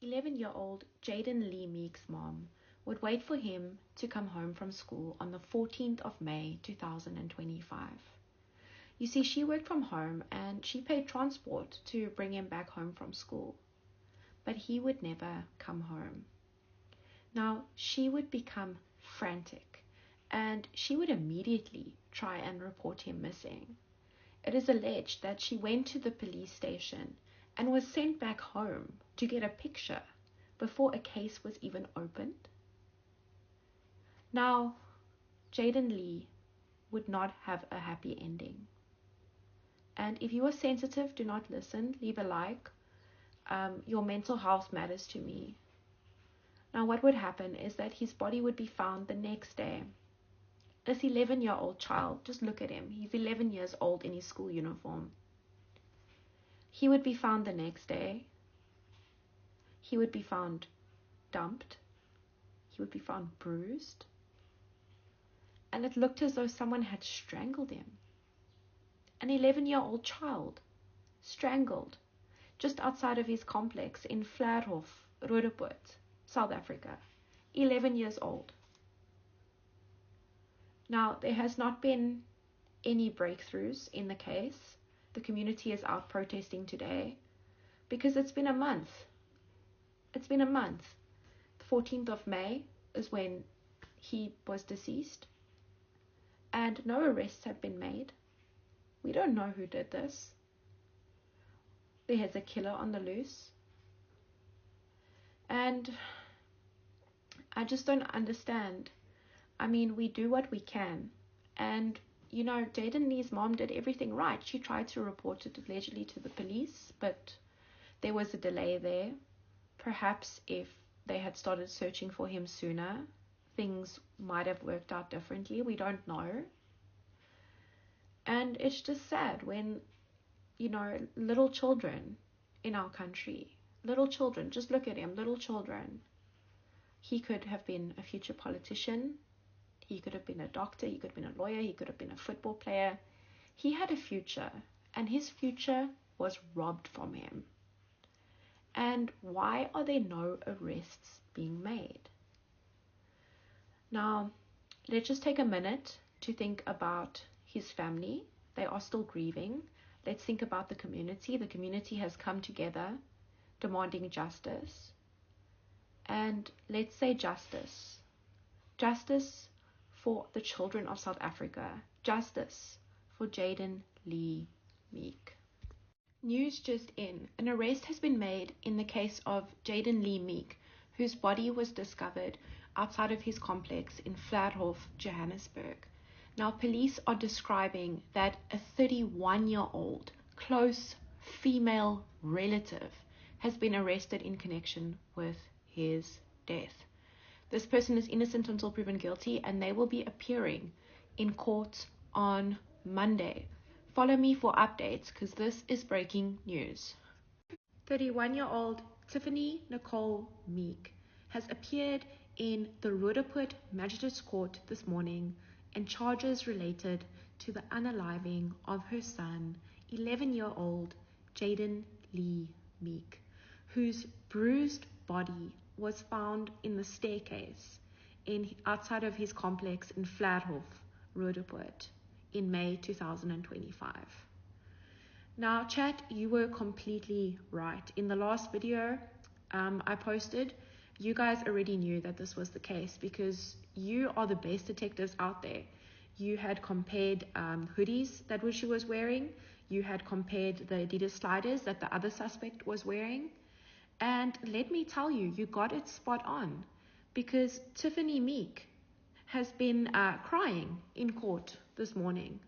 11-year-old Jayden-Lee Meek's mom would wait for him to come home from school on the 14th of May 2025. You see, she worked from home and she paid transport to bring him back home from school. But he would never come home. Now, she would become frantic and she would immediately try and report him missing. It is alleged that she went to the police station and was sent back home to get a picture before a case was even opened. Now, Jayden-Lee would not have a happy ending. And if you are sensitive, do not listen, leave a like. Your mental health matters to me. Now, what would happen is that his body would be found the next day. This 11-year-old child, just look at him. He's 11 years old in his school uniform. He would be found the next day. He would be found dumped. He would be found bruised. And it looked as though someone had strangled him. An 11-year-old child, strangled, just outside of his complex in Vlerhof, Roodepoort, South Africa. 11 years old. Now, there has not been any breakthroughs in the case. The community is out protesting today because it's been a month. It's been a month. The 14th of May is when he was deceased, and no arrests have been made. We don't know who did this. There's a killer on the loose. And I just don't understand. I mean, we do what we can. And, you know, Jayden-Lee's mom did everything right. She tried to report it allegedly to the police, but there was a delay there. Perhaps if they had started searching for him sooner, things might have worked out differently. We don't know. And it's just sad when, you know, little children in our country, little children, just look at him, little children. He could have been a future politician. He could have been a doctor. He could have been a lawyer. He could have been a football player. He had a future, and his future was robbed from him. And why are there no arrests being made? Now, let's just take a minute to think about his family. They are still grieving. Let's think about the community. The community has come together demanding justice. And let's say justice. Justice for the children of South Africa. Justice for Jayden-Lee Meek. News just in. An arrest has been made in the case of Jayden-Lee Meek, whose body was discovered outside of his complex in Vlerhof, Johannesburg. Now, police are describing that a 31-year-old close female relative has been arrested in connection with his death. This person is innocent until proven guilty, and they will be appearing in court on Monday. Follow me for updates because this is breaking news. 31-year-old Tiffany Meek has appeared in the Roodepoort Magistrates Court this morning in charges related to the unaliving of her son, 11-year-old Jayden-Lee Meek, whose bruised body was found in the staircase outside of his complex in Vlerhof, Roodepoort, in May 2025. Now, chat, you were completely right. In the last video I posted, you guys already knew that this was the case because you are the best detectives out there. You had compared hoodies that she was wearing. You had compared the Adidas sliders that the other suspect was wearing. And let me tell you, you got it spot on because Tiffany Meek has been crying in court this morning.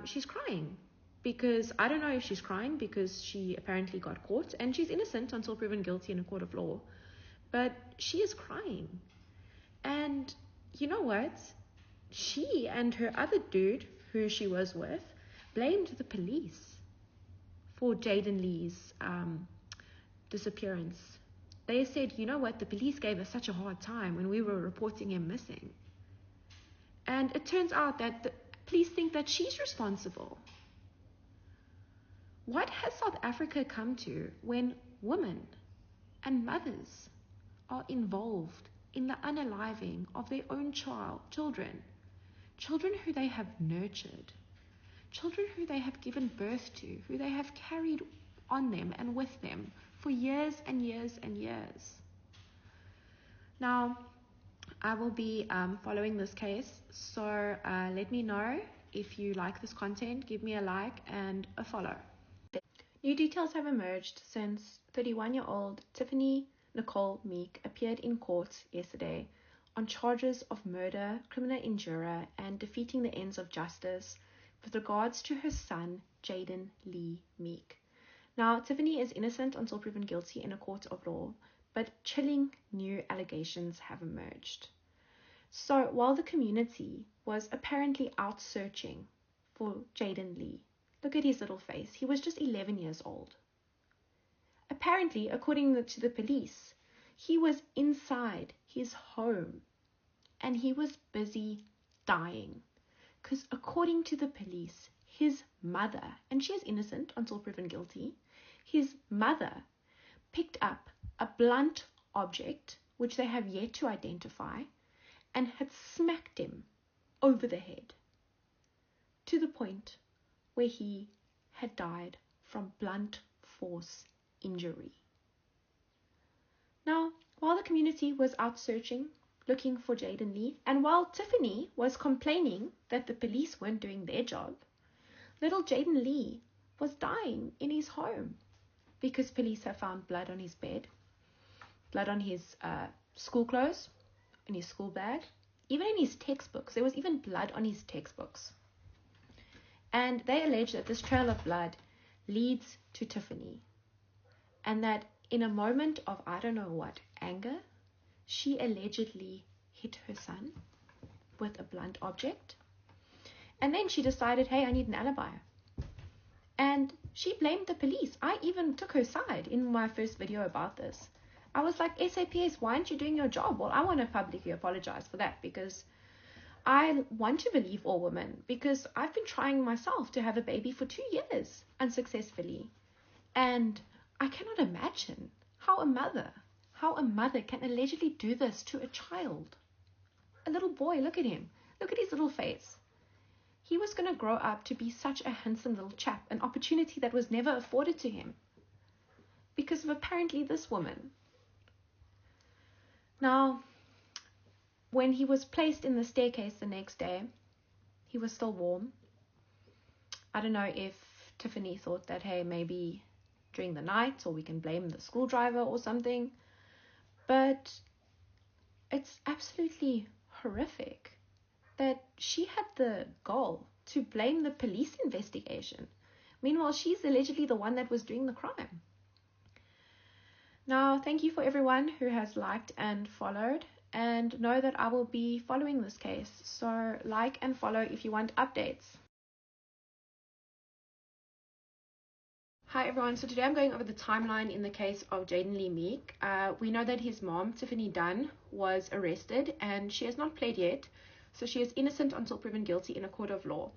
She's crying because I don't know if she's crying because she apparently got caught and she's innocent until proven guilty in a court of law. But she is crying. And you know what? She and her other dude who she was with blamed the police for Jayden-Lee's disappearance. They said, you know what, the police gave us such a hard time when we were reporting him missing. And it turns out that the police think that she's responsible. What has South Africa come to when women And mothers are involved in the unaliving of their own children who they have nurtured, children who they have given birth to, who they have carried on them and with them for years and years and years. Now, I will be following this case, so let me know if you like this content. Give me a like and a follow. New details have emerged since 31-year-old Tiffany Meek appeared in court yesterday on charges of murder, criminal injury, and defeating the ends of justice with regards to her son, Jayden-Lee Meek. Now, Tiffany is innocent until proven guilty in a court of law, but chilling new allegations have emerged. So, while the community was apparently out searching for Jayden-Lee, look at his little face. He was just 11 years old. Apparently, according to the police, he was inside his home and he was busy dying. Because according to the police, his mother, and she is innocent until proven guilty, his mother picked up a blunt object, which they have yet to identify, and had smacked him over the head to the point where he had died from blunt force injury. Now, while the community was out searching, looking for Jayden-Lee, and while Tiffany was complaining that the police weren't doing their job, little Jayden-Lee was dying in his home because police have found blood on his bed, blood on his school clothes, in his school bag, even in his textbooks. There was even blood on his textbooks. And they allege that this trail of blood leads to Tiffany, and that in a moment of, I don't know what, anger, she allegedly hit her son with a blunt object. And then she decided, hey, I need an alibi. And she blamed the police. I even took her side in my first video about this. I was like, SAPS, why aren't you doing your job? Well, I want to publicly apologize for that, because I want to believe all women, because I've been trying myself to have a baby for 2 years unsuccessfully. And I cannot imagine how a mother can allegedly do this to a child. A little boy, look at him. Look at his little face. He was going to grow up to be such a handsome little chap, an opportunity that was never afforded to him because of apparently this woman. Now, when he was placed in the staircase the next day, he was still warm. I don't know if Tiffany thought that, hey, maybe during the night, or we can blame the school driver or something. But it's absolutely horrific that she had the goal to blame the police investigation. Meanwhile, she's allegedly the one that was doing the crime. Now, thank you for everyone who has liked and followed, and know that I will be following this case. So like and follow if you want updates. Hi everyone, so today I'm going over the timeline in the case of Jayden-Lee Meek. We know that his mom, Tiffany Dunn, was arrested and she has not pled yet, so she is innocent until proven guilty in a court of law.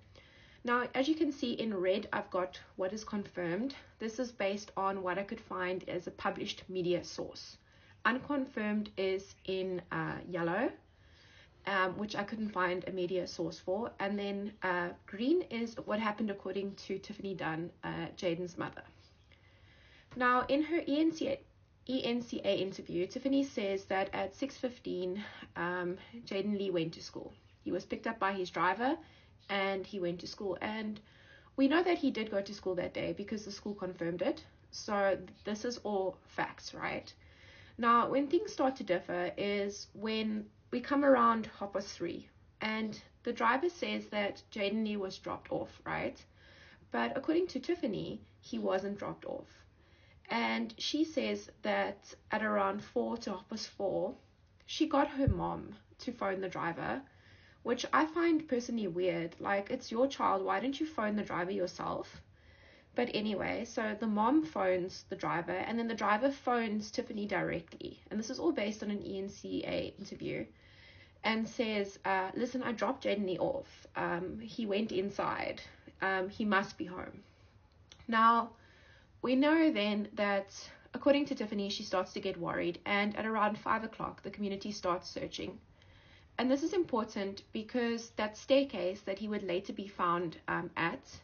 Now, as you can see in red, I've got what is confirmed. This is based on what I could find as a published media source. Unconfirmed is in yellow, which I couldn't find a media source for. And then green is what happened according to Tiffany Dunn, Jayden's mother. Now, in her ENCA interview, Tiffany says that at 6:15, Jayden-Lee went to school. He was picked up by his driver and he went to school. And we know that he did go to school that day because the school confirmed it. So this is all facts, right? Now, when things start to differ is when we come around 3:30 and the driver says that Jayden-Lee was dropped off, right? But according to Tiffany, he wasn't dropped off. And she says that at around 4 to 4:30, she got her mom to phone the driver, which I find personally weird. Like, it's your child, why don't you phone the driver yourself? But anyway, so the mom phones the driver, and then the driver phones Tiffany directly. And this is all based on an ENCA interview. And says, listen, I dropped Jayden-Lee off. He went inside. He must be home. Now, we know then that according to Tiffany, she starts to get worried, and at around 5 o'clock, the community starts searching. And this is important because that staircase that he would later be found at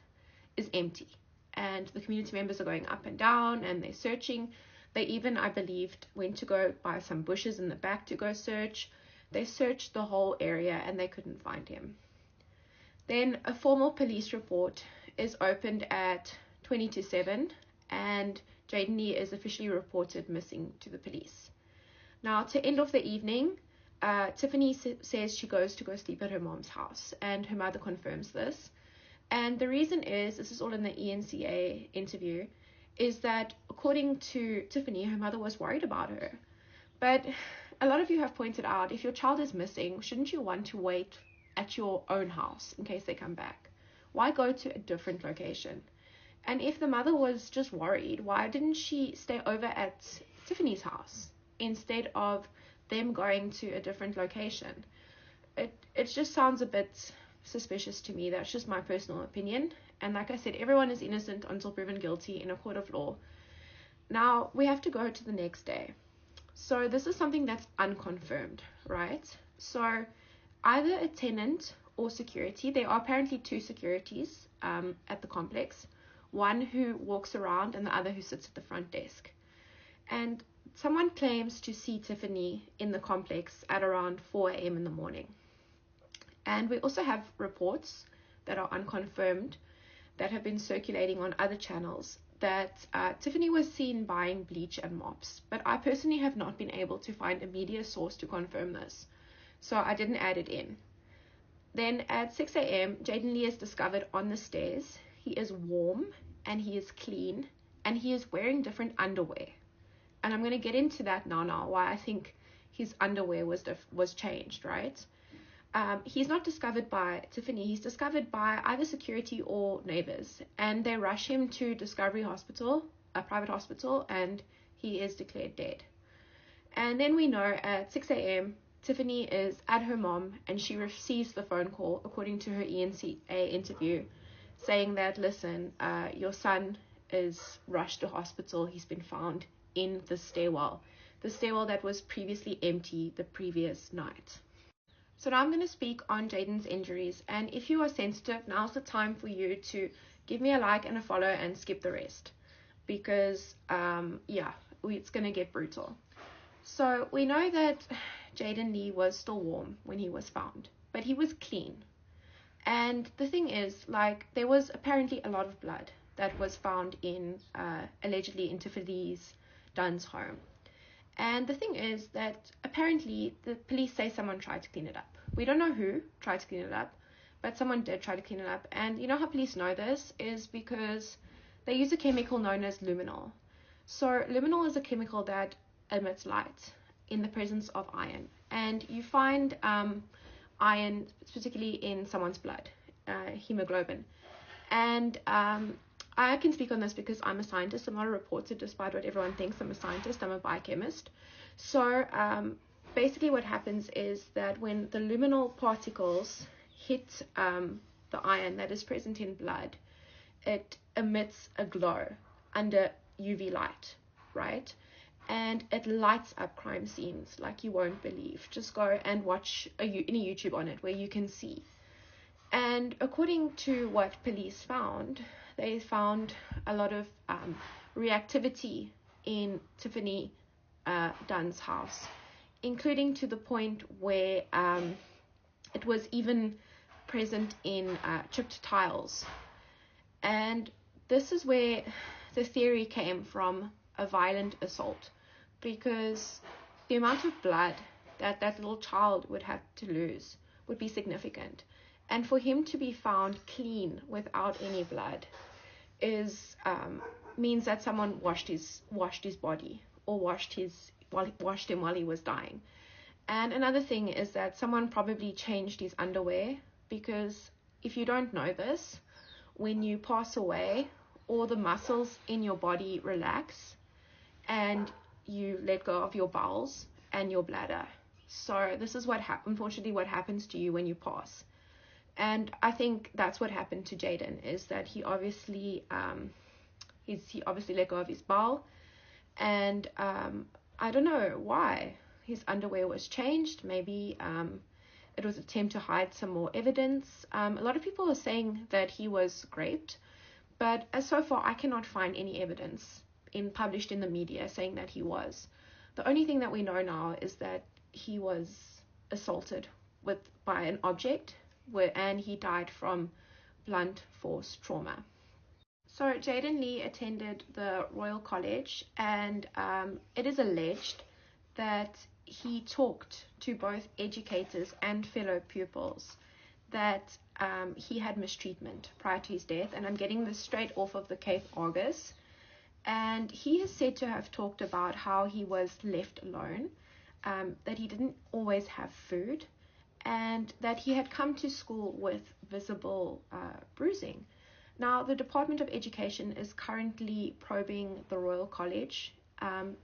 is empty. And the community members are going up and down, and they're searching. They even, I believed, went to go buy some bushes in the back to go search. They searched the whole area, and they couldn't find him. Then a formal police report is opened at 20 to 7, and Jayden-Lee is officially reported missing to the police. Now, to end off the evening, Tiffany says she goes to go sleep at her mom's house, and her mother confirms this. And the reason is, this is all in the ENCA interview, is that according to Tiffany, her mother was worried about her. But a lot of you have pointed out, if your child is missing, shouldn't you want to wait at your own house in case they come back? Why go to a different location? And if the mother was just worried, why didn't she stay over at Tiffany's house instead of them going to a different location? It just sounds a bit suspicious to me. That's just my personal opinion. And like I said, everyone is innocent until proven guilty in a court of law. Now, we have to go to the next day. So this is something that's unconfirmed, right? So either a tenant or security. There are apparently 2 securities at the complex. One who walks around and the other who sits at the front desk. And someone claims to see Tiffany in the complex at around 4 a.m. in the morning. And we also have reports that are unconfirmed that have been circulating on other channels that Tiffany was seen buying bleach and mops. But I personally have not been able to find a media source to confirm this, so I didn't add it in. Then at 6 a.m., Jayden-Lee is discovered on the stairs. He is warm and he is clean and he is wearing different underwear. And I'm going to get into that now, why I think his underwear was changed, right? He's not discovered by Tiffany. He's discovered by either security or neighbors. And they rush him to Discovery Hospital, a private hospital, and he is declared dead. And then we know at 6 a.m., Tiffany is at her mom and she receives the phone call, according to her ENCA interview, saying that, listen, your son is rushed to hospital. He's been found in the stairwell that was previously empty the previous night. So now I'm going to speak on Jayden's injuries, and if you are sensitive, now's the time for you to give me a like and a follow and skip the rest, because it's going to get brutal. So we know that Jayden-Lee was still warm when he was found, but he was clean. And the thing is, like, there was apparently a lot of blood that was found in allegedly in Tiffany Dunn's home. And the thing is that apparently the police say someone tried to clean it up. We don't know who tried to clean it up, but someone did try to clean it up. And you know how police know this is because they use a chemical known as luminol. So luminol is a chemical that emits light in the presence of iron. And you find iron particularly in someone's blood, hemoglobin. And I can speak on this because I'm a scientist. I'm not a reporter, despite what everyone thinks. I'm a scientist. I'm a biochemist. So basically what happens is that when the luminol particles hit the iron that is present in blood, it emits a glow under UV light, right? And it lights up crime scenes like you won't believe. Just go and watch any YouTube on it where you can see. And according to what police found, they found a lot of reactivity in Tiffany Dunn's house, including to the point where it was even present in chipped tiles. And this is where the theory came from, a violent assault, because the amount of blood that that little child would have to lose would be significant. And for him to be found clean without any blood is means that someone washed his body or washed him while he was dying. And another thing is that someone probably changed his underwear, because if you don't know this, when you pass away, all the muscles in your body relax and you let go of your bowels and your bladder. So this is unfortunately what happens to you when you pass. And I think that's what happened to Jayden, is that he obviously let go of his bowel, And I don't know why. His underwear was changed. Maybe it was an attempt to hide some more evidence. A lot of people are saying that he was raped, but so far I cannot find any evidence published in the media saying that he was. The only thing that we know now is that he was assaulted by an object, and he died from blunt force trauma. So Jayden-Lee attended the Royal College, and it is alleged that he talked to both educators and fellow pupils that he had mistreatment prior to his death, and I'm getting this straight off of the Cape Argus. And he is said to have talked about how he was left alone, that he didn't always have food, and that he had come to school with visible bruising. Now, the Department of Education is currently probing the Royal College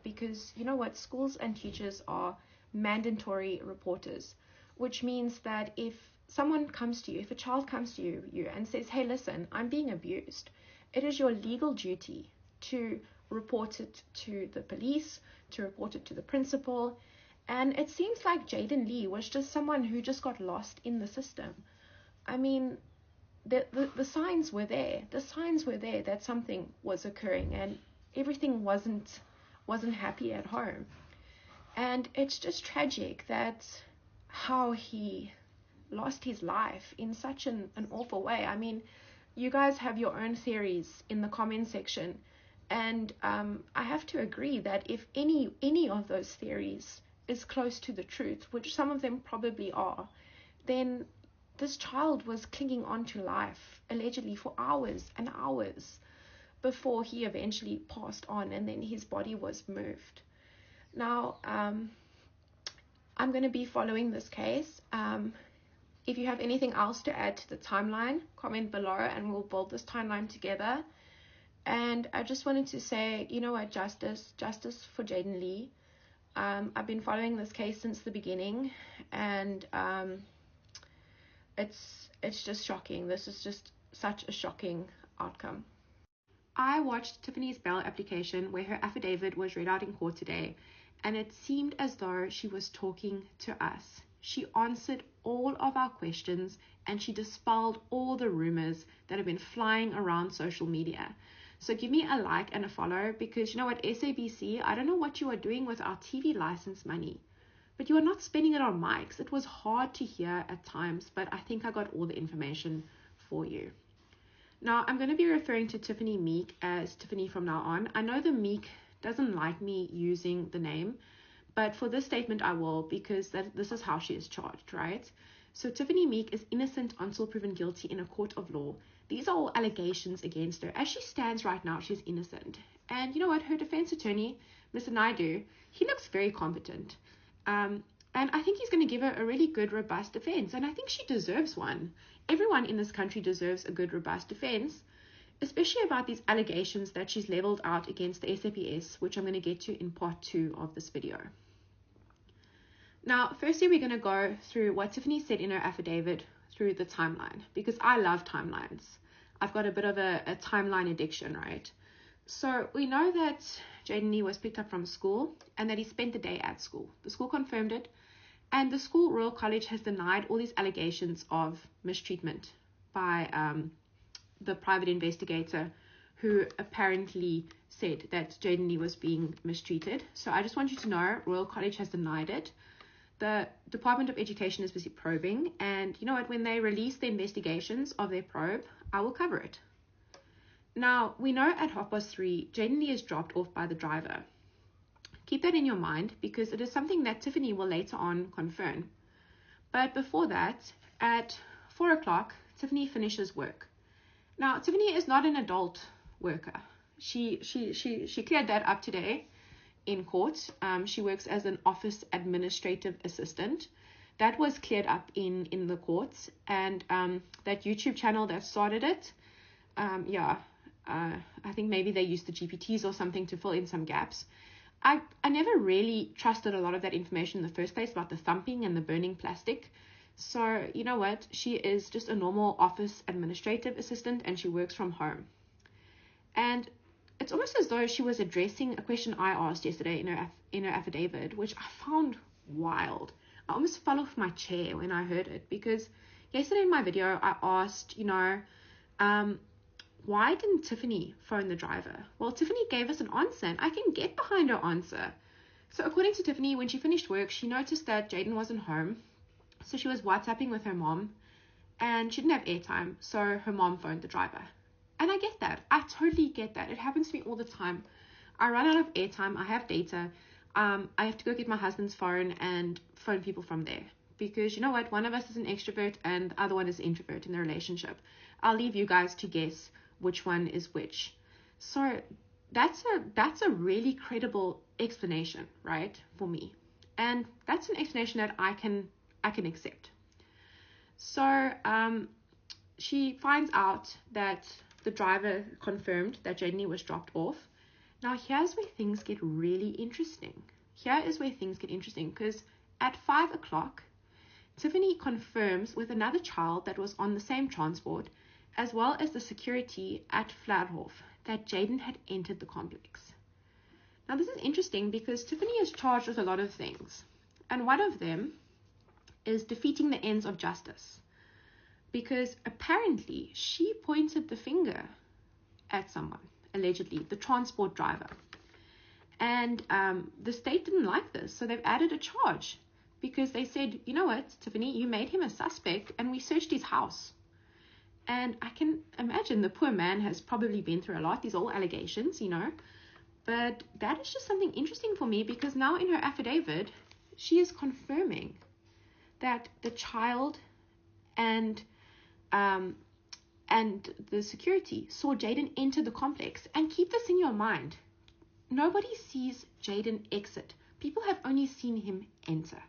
because, you know what, schools and teachers are mandatory reporters, which means that if someone comes to you, if a child comes to you and says, hey, listen, I'm being abused, it is your legal duty to report it to the police, to report it to the principal. And it seems like Jayden-Lee was just someone who just got lost in the system. I mean, the signs were there. The signs were there that something was occurring, and everything wasn't happy at home. And it's just tragic that how he lost his life in such an awful way. I mean, you guys have your own theories in the comment section, and I have to agree that if any of those theories is close to the truth, which some of them probably are, then this child was clinging on to life allegedly for hours and hours before he eventually passed on, and then his body was moved. Now, I'm going to be following this case. If you have anything else to add to the timeline, comment below and we'll build this timeline together. And I just wanted to say, you know what, justice for Jayden-Lee. I've been following this case since the beginning, and it's just shocking. This is just such a shocking outcome. I watched Tiffany's bail application where her affidavit was read out in court today, and it seemed as though she was talking to us. She answered all of our questions, and she dispelled all the rumors that have been flying around social media. So give me a like and a follow, because you know what, SABC, I don't know what you are doing with our TV license money, but you are not spending it on mics. It was hard to hear at times, but I think I got all the information for you. Now, I'm going to be referring to Tiffany Meek as Tiffany from now on. I know the Meek doesn't like me using the name, but for this statement I will, because this is how she is charged, right? So Tiffany Meek is innocent until proven guilty in a court of law. These are all allegations against her. As she stands right now, she's innocent. And you know what? Her defense attorney, Mr. Naidu, he looks very competent. And I think he's going to give her a really good, robust defense. And I think she deserves one. Everyone in this country deserves a good, robust defense, especially about these allegations that she's leveled out against the SAPS, which I'm going to get to in part 2 of this video. Now, firstly, we're going to go through what Tiffany said in her affidavit through the timeline, because I love timelines. I've got a bit of a timeline addiction, right? So we know that Jayden-Lee was picked up from school and that he spent the day at school. The school confirmed it, and the school, Royal College, has denied all these allegations of mistreatment by the private investigator who apparently said that Jayden-Lee was being mistreated. So I just want you to know, Royal College has denied it. The Department of Education is busy probing, and you know what, when they release the investigations of their probe, I will cover it. Now, we know at 3:30, Jayden-Lee is dropped off by the driver. Keep that in your mind, because it is something that Tiffany will later on confirm. But before that, at 4 o'clock, Tiffany finishes work. Now, Tiffany is not an adult worker. She cleared that up today in court. She works as an office administrative assistant. That was cleared up in the courts, and that YouTube channel that started it, I think maybe they used the GPTs or something to fill in some gaps. I never really trusted a lot of that information in the first place about the thumping and the burning plastic. So you know what, she is just a normal office administrative assistant, and she works from home. And it's almost as though she was addressing a question I asked yesterday in her affidavit, which I found wild. I almost fell off my chair when I heard it, because yesterday in my video I asked, why didn't Tiffany phone the driver? Well, Tiffany gave us an answer, and I can get behind her answer. So according to Tiffany, when she finished work, she noticed that Jayden wasn't home, so she was WhatsApping with her mom, and she didn't have airtime, so her mom phoned the driver. And I get that. I totally get that. It happens to me all the time. I run out of airtime. I have data. I have to go get my husband's phone and phone people from there. Because you know what? One of us is an extrovert and the other one is an introvert in the relationship. I'll leave you guys to guess which one is which. So that's a really credible explanation, right, for me. And that's an explanation that I can accept. So she finds out that the driver confirmed that Jayden-Lee was dropped off. Now, here's where things get really interesting. Because at 5 o'clock, Tiffany confirms with another child that was on the same transport, as well as the security at Flathof, that Jayden had entered the complex. Now, this is interesting because Tiffany is charged with a lot of things, and one of them is defeating the ends of justice. Because apparently she pointed the finger at someone, allegedly, the transport driver. And the state didn't like this, so they've added a charge. Because they said, you know what, Tiffany, you made him a suspect, and we searched his house. And I can imagine the poor man has probably been through a lot. These are all allegations, But that is just something interesting for me, because now in her affidavit, she is confirming that the child and the security saw Jayden enter the complex. And keep this in your mind. Nobody sees Jayden exit. People have only seen him enter.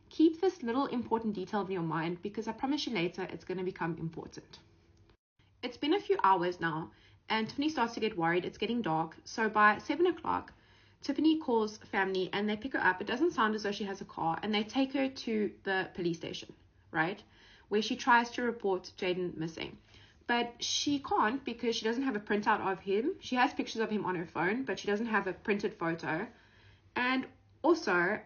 Keep this little important detail in your mind, because I promise you later it's going to become important. It's been a few hours now, and Tiffany starts to get worried. It's getting dark. So by 7 o'clock, Tiffany calls family and they pick her up. It doesn't sound as though she has a car, and they take her to the police station, right? Where she tries to report Jayden missing. But she can't, because she doesn't have a printout of him. She has pictures of him on her phone, but she doesn't have a printed photo. And also,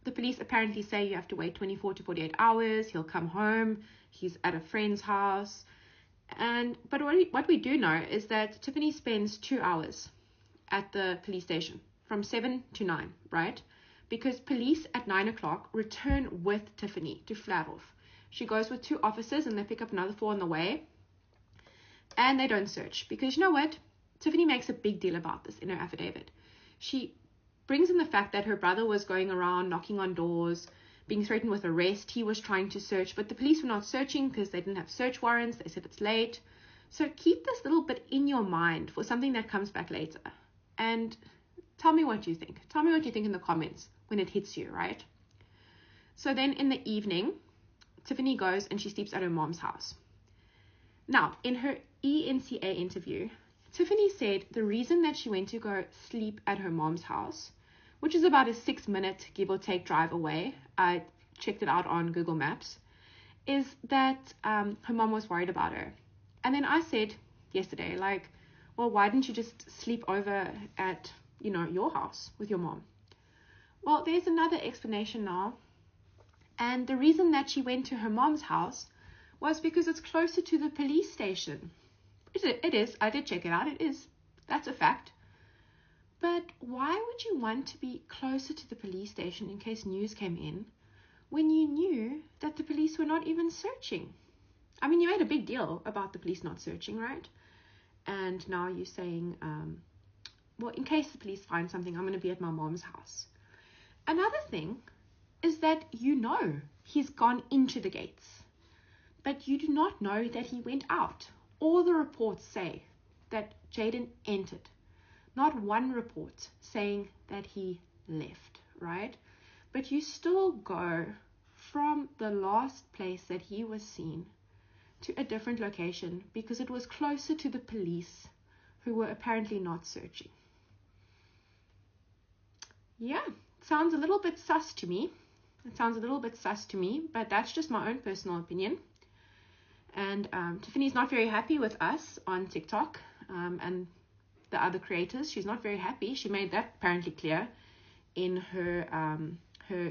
the police apparently say you have to wait 24 to 48 hours. He'll come home. He's at a friend's house. But what we do know is that Tiffany spends 2 hours at the police station from 7 to 9, right? Because police at 9 o'clock return with Tiffany to Flathof. She goes with 2 officers and they pick up another 4 on the way. And they don't search. Because you know what? Tiffany makes a big deal about this in her affidavit. She brings in the fact that her brother was going around knocking on doors, being threatened with arrest. He was trying to search, but the police were not searching because they didn't have search warrants. They said it's late. So keep this little bit in your mind for something that comes back later. And tell me what you think. Tell me what you think in the comments when it hits you, right? So then in the evening, Tiffany goes and she sleeps at her mom's house. Now, in her ENCA interview, Tiffany said the reason that she went to go sleep at her mom's house, which is about a 6-minute give or take drive away, I checked it out on Google Maps, is that her mom was worried about her. And then I said yesterday, well, why didn't you just sleep over at, your house with your mom? Well, there's another explanation now. And the reason that she went to her mom's house was because it's closer to the police station. It is. I did check it out. It is. That's a fact. But why would you want to be closer to the police station in case news came in when you knew that the police were not even searching? I mean, you made a big deal about the police not searching, right? And now you're saying, well, in case the police find something, I'm going to be at my mom's house. Another thing is that he's gone into the gates, but you do not know that he went out. All the reports say that Jayden entered. Not one report saying that he left, right? But you still go from the last place that he was seen to a different location because it was closer to the police who were apparently not searching. Yeah, sounds a little bit sus to me. But that's just my own personal opinion. And Tiffany's not very happy with us on TikTok. And the other creators. She's not very happy. She made that apparently clear in her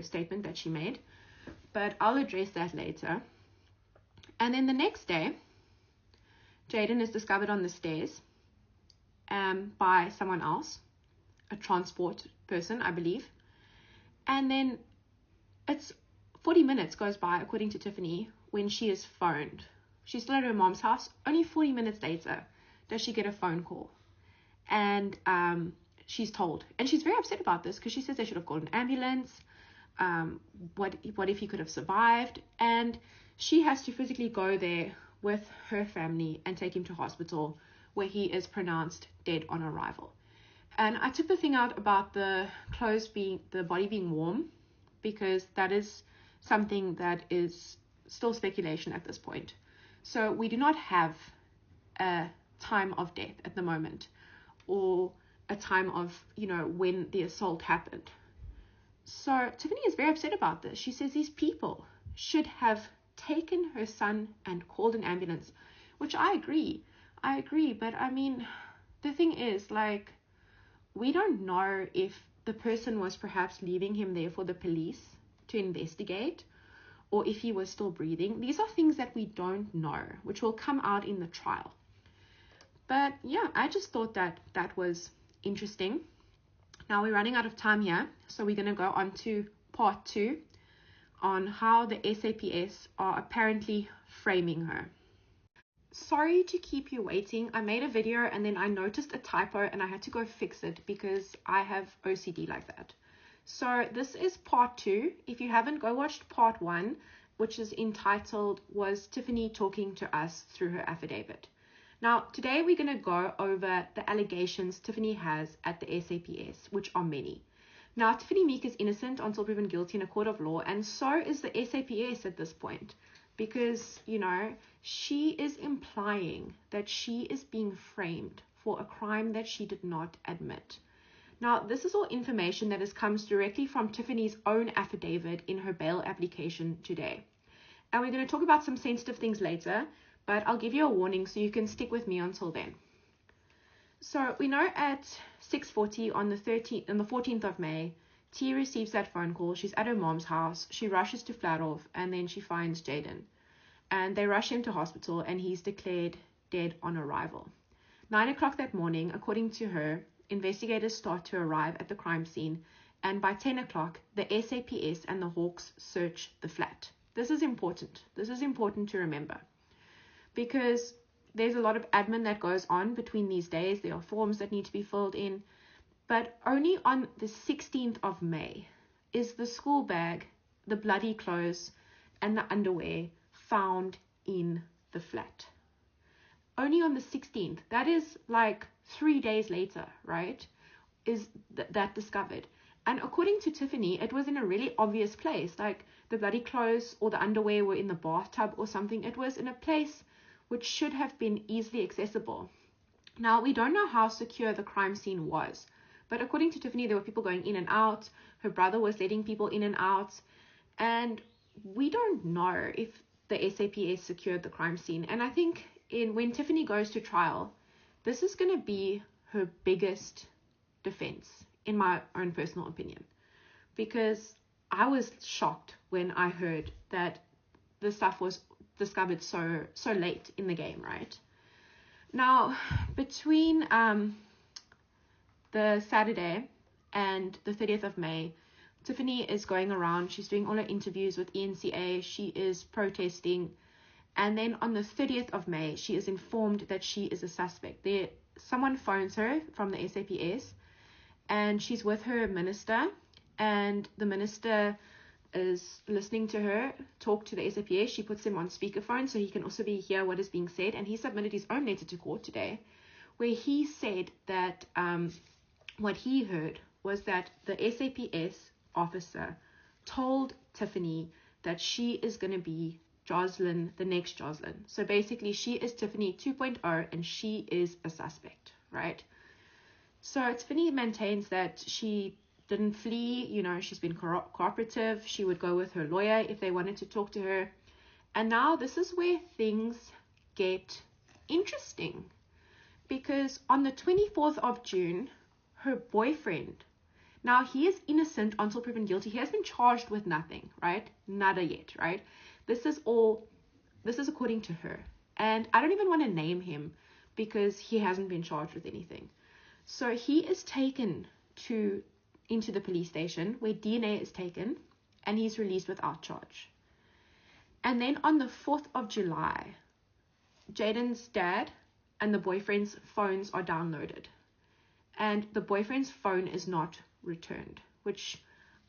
statement that she made. But I'll address that later. And then the next day, Jayden is discovered on the stairs by someone else, a transport person, I believe. And then it's 40 minutes goes by, according to Tiffany, when she is phoned. She's still at her mom's house. Only 40 minutes later does she get a phone call. And she's told. And she's very upset about this because she says they should have called an ambulance. What if he could have survived? And she has to physically go there with her family and take him to hospital, where he is pronounced dead on arrival. And I took the thing out about the body being warm, because that is something that is still speculation at this point. So we do not have a time of death at the moment, or a time of, when the assault happened. So Tiffany is very upset about this. She says these people should have taken her son and called an ambulance, which I agree. But I mean, the thing is, we don't know if the person was perhaps leaving him there for the police to investigate, or if he was still breathing. These are things that we don't know, which will come out in the trial. But yeah, I just thought that was interesting. Now we're running out of time here, so we're going to go on to part 2 on how the SAPS are apparently framing her. Sorry to keep you waiting. I made a video and then I noticed a typo and I had to go fix it because I have OCD like that. So this is part 2. If you haven't, go watch part 1, which is entitled, Was Tiffany Talking to Us Through Her Affidavit? Now, today we're going to go over the allegations Tiffany has at the SAPS, which are many. Now, Tiffany Meek is innocent until proven guilty in a court of law, and so is the SAPS at this point, because, she is implying that she is being framed for a crime that she did not admit. Now, this is all information that comes directly from Tiffany's own affidavit in her bail application today. And we're going to talk about some sensitive things later, but I'll give you a warning so you can stick with me until then. So we know at 6:40 on the 14th of May, T receives that phone call. She's at her mom's house. She rushes to Flatorf, and then she finds Jayden. And they rush him to hospital, and he's declared dead on arrival. 9 o'clock that morning, according to her, investigators start to arrive at the crime scene, and by 10 o'clock, the SAPS and the Hawks search the flat. This is important. This is important to remember, because there's a lot of admin that goes on between these days. There are forms that need to be filled in. But only on the 16th of May is the school bag, the bloody clothes, and the underwear found in the flat. Only on the 16th. That is 3 days later, right? Is that discovered. And according to Tiffany, it was in a really obvious place. The bloody clothes or the underwear were in the bathtub or something. It was in a place which should have been easily accessible. Now, we don't know how secure the crime scene was, but according to Tiffany, there were people going in and out. Her brother was letting people in and out, and we don't know if the SAPS secured the crime scene. And I think when Tiffany goes to trial, this is going to be her biggest defense, in my own personal opinion, because I was shocked when I heard that the stuff was discovered so late in the game, right? Now, between the Saturday and the 30th of May, Tiffany is going around. She's doing all her interviews with ENCA. She is protesting. And then on the 30th of May, she is informed that she is a suspect. Someone phones her from the SAPS, and she's with her minister, and the minister is listening to her talk to the SAPS. She puts him on speakerphone so he can also hear what is being said, and he submitted his own letter to court today, where he said that what he heard was that the SAPS officer told Tiffany that she is going to be Jocelyn, the next Jocelyn. So basically, she is Tiffany 2.0, and she is a suspect, right? So Tiffany maintains that she didn't flee. She's been cooperative. She would go with her lawyer if they wanted to talk to her. And now this is where things get interesting. because on the 24th of June, her boyfriend, now he is innocent until proven guilty. He has been charged with nothing, right? Nada yet, right? This is according to her. And I don't even want to name him because he hasn't been charged with anything. So he is taken into the police station where DNA is taken, and he's released without charge. And then on the 4th of July, Jayden's dad and the boyfriend's phones are downloaded. And the boyfriend's phone is not returned, which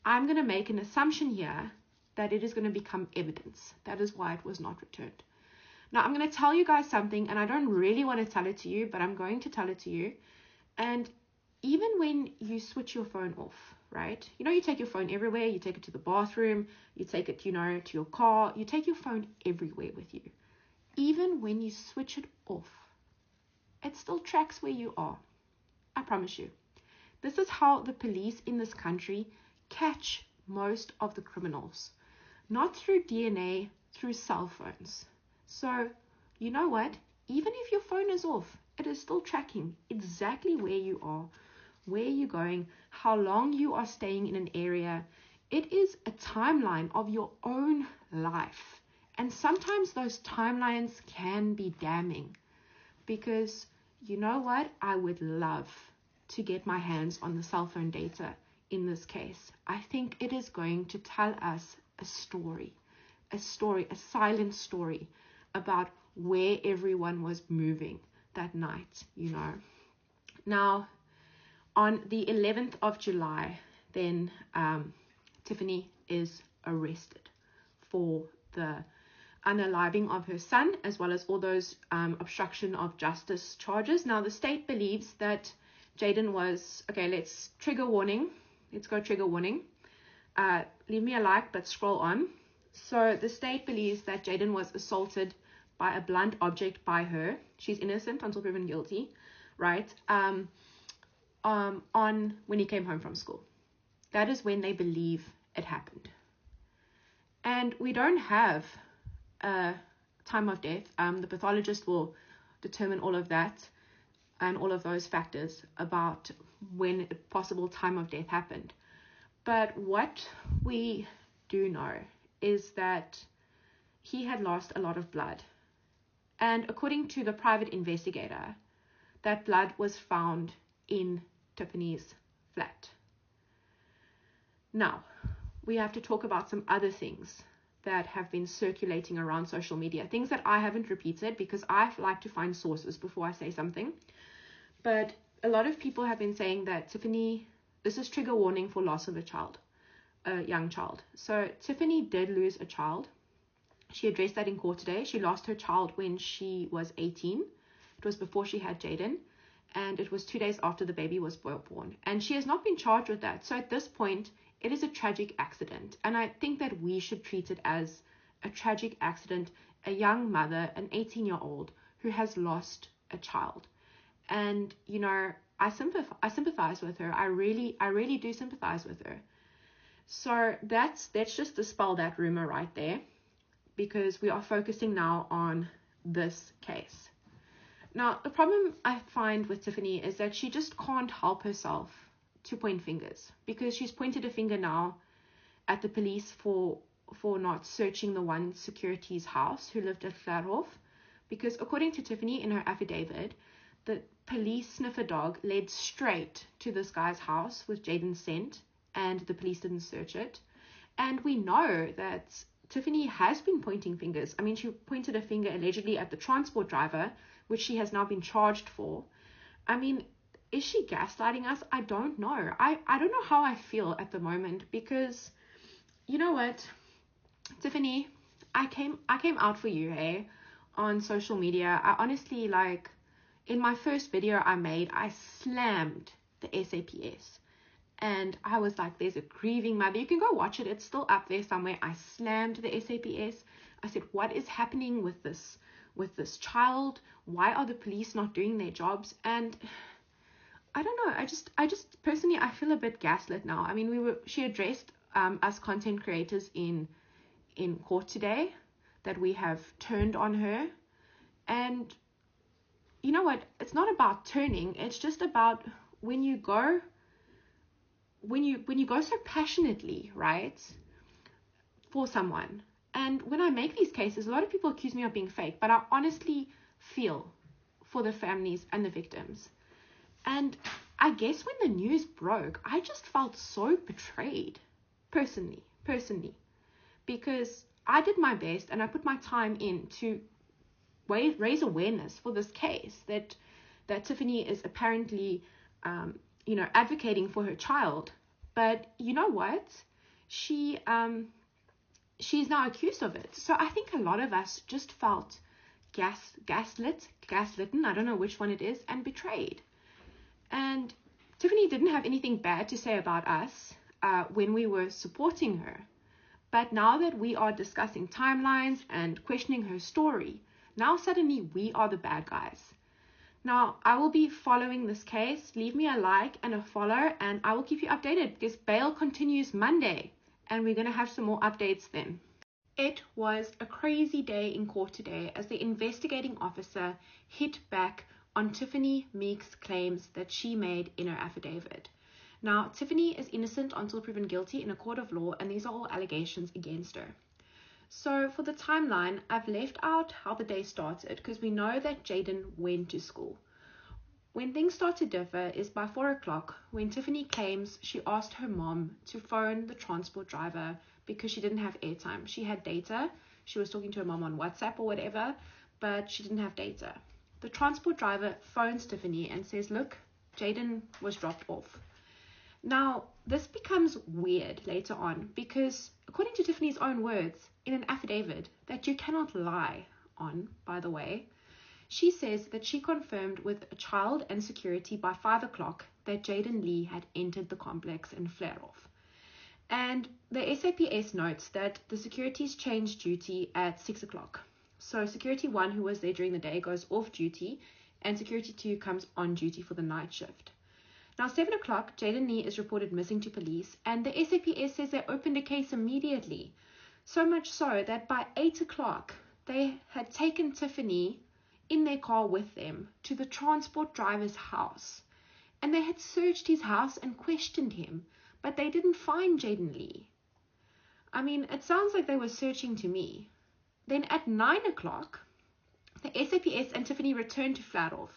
I'm going to make an assumption here that it is going to become evidence. That is why it was not returned. Now, I'm going to tell you guys something, and I don't really want to tell it to you, but I'm going to tell it to you. And even when you switch your phone off, right? You know, you take your phone everywhere. You take it to the bathroom. You take it, you know, to your car. You take your phone everywhere with you. Even when you switch it off, it still tracks where you are. I promise you. This is how the police in this country catch most of the criminals. Not through DNA, through cell phones. So, you know what? Even if your phone is off, it is still tracking exactly where you are, where you're going, how long you are staying in an area. It is a timeline of your own life. And sometimes those timelines can be damning. Because, you know what? I would love to get my hands on the cell phone data in this case. I think it is going to tell us a story, a silent story about where everyone was moving that night, you know. Now, on the 11th of July, then Tiffany is arrested for the unaliving of her son, as well as all those obstruction of justice charges. Now, the state believes that Jayden was, okay, let's go trigger warning. Leave me a like, but scroll on. So the state believes that Jayden was assaulted by a blunt object by her. She's innocent until proven guilty, right? On when he came home from school. That is when they believe it happened. And we don't have a time of death. The pathologist will determine all of that and all of those factors about when a possible time of death happened. But what we do know is that he had lost a lot of blood. And according to the private investigator, that blood was found in Tiffany's flat. Now, we have to talk about some other things that have been circulating around social media, things that I haven't repeated because I like to find sources before I say something. But a lot of people have been saying that Tiffany, this is trigger warning for loss of a young child. So Tiffany did lose a child. She addressed that in court today. She lost her child when she was 18. It was before she had Jayden, and it was 2 days after the baby was born. And she has not been charged with that. So at this point, it is a tragic accident. And I think that we should treat it as a tragic accident, a young mother, an 18-year-old who has lost a child. And, you know, I sympathize with her. I really do sympathize with her. So let's just dispel that rumor right there, because we are focusing now on this case. Now, the problem I find with Tiffany is that she just can't help herself to point fingers, because she's pointed a finger now at the police for not searching the one security's house who lived at Flathof, because according to Tiffany in her affidavit, the police sniffer dog led straight to this guy's house with Jayden's scent, and the police didn't search it. And we know that Tiffany has been pointing fingers. I mean, she pointed a finger allegedly at the transport driver, which she has now been charged for. I mean, is she gaslighting us? I don't know. I don't know how I feel at the moment, because you know what, Tiffany, I came out for you, hey, on social media. I honestly, like, in my first video I made, I slammed the SAPS. And I was like, there's a grieving mother. You can go watch it. It's still up there somewhere. I slammed the SAPS. I said, what is happening with this child? Why are the police not doing their jobs? And I don't know. I just personally, I feel a bit gaslit now. I mean, she addressed us content creators in court today, that we have turned on her. And you know what? It's not about turning. It's just about when you go so passionately, right, for someone. And when I make these cases, a lot of people accuse me of being fake, but I honestly feel for the families and the victims. And I guess when the news broke, I just felt so betrayed, personally, because I did my best and I put my time in to raise awareness for this case that Tiffany is apparently, advocating for her child. But you know what? She's now accused of it. So I think a lot of us just felt gaslitten, I don't know which one it is, and betrayed. And Tiffany didn't have anything bad to say about us when we were supporting her. But now that we are discussing timelines and questioning her story, now suddenly we are the bad guys. Now, I will be following this case. Leave me a like and a follow, and I will keep you updated because bail continues Monday, and we're going to have some more updates then. It was a crazy day in court today as the investigating officer hit back on Tiffany Meek's claims that she made in her affidavit. Now, Tiffany is innocent until proven guilty in a court of law, and these are all allegations against her. So for the timeline, I've left out how the day started because we know that Jayden went to school. When things start to differ is by 4 o'clock when Tiffany claims she asked her mom to phone the transport driver because she didn't have airtime. She had data. She was talking to her mom on WhatsApp or whatever, but she didn't have data. The transport driver phones Tiffany and says, look, Jayden was dropped off. Now, this becomes weird later on because, according to Tiffany's own words in an affidavit that you cannot lie on, by the way, she says that she confirmed with a child and security by 5 o'clock that Jayden-Lee had entered the complex and fled off. And the SAPS notes that the securities changed duty at 6 o'clock. So security 1, who was there during the day, goes off duty, and security 2 comes on duty for the night shift. Now, 7 o'clock, Jayden-Lee is reported missing to police, and the SAPS says they opened a case immediately. So much so that by 8 o'clock, they had taken Tiffany in their car with them to the transport driver's house. And they had searched his house and questioned him, but they didn't find Jayden-Lee. I mean, it sounds like they were searching to me. Then at 9 o'clock, the SAPS and Tiffany returned to Flatorf.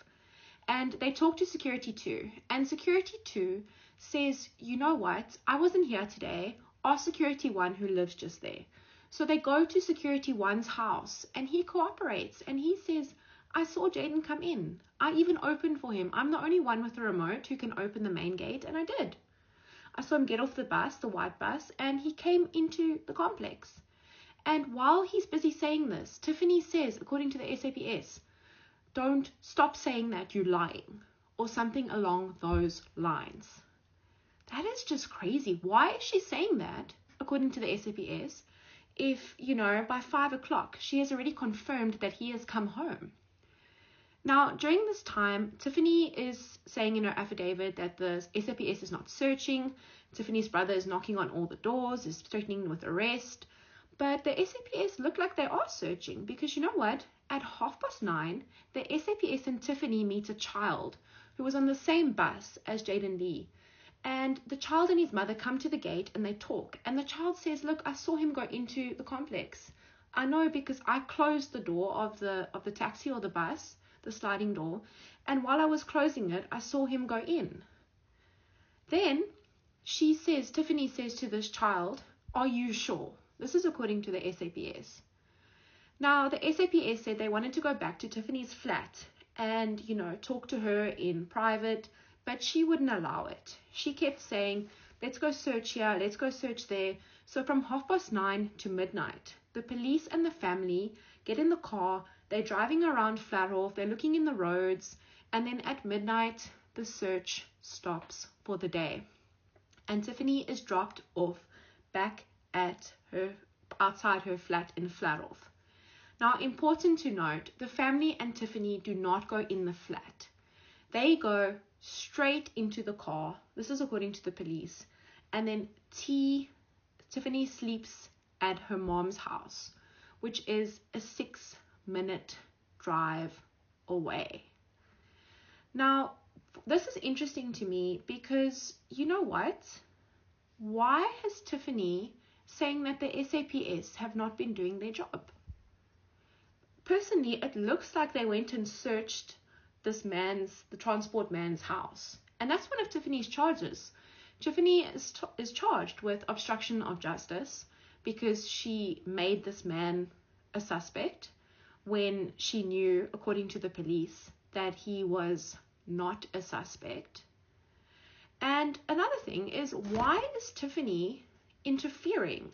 And they talk to security 2, and security 2 says, you know what, I wasn't here today, ask security 1 who lives just there. So they go to security 1's house, and he cooperates, and he says, I saw Jayden come in. I even opened for him. I'm the only one with the remote who can open the main gate, and I did. I saw him get off the bus, the white bus, and he came into the complex. And while he's busy saying this, Tiffany says, according to the SAPS, don't stop saying that, you're lying, or something along those lines. That is just crazy. Why is she saying that, according to the SAPS, if, by 5 o'clock, she has already confirmed that he has come home? Now, during this time, Tiffany is saying in her affidavit that the SAPS is not searching. Tiffany's brother is knocking on all the doors, is threatening with arrest. But the SAPS look like they are searching because you know what? At 9:30, the SAPS and Tiffany meet a child who was on the same bus as Jayden-Lee. And the child and his mother come to the gate and they talk. And the child says, look, I saw him go into the complex. I know because I closed the door of the taxi or the bus, the sliding door. And while I was closing it, I saw him go in. Then Tiffany says to this child, are you sure? This is according to the SAPS. Now, the SAPS said they wanted to go back to Tiffany's flat and, talk to her in private, but she wouldn't allow it. She kept saying, let's go search here, let's go search there. So from 9:30 to midnight, the police and the family get in the car, they're driving around Flatorf, they're looking in the roads, and then at midnight, the search stops for the day. And Tiffany is dropped off back at outside her flat in Flatorf. Now, important to note, the family and Tiffany do not go in the flat. They go straight into the car. This is according to the police. And then Tiffany sleeps at her mom's house, which is a 6-minute drive away. Now, this is interesting to me because you know what? Why has Tiffany saying that the SAPS have not been doing their job? Personally, it looks like they went and searched the transport man's house. And that's one of Tiffany's charges. Tiffany is charged with obstruction of justice because she made this man a suspect when she knew, according to the police, that he was not a suspect. And another thing is, why is Tiffany interfering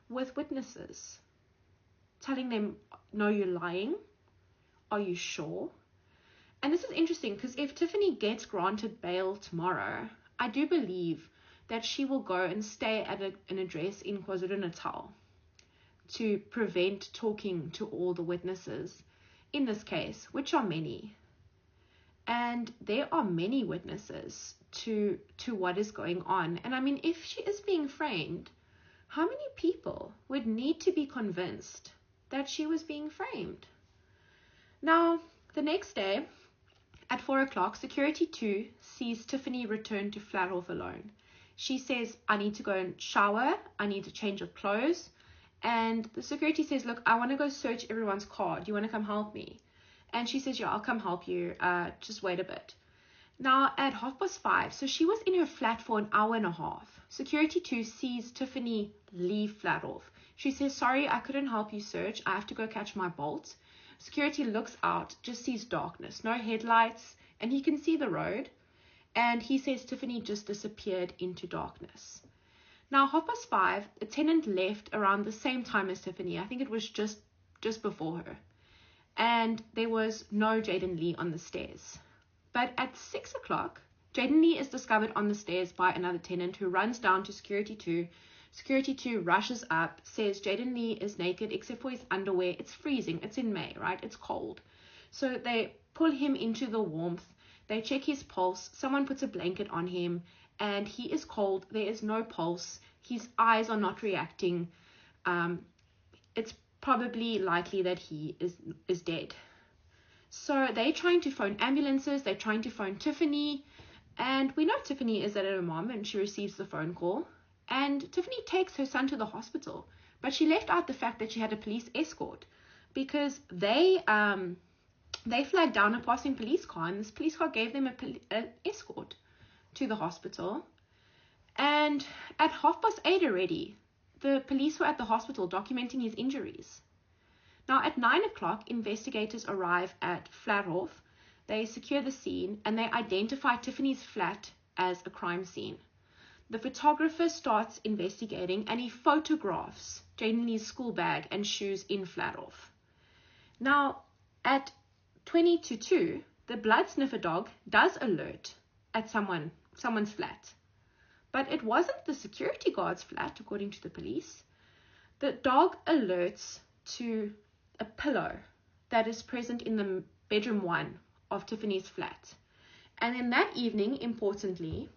with witnesses? Telling them, no, you're lying. Are you sure? And this is interesting because if Tiffany gets granted bail tomorrow, I do believe that she will go and stay at an address in KwaZulu-Natal to prevent talking to all the witnesses in this case, which are many. And there are many witnesses to what is going on. And I mean, if she is being framed, how many people would need to be convinced that she was being framed? Now, the next day at 4 o'clock, Security 2 sees Tiffany return to Flathof alone. She says, I need to go and shower. I need to change of clothes. And the security says, look, I want to go search everyone's car. Do you want to come help me? And she says, yeah, I'll come help you. Just wait a bit. Now, at 5:30, so she was in her flat for an hour and a half. Security 2 sees Tiffany leave Flathof. She says, sorry, I couldn't help you search. I have to go catch my Bolt. Security looks out, just sees darkness, no headlights, and he can see the road. And he says Tiffany just disappeared into darkness. Now, 5:30, a tenant left around the same time as Tiffany. I think it was just before her. And there was no Jayden-Lee on the stairs. But at 6 o'clock, Jayden-Lee is discovered on the stairs by another tenant who runs down to Security 2. Security 2 rushes up, says Jayden-Lee is naked except for his underwear. It's freezing. It's in May, right? It's cold. So they pull him into the warmth. They check his pulse. Someone puts a blanket on him, and he is cold. There is no pulse. His eyes are not reacting. It's probably likely that he is dead. So they're trying to phone ambulances. They're trying to phone Tiffany. And we know Tiffany is at her mom, and she receives the phone call. And Tiffany takes her son to the hospital. But she left out the fact that she had a police escort, because they flagged down a passing police car, and this police car gave them an escort to the hospital. And at 8:30 already, the police were at the hospital documenting his injuries. Now at 9 o'clock, investigators arrive at Flathof. They secure the scene, and they identify Tiffany's flat as a crime scene. The photographer starts investigating, and he photographs Jayden-Lee's school bag and shoes in Flathof. Now, at 20 to 2, the blood sniffer dog does alert at someone's flat. But it wasn't the security guard's flat, according to the police. The dog alerts to a pillow that is present in the bedroom 1 of Tiffany's flat. And then that evening, importantly,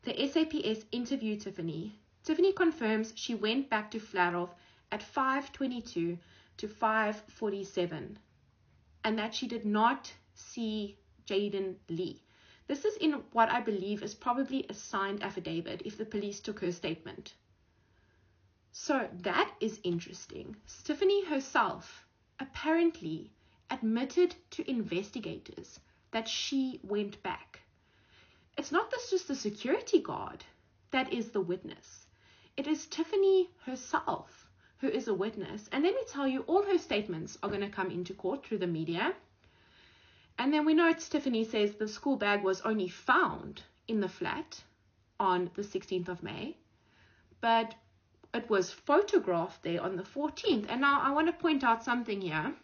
the SAPS interviewed Tiffany. Tiffany confirms she went back to Flathof at 5:22 to 5:47, and that she did not see Jayden-Lee. This is in what I believe is probably a signed affidavit if the police took her statement. So that is interesting. Tiffany herself apparently admitted to investigators that she went back. It's not just the security guard that is the witness. It is Tiffany herself who is a witness. And let me tell you, all her statements are going to come into court through the media. And then we know Tiffany says the school bag was only found in the flat on the 16th of May. But it was photographed there on the 14th. And now I want to point out something here.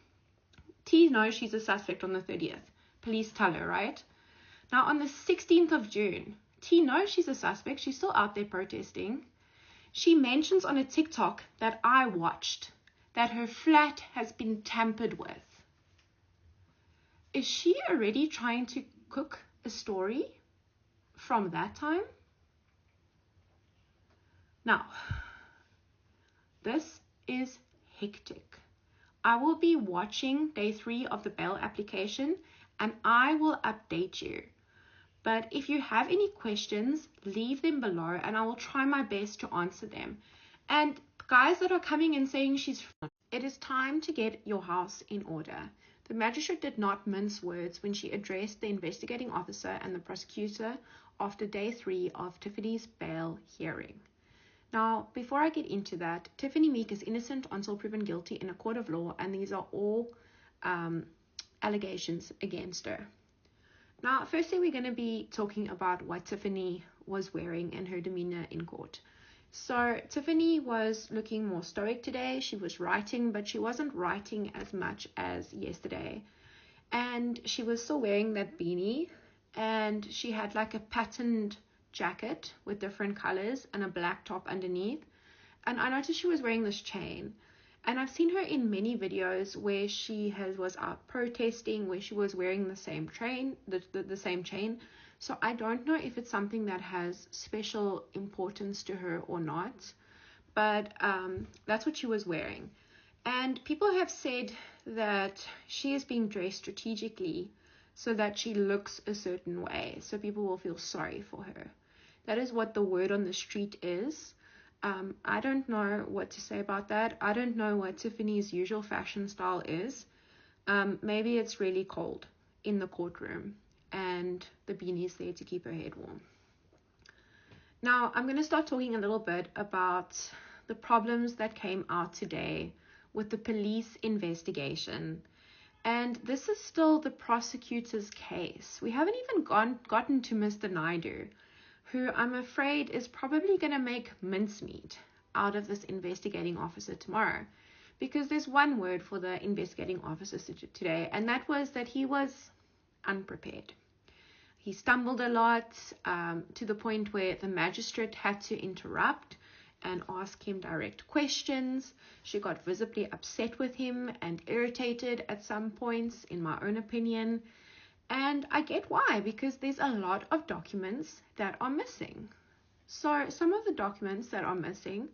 T knows she's a suspect on the 30th. Police tell her, right? Now on the 16th of June, T knows she's a suspect. She's still out there protesting. She mentions on a TikTok that I watched that her flat has been tampered with. Is she already trying to cook a story from that time? Now, this is hectic. I will be watching day 3 of the bail application, and I will update you. But if you have any questions, leave them below and I will try my best to answer them. And guys that are coming and saying it is time to get your house in order. The magistrate did not mince words when she addressed the investigating officer and the prosecutor after day 3 of Tiffany's bail hearing. Now, before I get into that, Tiffany Meek is innocent until proven guilty in a court of law, and these are all allegations against her. Now, firstly, we're going to be talking about what Tiffany was wearing and her demeanor in court. So Tiffany was looking more stoic today. She was writing, but she wasn't writing as much as yesterday. And she was still wearing that beanie, and she had like a patterned jacket with different colors and a black top underneath. And I noticed she was wearing this chain. And I've seen her in many videos where she was out protesting, where she was wearing the same chain, the same chain. So I don't know if it's something that has special importance to her or not, but that's what she was wearing. And people have said that she is being dressed strategically so that she looks a certain way, so people will feel sorry for her. That is what the word on the street is. I don't know what to say about that. I don't know what Tiffany's usual fashion style is. Maybe it's really cold in the courtroom and the beanie's there to keep her head warm. Now, I'm going to start talking a little bit about the problems that came out today with the police investigation. And this is still the prosecutor's case. We haven't even gotten to Mr. Naidu, who I'm afraid is probably going to make mincemeat out of this investigating officer tomorrow. Because there's one word for the investigating officer today, and that was that he was unprepared. He stumbled a lot to the point where the magistrate had to interrupt and ask him direct questions. She got visibly upset with him and irritated at some points, in my own opinion. And I get why, because there's a lot of documents that are missing. So some of the documents that are missing,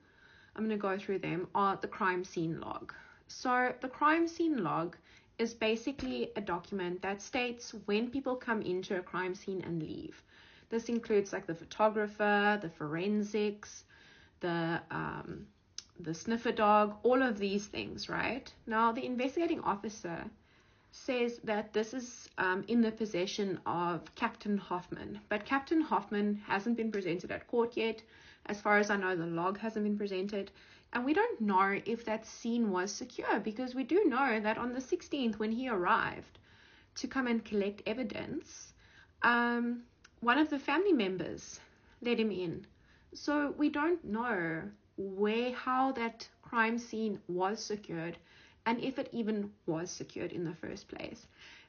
I'm going to go through them, are the crime scene log. So the crime scene log is basically a document that states when people come into a crime scene and leave. This includes like the photographer, the forensics, the sniffer dog, all of these things, right? Now, the investigating officer says that this is in the possession of Captain Hoffman, but Captain Hoffman hasn't been presented at court yet. As far as I know, the log hasn't been presented, and we don't know if that scene was secure, because we do know that on the 16th, when he arrived to come and collect evidence, one of the family members let him in. So we don't know how that crime scene was secured, and if it even was secured in the first place.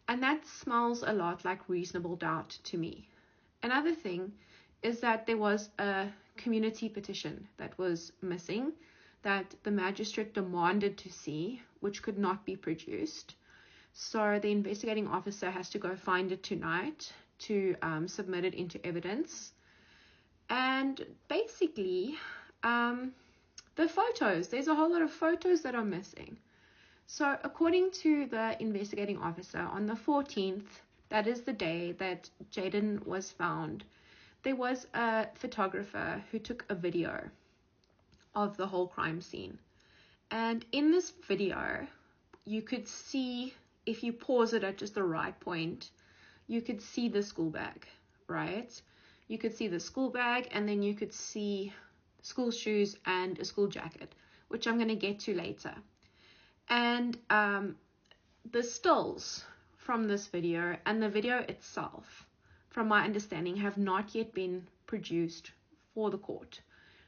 And that smells a lot like reasonable doubt to me. Another thing is that there was a community petition that was missing, that the magistrate demanded to see, which could not be produced. So the investigating officer has to go find it tonight to submit it into evidence. And basically, the photos, there's a whole lot of photos that are missing. So according to the investigating officer, on the 14th, that is the day that Jayden was found, there was a photographer who took a video of the whole crime scene. And in this video, you could see, if you pause it at just the right point, you could see the school bag, right? You could see the school bag, and then you could see school shoes and a school jacket, which I'm going to get to later. And the stills from this video and the video itself, from my understanding, have not yet been produced for the court.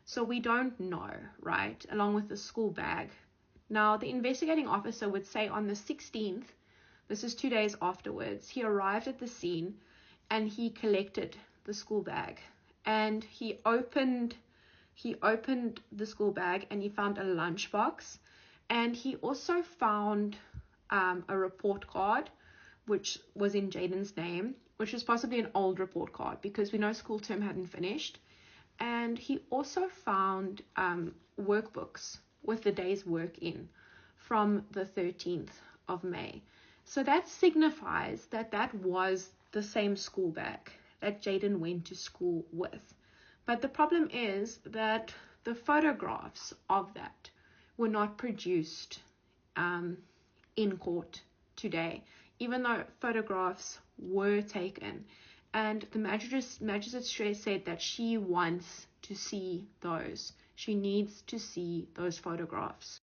So we don't know, right? Along with the school bag. Now, the investigating officer would say on the 16th, this is 2 days afterwards, he arrived at the scene and he collected the school bag. And he opened the school bag and he found a lunchbox. And he also found a report card, which was in Jayden's name, which was possibly an old report card because we know school term hadn't finished. And he also found workbooks with the day's work in from the 13th of May. So that signifies that that was the same school bag that Jayden went to school with. But the problem is that the photographs of that were not produced in court today, even though photographs were taken. And the magistrate said that she wants to see those. She needs to see those photographs.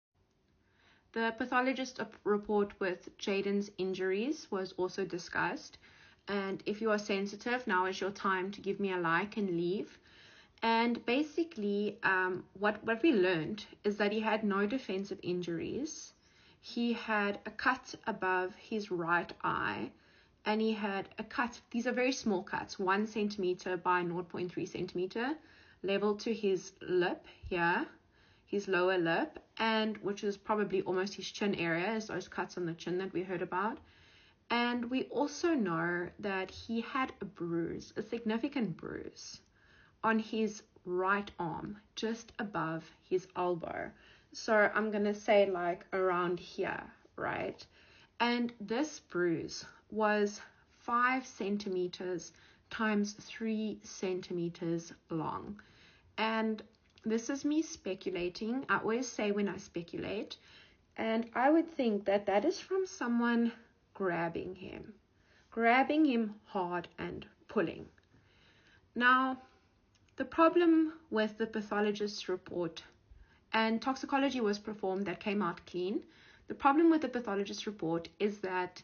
The pathologist report with Jayden's injuries was also discussed. And if you are sensitive, now is your time to give me a like and leave. And basically, what we learned is that he had no defensive injuries. He had a cut above his right eye, and he had a cut. These are very small cuts, 1 centimeter by 0.3 centimeter, level to his lip here, his lower lip, and which is probably almost his chin area, as those cuts on the chin that we heard about. And we also know that he had a bruise, a significant bruise, on his right arm, just above his elbow. So I'm going to say like around here, right? And this bruise was 5 centimeters times 3 centimeters long. And this is me speculating. I always say when I speculate, and I would think that that is from someone grabbing him hard and pulling. Now, the problem with the pathologist's report, and toxicology was performed that came out clean. The problem with the pathologist's report is that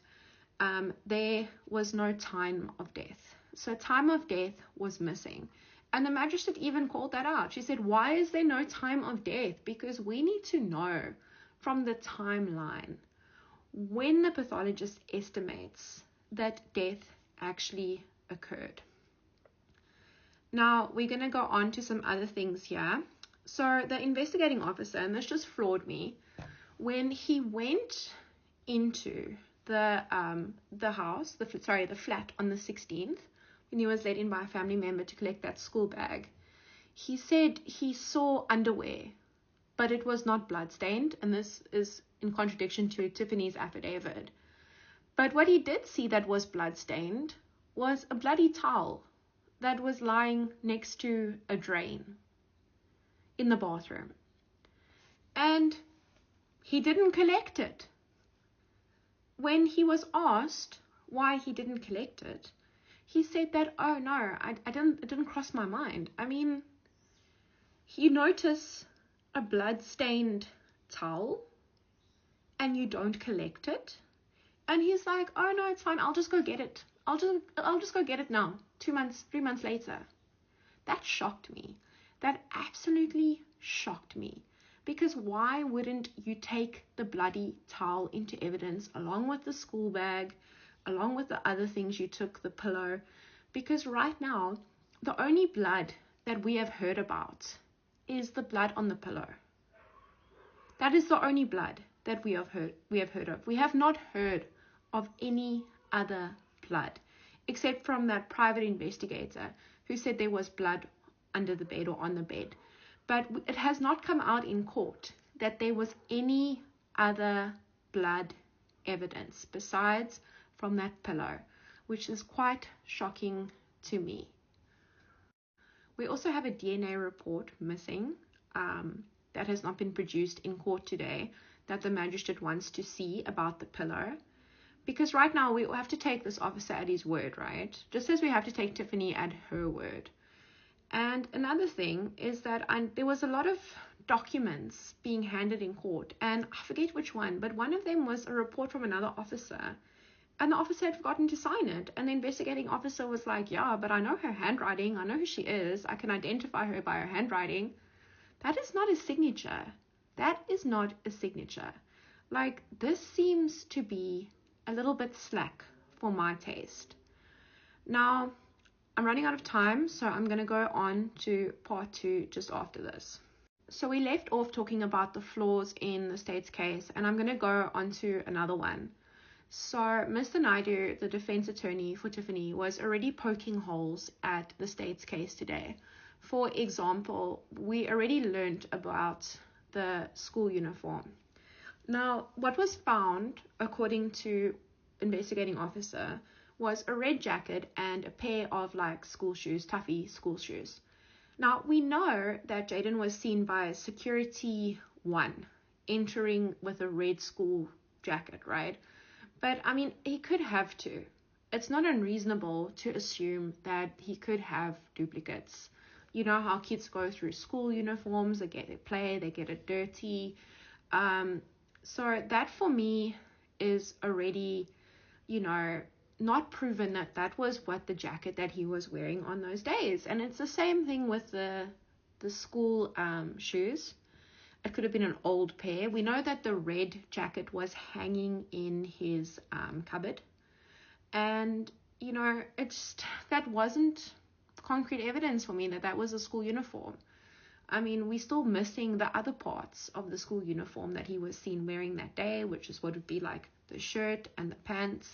there was no time of death. So time of death was missing. And the magistrate even called that out. She said, why is there no time of death? Because we need to know from the timeline when the pathologist estimates that death actually occurred. Now, we're going to go on to some other things here. So the investigating officer, and this just floored me, when he went into the house, the flat on the 16th, when he was let in by a family member to collect that school bag, he said he saw underwear, but it was not bloodstained, and this is in contradiction to Tiffany's affidavit. But what he did see that was bloodstained was a bloody towel that was lying next to a drain in the bathroom. And he didn't collect it. When he was asked why he didn't collect it, he said that, oh no, it didn't cross my mind. I mean, you notice a blood-stained towel and you don't collect it? And he's like, oh no, it's fine, I'll just go get it. I'll just go get it now, 3 months later. That shocked me. That absolutely shocked me. Because why wouldn't you take the bloody towel into evidence along with the school bag, along with the other things you took, the pillow? Because right now, the only blood that we have heard about is the blood on the pillow. That is the only blood that we have heard of. We have not heard of any other blood, except from that private investigator who said there was blood under the bed or on the bed. But it has not come out in court that there was any other blood evidence besides from that pillow, which is quite shocking to me. We also have a DNA report missing that has not been produced in court today that the magistrate wants to see about the pillow. Because right now we have to take this officer at his word, right? Just as we have to take Tiffany at her word. And another thing is that there was a lot of documents being handed in court, and I forget which one, but one of them was a report from another officer, and the officer had forgotten to sign it, and the investigating officer was like, yeah, but I know her handwriting, I know who she is, I can identify her by her handwriting. That is not a signature. That is not a signature. Like, this seems to be a little bit slack for my taste. Now, I'm running out of time, so I'm going to go on to part 2 just after this. So we left off talking about the flaws in the state's case, and I'm going to go on to another one. So Mr. Naidu, the defense attorney for Tiffany, was already poking holes at the state's case today. For example, we already learned about the school uniform. Now, what was found, according to investigating officer, was a red jacket and a pair of like school shoes, Tuffy school shoes. Now, we know that Jayden was seen by security 1 entering with a red school jacket, right? But I mean, he could have to. It's not unreasonable to assume that he could have duplicates. You know how kids go through school uniforms, they play, they get it dirty. So that for me is already, not proven that that was what the jacket that he was wearing on those days. And it's the same thing with the school shoes. It could have been an old pair. We know that the red jacket was hanging in his cupboard. And, that wasn't concrete evidence for me that that was a school uniform. I mean, we're still missing the other parts of the school uniform that he was seen wearing that day, which is what would be like the shirt and the pants.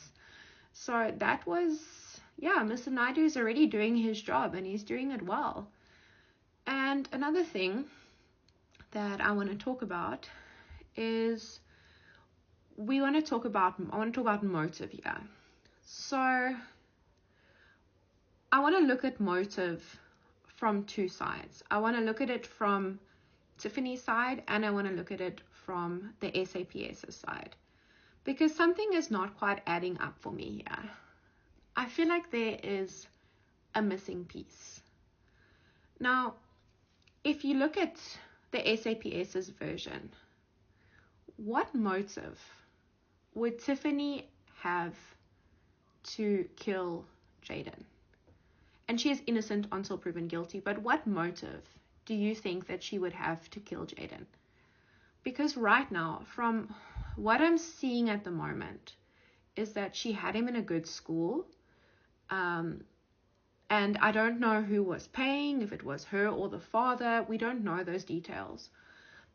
So that was, Mr. Naidu is already doing his job, and he's doing it well. And another thing that I want to talk about is I want to talk about motive here. So I want to look at motive from two sides. I want to look at it from Tiffany's side, and I want to look at it from the SAPS's side, because something is not quite adding up for me here. I feel like there is a missing piece. Now, if you look at the SAPS's version, what motive would Tiffany have to kill Jayden? And she is innocent until proven guilty, but what motive do you think that she would have to kill Jayden? Because right now, from what I'm seeing at the moment, is that she had him in a good school, and I don't know who was paying, if it was her or the father. We don't know those details.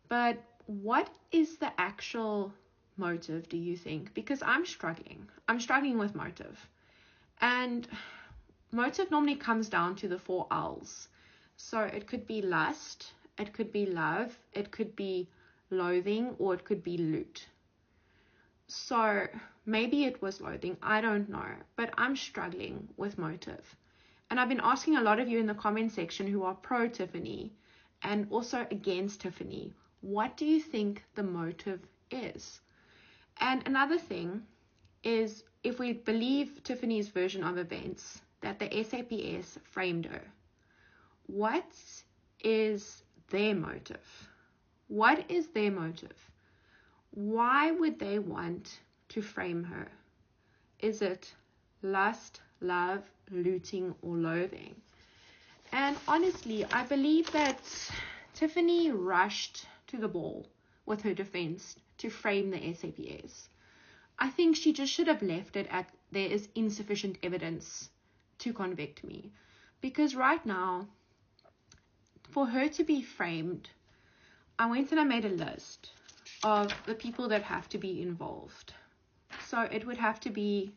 But what is the actual motive, do you think? Because I'm struggling with motive. And motive normally comes down to the 4 L's. So it could be lust, it could be love, it could be loathing, or it could be loot. So maybe it was loathing, I don't know, but I'm struggling with motive. And I've been asking a lot of you in the comment section who are pro Tiffany and also against Tiffany, what do you think the motive is? And another thing is, if we believe Tiffany's version of events, that the SAPS framed her, what is their motive? What is their motive? Why would they want to frame her? Is it lust, love, looting, or loathing? And honestly, I believe that Tiffany rushed to the ball with her defense to frame the SAPS. I think she just should have left it at there is insufficient evidence to convict me. Because right now, for her to be framed, I went and I made a list of the people that have to be involved. So it would have to be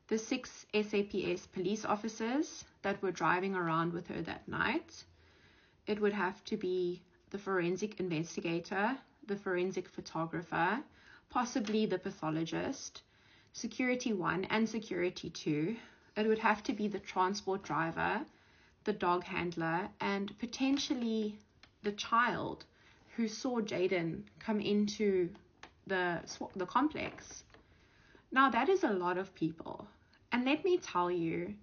the 6 SAPS police officers that were driving around with her that night. It would have to be the forensic investigator, the forensic photographer, possibly the pathologist, security 1 and security 2. It would have to be the transport driver, the dog handler, and potentially the child who saw Jayden come into the complex. Now, that is a lot of people. And let me tell you,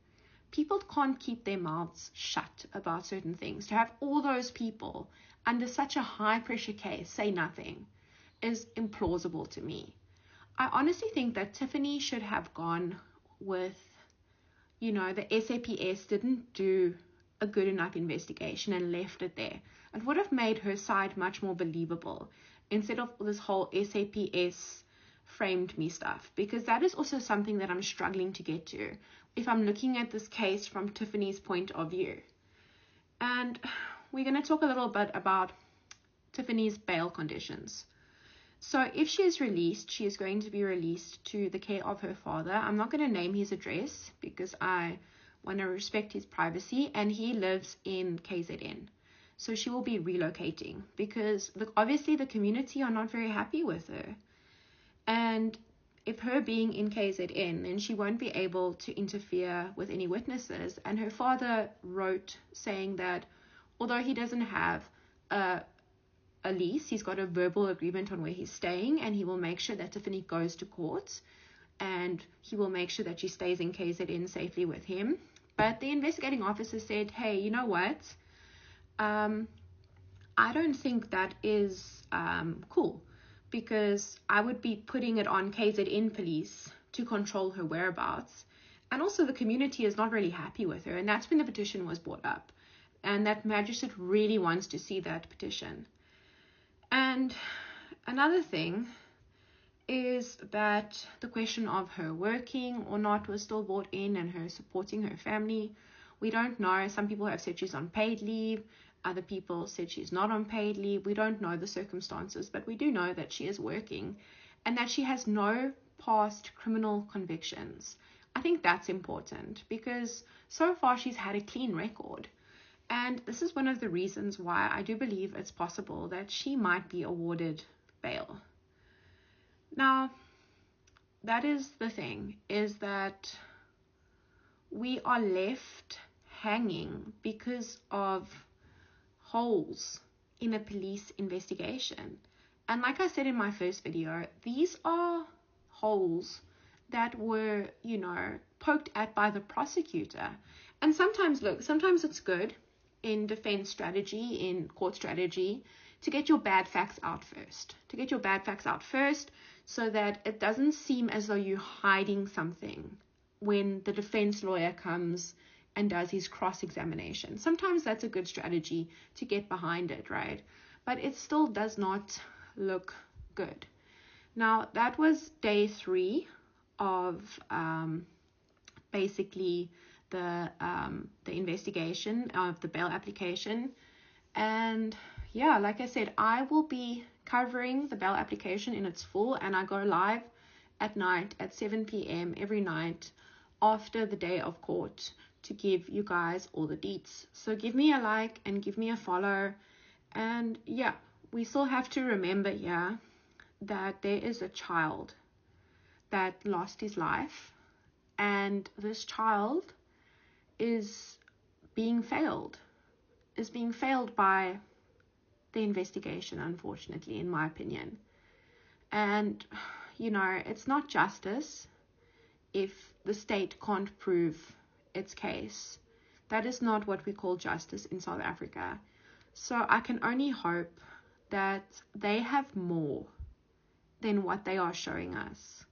people can't keep their mouths shut about certain things. To have all those people under such a high-pressure case say nothing is implausible to me. I honestly think that Tiffany should have gone with, the SAPS didn't do a good enough investigation and left it there. It would have made her side much more believable instead of this whole SAPS framed me stuff, because that is also something that I'm struggling to get to if I'm looking at this case from Tiffany's point of view. And we're going to talk a little bit about Tiffany's bail conditions. So if she is released, she is going to be released to the care of her father. I'm not going to name his address because I want to respect his privacy, and he lives in KZN. So she will be relocating because obviously the community are not very happy with her. And if her being in KZN, then she won't be able to interfere with any witnesses. And her father wrote saying that although he doesn't have a lease, he's got a verbal agreement on where he's staying, and he will make sure that Tiffany goes to court, and he will make sure that she stays in KZN safely with him. But the investigating officer said, hey, you know what? I don't think that is cool, because I would be putting it on KZN police to control her whereabouts. And also the community is not really happy with her. And that's when the petition was brought up. And that magistrate really wants to see that petition. And another thing is that the question of her working or not was still brought in, and her supporting her family. We don't know. Some people have said she's on paid leave. Other people said she's not on paid leave. We don't know the circumstances, but we do know that she is working and that she has no past criminal convictions. I think that's important, because so far she's had a clean record. And this is one of the reasons why I do believe it's possible that she might be awarded bail. Now, that is the thing, is that we are left hanging because of holes in a police investigation. And like I said in my first video, these are holes that were, poked at by the prosecutor. And sometimes it's good in defense strategy, in court strategy, to get your bad facts out first, so that it doesn't seem as though you're hiding something when the defense lawyer comes and does his cross-examination. Sometimes that's a good strategy to get behind it, right? But it still does not look good. Now, that was day 3 of basically the investigation of the bail application. And yeah, like I said, I will be covering the bail application in its full, and I go live at night at 7 p.m. every night after the day of court to give you guys all the deets. So give me a like and give me a follow. And yeah, we still have to remember that there is a child that lost his life, and this child is being failed by the investigation, unfortunately, in my opinion. And it's not justice if the state can't prove its case. That is not what we call justice in South Africa. So I can only hope that they have more than what they are showing us,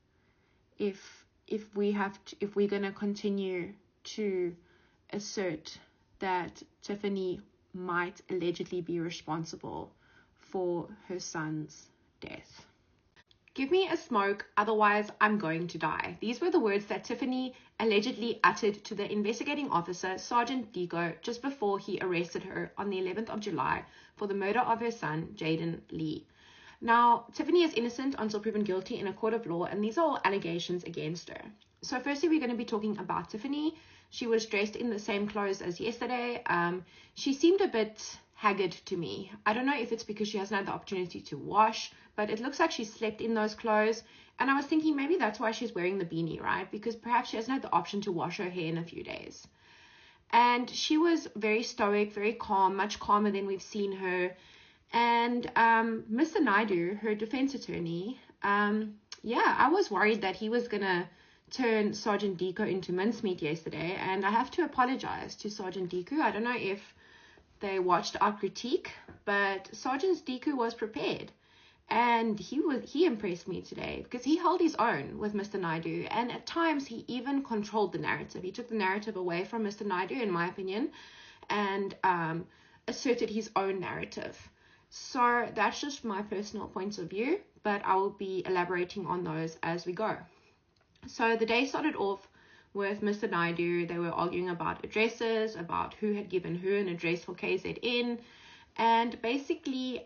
if we're going to continue to assert that Tiffany might allegedly be responsible for her son's death. Give me a smoke, otherwise I'm going to die. These were the words that Tiffany allegedly uttered to the investigating officer, Sergeant Diko, just before he arrested her on the 11th of July for the murder of her son, Jayden-Lee. Now, Tiffany is innocent until proven guilty in a court of law, and these are all allegations against her. So firstly, we're going to be talking about Tiffany. She was dressed in the same clothes as yesterday. She seemed a bit haggard to me. I don't know if it's because she hasn't had the opportunity to wash, but it looks like she slept in those clothes. And I was thinking maybe that's why she's wearing the beanie, right? Because perhaps she hasn't had the option to wash her hair in a few days. And she was very stoic, very calm, much calmer than we've seen her. And Mr. Naidu, her defense attorney, I was worried that he was going to turn Sergeant Diko into mincemeat yesterday. And I have to apologize to Sergeant Diko. I don't know if they watched our critique, but Sergeant Diko was prepared. And he impressed me today because he held his own with Mr. Naidu. And at times, he even controlled the narrative. He took the narrative away from Mr. Naidu, in my opinion, and asserted his own narrative. So that's just my personal points of view, but I will be elaborating on those as we go. So the day started off with Mr. Naidu. They were arguing about addresses, about who had given who an address for KZN. And basically,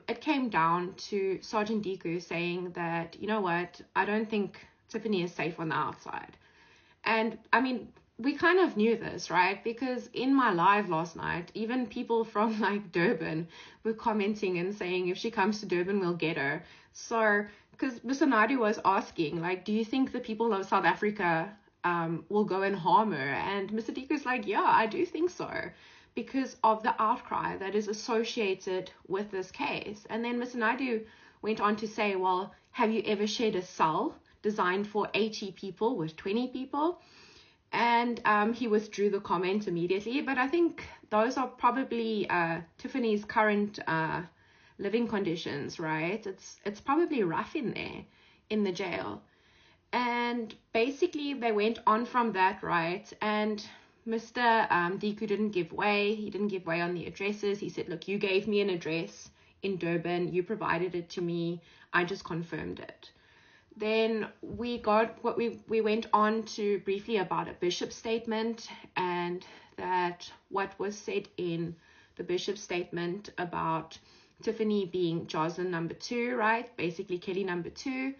it came down to Sergeant Diko saying that, you know what, I don't think Tiffany is safe on the outside. And I mean, we kind of knew this, right? Because in my live last night, even people from like Durban were commenting and saying, if she comes to Durban, we'll get her. So, because Mr. Naidu was asking, like, do you think the people of South Africa will go and harm her? And Mr. Diku's like, yeah, I do think so, because of the outcry that is associated with this case. And then Mr. Naidu went on to say, well, have you ever shared a cell designed for 80 people with 20 people? And he withdrew the comment immediately. But I think those are probably Tiffany's current living conditions, right? It's probably rough in there, in the jail. And basically they went on from that, right? And Mr. Diku didn't give way. He didn't give way on the addresses. He said, look, you gave me an address in Durban. You provided it to me. I just confirmed it. Then we went on to briefly about a bishop's statement, and that what was said in the bishop's statement about Tiffany being Jocelyn number 2, right? Basically Kelly number 2.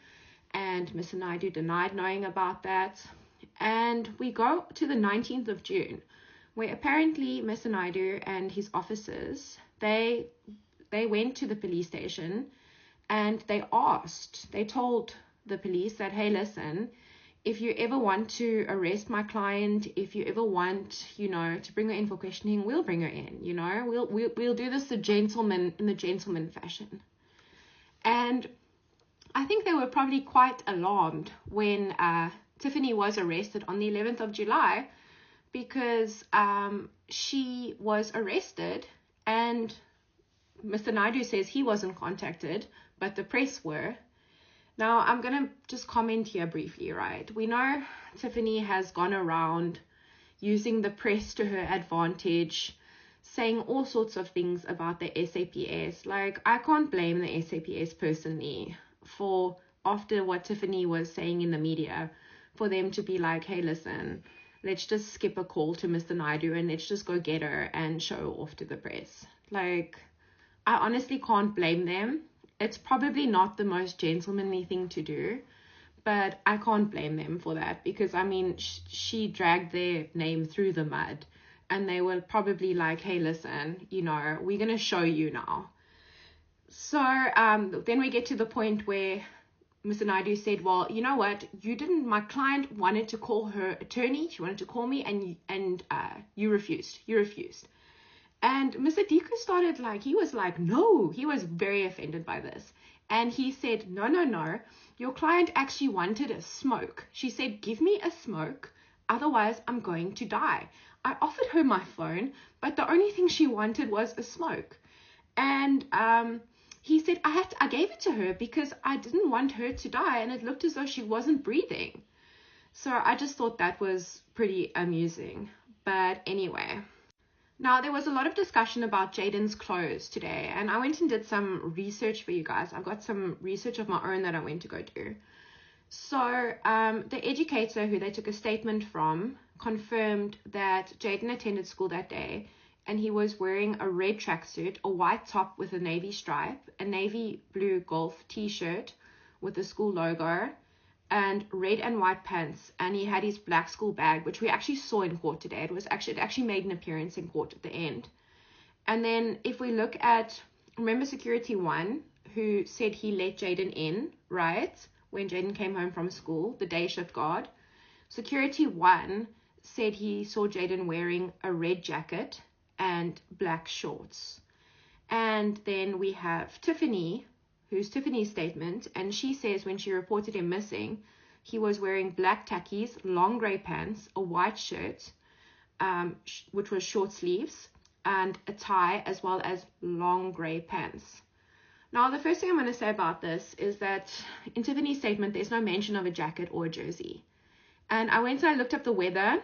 And Mr. Naidu denied knowing about that. And we go to the 19th of June, where apparently Mr. Naidu and his officers, they went to the police station and they told the police that, hey, listen, if you ever want to arrest my client, if you ever want, to bring her in for questioning, we'll bring her in, we'll do this in the gentleman fashion. And I think they were probably quite alarmed when Tiffany was arrested on the 11th of July, because she was arrested and Mr. Naidu says he wasn't contacted, but the press were. Now, I'm going to just comment here briefly, right? We know Tiffany has gone around using the press to her advantage, saying all sorts of things about the SAPS. Like, I can't blame the SAPS personally for, after what Tiffany was saying in the media, for them to be like, hey, listen, let's just skip a call to Mr. Naidu and let's just go get her and show her off to the press. Like, I honestly can't blame them. It's probably not the most gentlemanly thing to do, but I can't blame them for that, because, I mean, she dragged their name through the mud, and they were probably like, hey, listen, we're going to show you now. So then we get to the point where Mr. Naidu said, well, you know what, my client wanted to call her attorney, she wanted to call me, and you refused. And Mr. Diku started he was like, no, he was very offended by this. And he said, no, your client actually wanted a smoke. She said, give me a smoke, otherwise I'm going to die. I offered her my phone, but the only thing she wanted was a smoke. And he said, I gave it to her because I didn't want her to die, and it looked as though she wasn't breathing. So I just thought that was pretty amusing. But anyway. Now, there was a lot of discussion about Jayden's clothes today, and I went and did some research for you guys. I've got some research of my own that I went to go do. So the educator who they took a statement from confirmed that Jayden attended school that day, and he was wearing a red tracksuit, a white top with a navy stripe, a navy blue golf t-shirt with the school logo, and red and white pants, and he had his black school bag, which we actually saw in court today. It actually made an appearance in court at the end. And then if we look at, remember Security 1, who said he let Jayden in, right, when Jayden came home from school, the day shift guard. Security 1 said he saw Jayden wearing a red jacket and black shorts. And then we have Tiffany, who's Tiffany's statement, and she says when she reported him missing, he was wearing black tackies, long grey pants, a white shirt, which was short sleeves, and a tie, as well as long grey pants. Now, the first thing I'm going to say about this is that in Tiffany's statement, there's no mention of a jacket or a jersey. And I went and I looked up the weather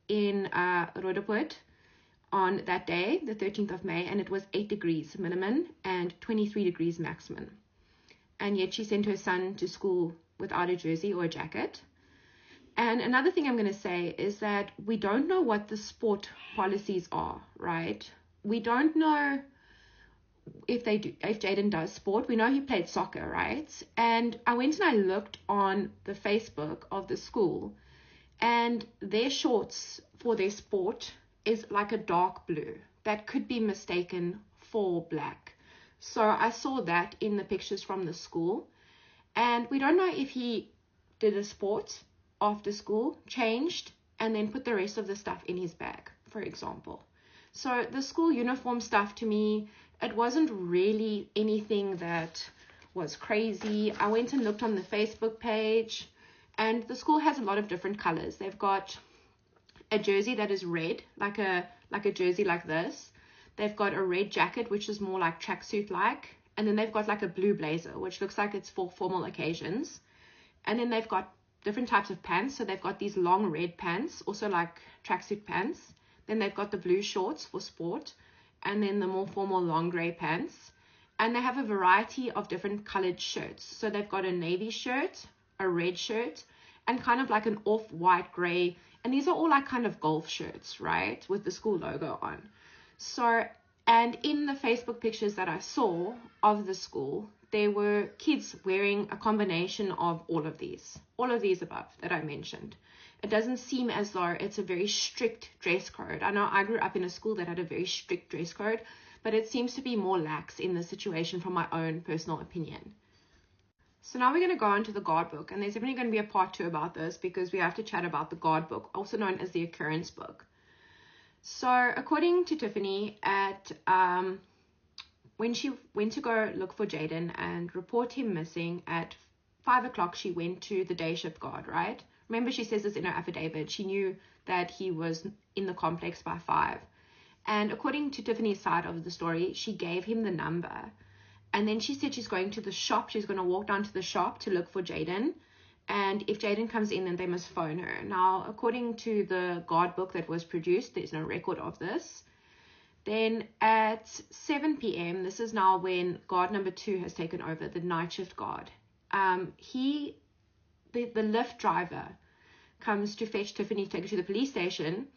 in Roodepoort on that day, the 13th of May, and it was 8 degrees minimum and 23 degrees maximum. And yet she sent her son to school without a jersey or a jacket. And another thing I'm going to say is that we don't know what the sport policies are, right? We don't know if Jayden does sport. We know he played soccer, right? And I went and I looked on the Facebook of the school, and their shorts for their sport is like a dark blue that could be mistaken for black. So I saw that in the pictures from the school, and we don't know if he did a sport after school, changed, and then put the rest of the stuff in his bag, for example. So the school uniform stuff, to me, it wasn't really anything that was crazy. I went and looked on the Facebook page, and the school has a lot of different colors. They've got a jersey that is red, like a jersey like this. They've got a red jacket, which is more like tracksuit like, and then they've got like a blue blazer, which looks like it's for formal occasions. And then they've got different types of pants. So they've got these long red pants, also like tracksuit pants. Then they've got the blue shorts for sport, and then the more formal long gray pants. And they have a variety of different colored shirts. So they've got a navy shirt, a red shirt, and kind of like an off-white gray. And these are all like kind of golf shirts, right, with the school logo on. So, and in the Facebook pictures that I saw of the school, there were kids wearing a combination of all of these above that I mentioned. It doesn't seem as though it's a very strict dress code. I know I grew up in a school that had a very strict dress code, but it seems to be more lax in the situation from my own personal opinion. So now we're going to go on to the guard book, and there's definitely going to be a part 2 about this because we have to chat about the guard book, also known as the occurrence book. So according to Tiffany, when she went to go look for Jayden and report him missing at 5 o'clock, she went to the day shift guard, right? Remember, she says this in her affidavit. She knew that he was in the complex by 5. And according to Tiffany's side of the story, she gave him the number. And then she said she's going to the shop. She's going to walk down to the shop to look for Jayden. And if Jayden comes in, then they must phone her. Now, according to the guard book that was produced, there's no record of this. Then at 7 p.m., this is now when guard number 2 has taken over, the night shift guard. The Lyft driver comes to fetch Tiffany, take her to the police station.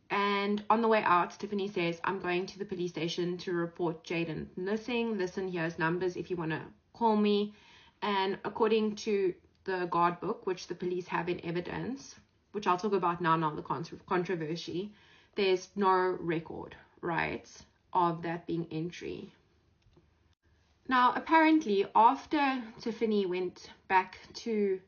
And on the way out, Tiffany says, I'm going to the police station to report Jayden missing. Listen, here's numbers if you want to call me. And according to the guard book, which the police have in evidence, which I'll talk about now, the controversy, there's no record, right, of that being entry. Now, apparently, after Tiffany went back to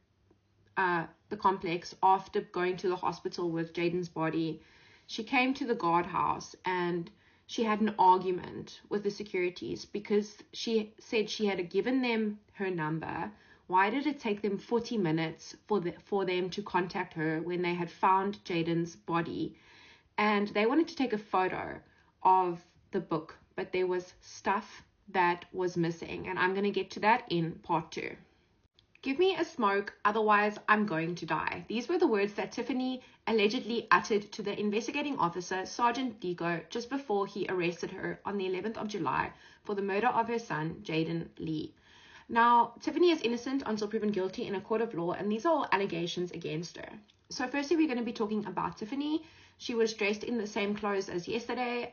the complex, after going to the hospital with Jayden's body, she came to the guardhouse and she had an argument with the securities because she said she had given them her number. Why did it take them 40 minutes for them to contact her when they had found Jayden's body? And they wanted to take a photo of the book, but there was stuff that was missing. And I'm going to get to that in part 2. Give me a smoke, otherwise I'm going to die. These were the words that Tiffany allegedly uttered to the investigating officer, Sergeant Dico, just before he arrested her on the 11th of July for the murder of her son, Jayden-Lee. Now, Tiffany is innocent until proven guilty in a court of law, and these are all allegations against her. So firstly, we're going to be talking about Tiffany. She was dressed in the same clothes as yesterday.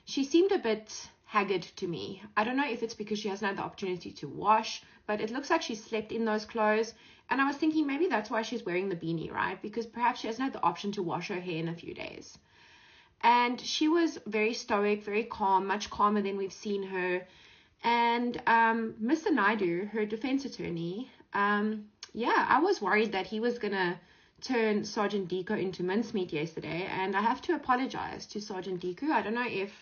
She seemed a bit haggard to me. I don't know if it's because she hasn't had the opportunity to wash, but it looks like she slept in those clothes. And I was thinking maybe that's why she's wearing the beanie, right? Because perhaps she hasn't had the option to wash her hair in a few days. And she was very stoic, very calm, much calmer than we've seen her. And Mr. Naidu, her defense attorney, I was worried that he was going to turn Sergeant Dico into mincemeat yesterday. And I have to apologize to Sergeant Dico. I don't know if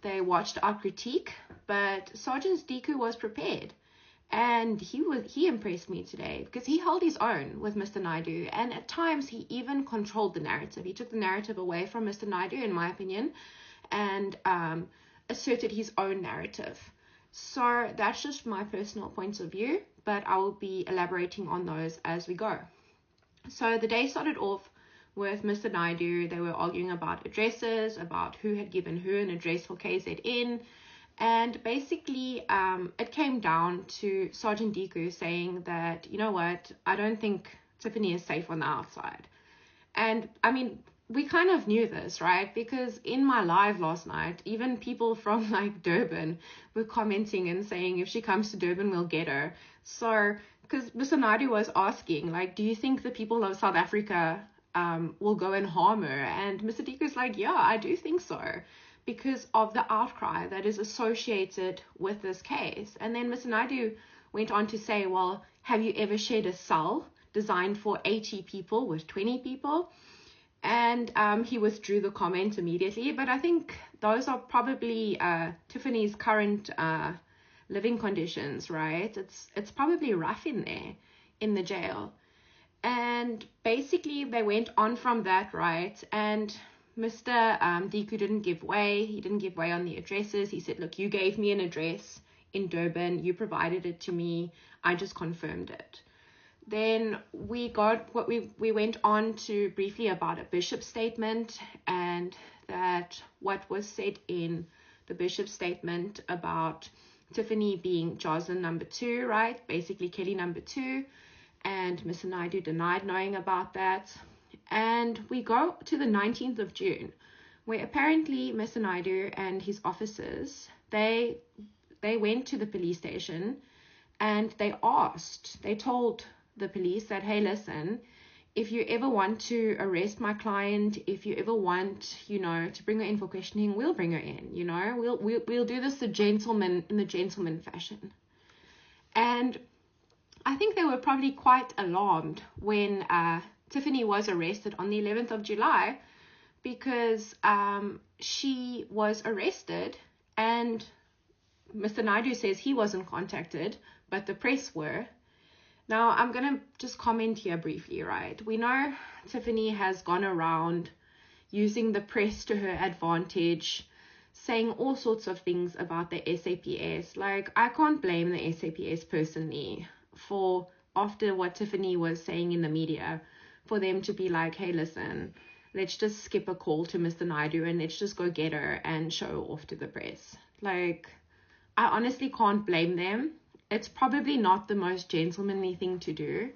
they watched our critique, but Sergeant Dico was prepared. And he impressed me today because he held his own with Mr. Naidu, and at times he even controlled the narrative. He took the narrative away from Mr. Naidu, in my opinion, and asserted his own narrative. So that's just my personal point of view, but I will be elaborating on those as we go. So the day started off with Mr. Naidu. They were arguing about addresses, about who had given who an address for KZN. And basically, it came down to Sergeant Dico saying that, you know what, I don't think Tiffany is safe on the outside. And, I mean, we kind of knew this, right? Because in my live last night, even people from, like, Durban were commenting and saying, if she comes to Durban, we'll get her. So, because Mr. Naidu was asking, like, do you think the people of South Africa will go and harm her. And Mr. Deeker's like, yeah, I do think so, because of the outcry that is associated with this case. And then Mr. Naidu went on to say, well, have you ever shared a cell designed for 80 people with 20 people? And he withdrew the comment immediately. But I think those are probably Tiffany's current living conditions, right? It's probably rough in there, in the jail. And basically they went on from that, right? And Mr. Deeku didn't give way. He didn't give way on the addresses. He said, look, you gave me an address in Durban. You provided it to me. I just confirmed it. Then we went on to briefly about a bishop's statement, and that what was said in the bishop's statement about Tiffany being Jocelyn number 2, right? Basically Kelly number 2. And Mr. Naidu denied knowing about that. And we go to the 19th of June, where apparently Mr. Naidu and his officers, they went to the police station and they told the police that, hey, listen, if you ever want to arrest my client, if you ever want, to bring her in for questioning, we'll bring her in, we'll do this in the gentleman fashion. And I think they were probably quite alarmed when Tiffany was arrested on the 11th of July, because she was arrested and Mr. Naidu says he wasn't contacted, but the press were. Now, I'm going to just comment here briefly, right? We know Tiffany has gone around using the press to her advantage, saying all sorts of things about the SAPS. Like, I can't blame the SAPS personally for, after what Tiffany was saying in the media, for them to be like, hey, listen, let's just skip a call to Mr. Naidu and let's just go get her and show her off to the press. Like, I honestly can't blame them. It's probably not the most gentlemanly thing to do,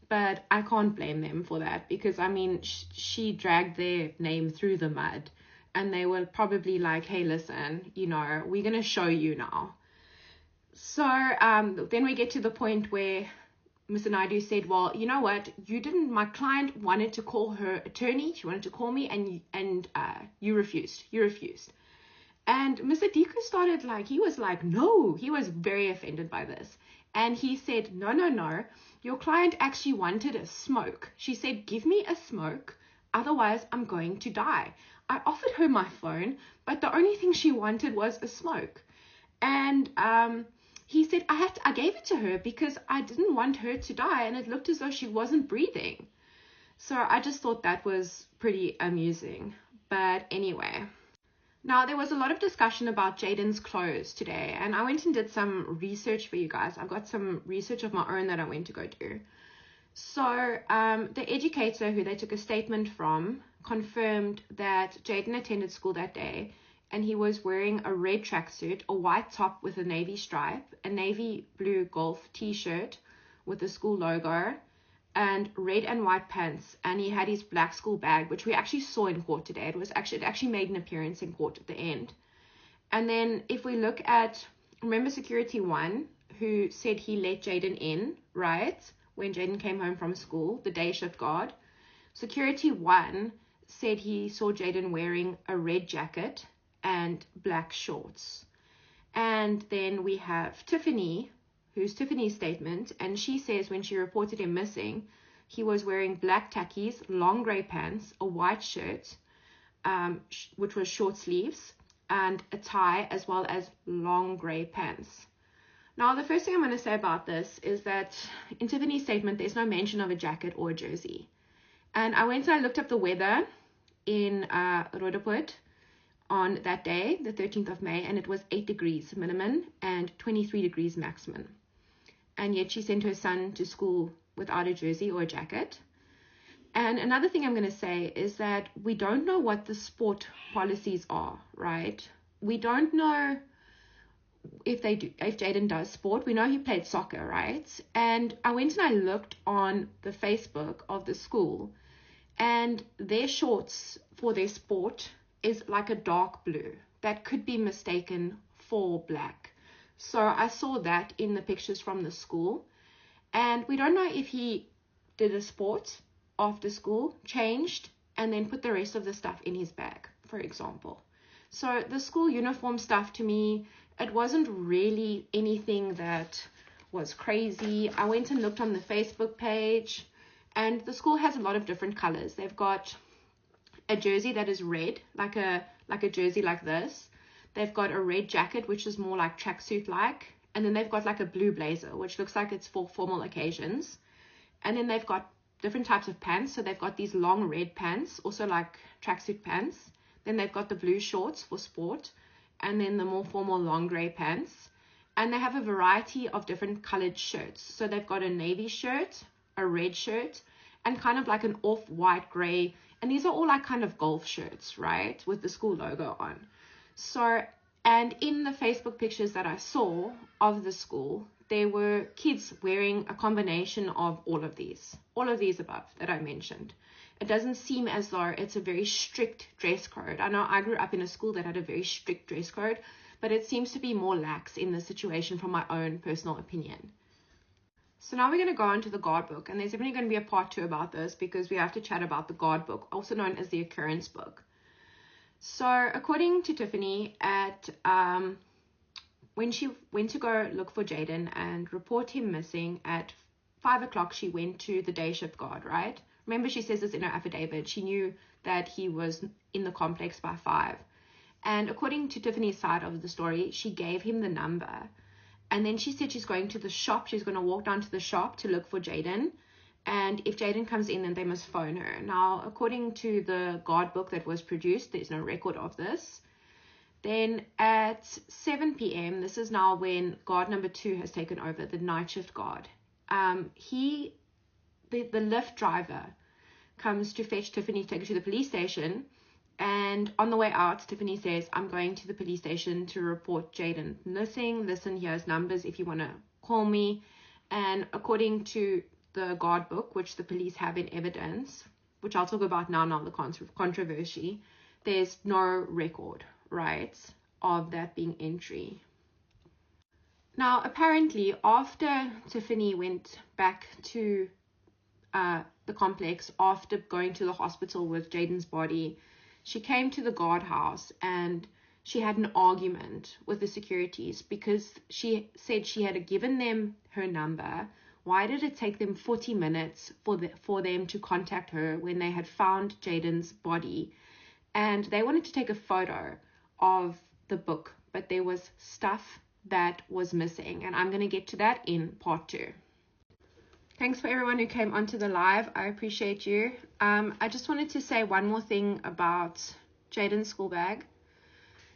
but I can't blame them for that, because, I mean, she dragged their name through the mud, and they were probably like, hey, listen, we're going to show you now. So then we get to the point where Mr. Naidu said, well, you know what, my client wanted to call her attorney, she wanted to call me, and you refused. And Mr. Deeku started he was like, no, he was very offended by this. And he said, no, your client actually wanted a smoke. She said, give me a smoke, otherwise I'm going to die. I offered her my phone, but the only thing she wanted was a smoke. And he said, I gave it to her because I didn't want her to die, and it looked as though she wasn't breathing. So I just thought that was pretty amusing. But anyway. Now, there was a lot of discussion about Jayden's clothes today, and I went and did some research for you guys. I've got some research of my own that I went to go do. So the educator who they took a statement from confirmed that Jayden attended school that day, and he was wearing a red tracksuit, a white top with a navy stripe, a navy blue golf t-shirt with the school logo, and red and white pants, and he had his black school bag, which we actually saw in court today. It actually made an appearance in court at the end. And then if we look at, remember Security 1, who said he let Jayden in, right, when Jayden came home from school, the day shift guard. Security 1 said he saw Jayden wearing a red jacket and black shorts. And then we have Tiffany, who's Tiffany's statement, and she says when she reported him missing, he was wearing black tackies, long grey pants, a white shirt, which was short sleeves, and a tie, as well as long grey pants. Now, the first thing I'm going to say about this is that in Tiffany's statement, there's no mention of a jacket or a jersey. And I went and I looked up the weather in Roodepoort on that day, the 13th of May, and it was 8 degrees minimum and 23 degrees maximum. And yet she sent her son to school without a jersey or a jacket. And another thing I'm going to say is that we don't know what the sport policies are, right? We don't know if Jayden does sport. We know he played soccer, right? And I went and I looked on the Facebook of the school, and their shorts for their sport is like a dark blue that could be mistaken for black. So I saw that in the pictures from the school, and we don't know if he did a sport after school, changed, and then put the rest of the stuff in his bag, for example. So the school uniform stuff, to me, it wasn't really anything that was crazy. I went and looked on the Facebook page, and the school has a lot of different colors. They've got a jersey that is red, like a jersey like this. They've got a red jacket, which is more like tracksuit like, and then they've got like a blue blazer, which looks like it's for formal occasions. And then they've got different types of pants. So they've got these long red pants, also like tracksuit pants. Then they've got the blue shorts for sport, and then the more formal long gray pants. And they have a variety of different colored shirts. So they've got a navy shirt, a red shirt, and kind of like an off-white gray. And these are all like kind of golf shirts, right, with the school logo on. So, and in the Facebook pictures that I saw of the school, there were kids wearing a combination of all of these above that I mentioned. It doesn't seem as though it's a very strict dress code. I know I grew up in a school that had a very strict dress code, but it seems to be more lax in this situation from my own personal opinion. So now we're going to go on to the guard book, and there's definitely going to be a part 2 about this because we have to chat about the guard book, also known as the occurrence book. So according to Tiffany, when she went to go look for Jayden and report him missing at 5 o'clock, she went to the day shift guard, right? Remember, she says this in her affidavit. She knew that he was in the complex by 5. And according to Tiffany's side of the story, she gave him the number. And then she said she's going to the shop. She's going to walk down to the shop to look for Jayden. And if Jayden comes in, then they must phone her. Now, according to the guard book that was produced, there's no record of this. Then at 7 p.m., this is now when guard number 2 has taken over, the night shift guard. The Lyft driver comes to fetch Tiffany, take her to the police station. And on the way out, Tiffany says, I'm going to the police station to report Jayden missing. Listen, here's numbers if you want to call me. And according to the guard book, which the police have in evidence, which I'll talk about now, the controversy, there's no record, right, of that being entry. Now, apparently, after Tiffany went back to the complex, after going to the hospital with Jayden's body, she came to the guardhouse and she had an argument with the securities because she said she had given them her number. Why did it take them 40 minutes for them to contact her when they had found Jayden's body? And they wanted to take a photo of the book, but there was stuff that was missing. And I'm going to get to that in part 2. Thanks for everyone who came onto the live. I appreciate you. I just wanted to say one more thing about Jayden's school bag.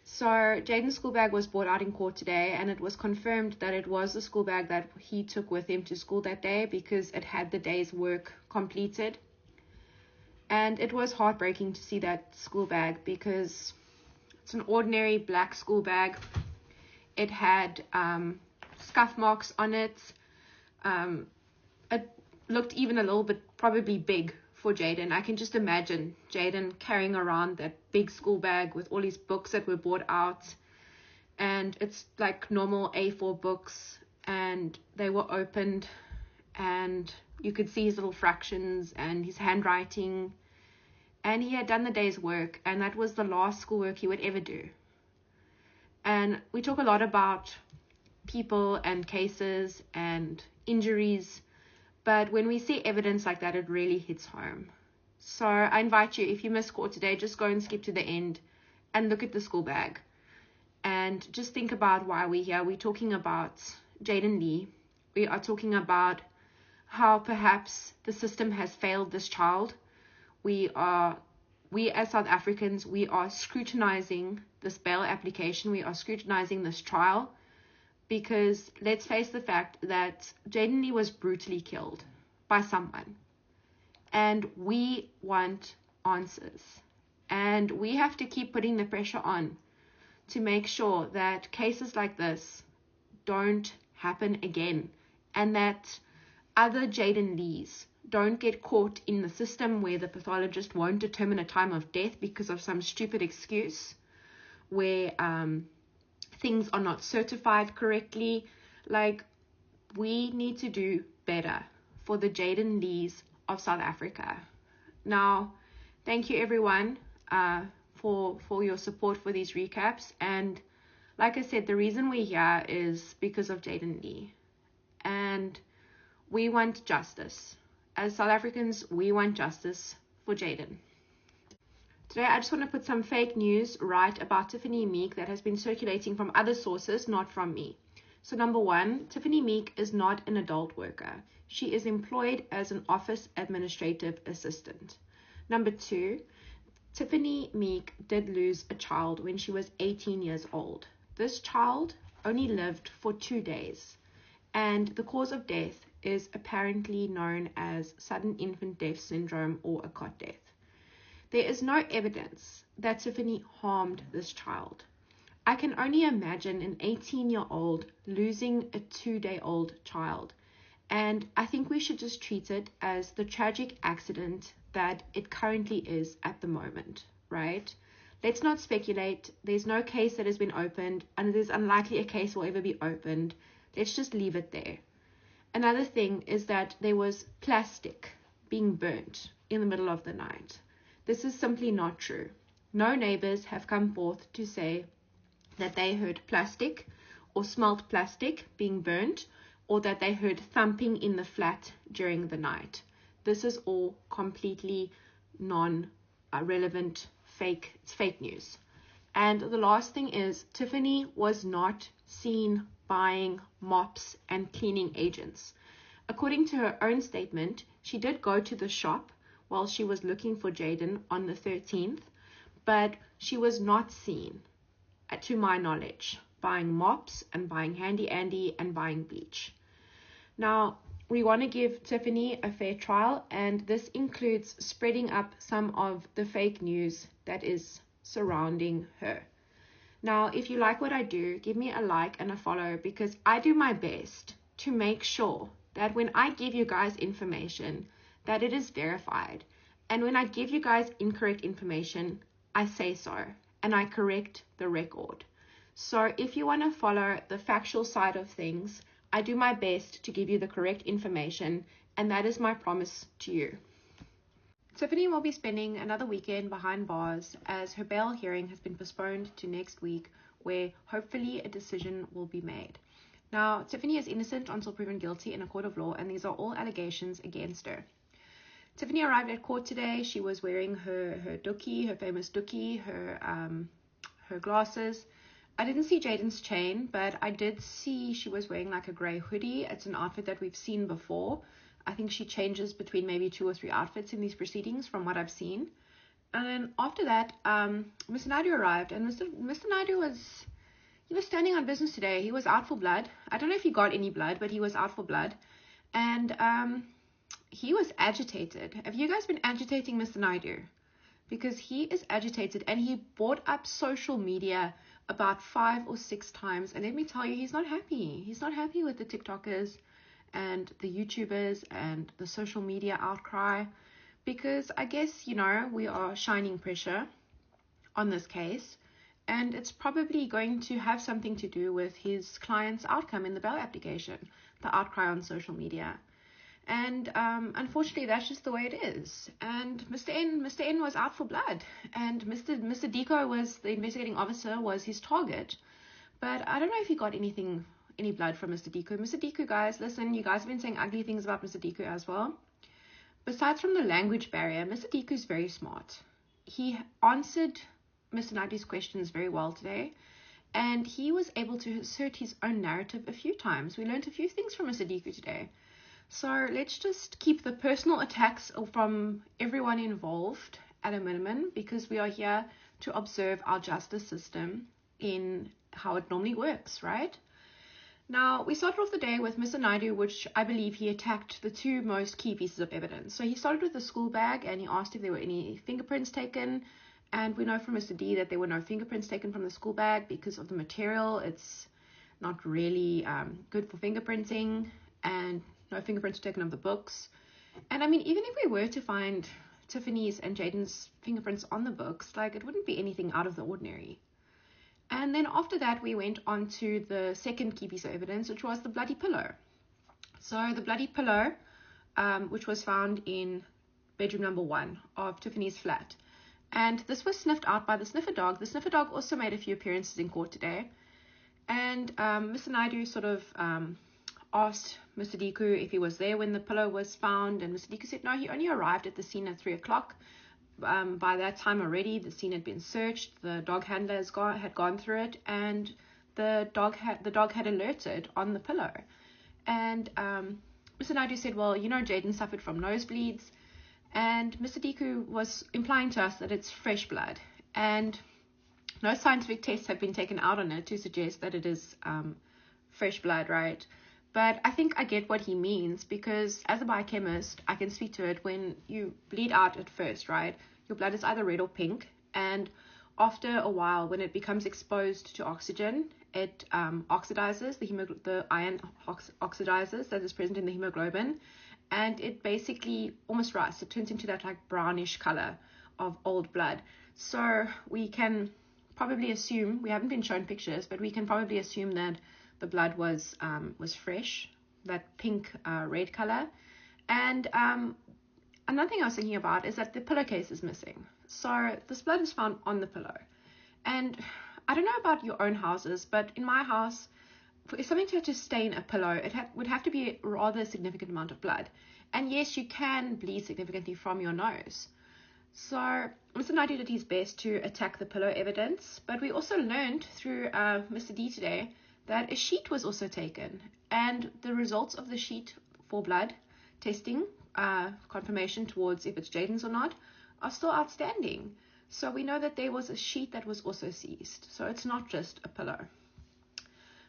So Jayden's school bag was brought out in court today, and it was confirmed that it was the school bag that he took with him to school that day because it had the day's work completed. And it was heartbreaking to see that school bag because it's an ordinary black school bag. It had scuff marks on it. It looked even a little bit probably big for Jayden. I can just imagine Jayden carrying around that big school bag with all his books that were brought out. And it's like normal A4 books, and they were opened, and you could see his little fractions and his handwriting. And he had done the day's work, and that was the last schoolwork he would ever do. And we talk a lot about people and cases and injuries, but when we see evidence like that, it really hits home. So I invite you, if you missed court today, just go and skip to the end and look at the school bag. And just think about why we're here. We're talking about Jayden-Lee. We are talking about how perhaps the system has failed this child. We as South Africans, we are scrutinizing this bail application. We are scrutinizing this trial. Because let's face the fact that Jayden-Lee was brutally killed by someone. And we want answers. And we have to keep putting the pressure on to make sure that cases like this don't happen again. And that other Jayden-Lees don't get caught in the system where the pathologist won't determine a time of death because of some stupid excuse. Where things are not certified correctly. Like, we need to do better for the Jayden-Lees of South Africa. Now, thank you everyone for your support for these recaps. And like I said, the reason we're here is because of Jayden-Lee. And we want justice. As South Africans, we want justice for Jayden. Today, I just want to put some fake news right about Tiffany Meek that has been circulating from other sources, not from me. So number one, Tiffany Meek is not an adult worker. She is employed as an office administrative assistant. Number two, Tiffany Meek did lose a child when she was 18 years old. This child only lived for 2 days, and the cause of death is apparently known as sudden infant death syndrome or a cot death. There is no evidence that Tiffany harmed this child. I can only imagine an 18-year-old losing a 2-day-old child. And I think we should just treat it as the tragic accident that it currently is at the moment, right? Let's not speculate. There's no case that has been opened, and it is unlikely a case will ever be opened. Let's just leave it there. Another thing is that there was plastic being burnt in the middle of the night. This is simply not true. No neighbors have come forth to say that they heard plastic or smelt plastic being burnt, or that they heard thumping in the flat during the night. This is all completely non-relevant, it's fake news. And the last thing is, Tiffany was not seen buying mops and cleaning agents. According to her own statement, she did go to the shop while she was looking for Jayden on the 13th, but she was not seen, to my knowledge, buying mops and buying Handy Andy and buying bleach. Now, we want to give Tiffany a fair trial, and this includes spreading up some of the fake news that is surrounding her. Now, if you like what I do, give me a like and a follow, because I do my best to make sure that when I give you guys information, that it is verified. And when I give you guys incorrect information, I say so, and I correct the record. So if you want to follow the factual side of things, I do my best to give you the correct information, and that is my promise to you. Tiffany will be spending another weekend behind bars, as her bail hearing has been postponed to next week, where hopefully a decision will be made. Now, Tiffany is innocent until proven guilty in a court of law, and these are all allegations against her. Tiffany arrived at court today. She was wearing her dookie, her famous dookie, her glasses. I didn't see Jayden's chain, but I did see she was wearing like a grey hoodie. It's an outfit that we've seen before. I think she changes between maybe 2 or 3 outfits in these proceedings from what I've seen. And then after that, Mr. Naidu arrived, and Mr. Naidu was standing on business today. He was out for blood. I don't know if he got any blood, but he was out for blood. And he was agitated. Have you guys been agitating Mr. Naidu? Because he is agitated, and he brought up social media about 5 or 6 times. And let me tell you, he's not happy. He's not happy with the TikTokers and the YouTubers and the social media outcry. Because I guess, we are shining pressure on this case. And it's probably going to have something to do with his client's outcome in the bail application, the outcry on social media. And unfortunately, that's just the way it is. And Mr. N was out for blood, and Mr. Deco was the investigating officer, was his target. But I don't know if he got any blood from Mr. Deco. Mr. Deco, guys, listen, you guys have been saying ugly things about Mr. Deco as well. Besides from the language barrier, Mr. Deco is very smart. He answered Mr. Naidu's questions very well today, and he was able to assert his own narrative a few times. We learned a few things from Mr. Deco today. So let's just keep the personal attacks from everyone involved at a minimum, because we are here to observe our justice system in how it normally works, right? Now, we started off the day with Mr. Naidu, which I believe he attacked the 2 most key pieces of evidence. So he started with the school bag, and he asked if there were any fingerprints taken. And we know from Mr. D that there were no fingerprints taken from the school bag because of the material. It's not really good for fingerprinting, and no fingerprints taken of the books. And I mean, even if we were to find Tiffany's and Jayden's fingerprints on the books, it wouldn't be anything out of the ordinary. And then after that, we went on to the second key piece of evidence, which was the bloody pillow. So the bloody pillow, which was found in bedroom number 1 of Tiffany's flat. And this was sniffed out by the sniffer dog. The sniffer dog also made a few appearances in court today. And Mr. Naidu sort of asked Mr. Diku if he was there when the pillow was found. And Mr. Diku said, no, he only arrived at the scene at 3 o'clock. By that time already, the scene had been searched. The dog handler had gone through it. And the dog had alerted on the pillow. And Mr. Naidu said, well, Jayden suffered from nosebleeds. And Mr. Diku was implying to us that it's fresh blood. And no scientific tests have been taken out on it to suggest that it is fresh blood, right? But I think I get what he means, because as a biochemist, I can speak to it. When you bleed out at first, right, your blood is either red or pink. And after a while, when it becomes exposed to oxygen, it oxidizes, the iron oxidizes that is present in the hemoglobin. And it basically almost rusts. It turns into that like brownish color of old blood. So we can probably assume, we haven't been shown pictures, but we can probably assume that the blood was fresh, that pink red color. And another thing I was thinking about is that the pillowcase is missing. So this blood is found on the pillow. And I don't know about your own houses, but in my house, if something had to stain a pillow, it would have to be a rather significant amount of blood. And yes, you can bleed significantly from your nose. So Mr. Naidu did his best to attack the pillow evidence, but we also learned through Mr. D today that a sheet was also taken, and the results of the sheet for blood testing, confirmation towards if it's Jayden's or not, are still outstanding. So we know that there was a sheet that was also seized. So it's not just a pillow.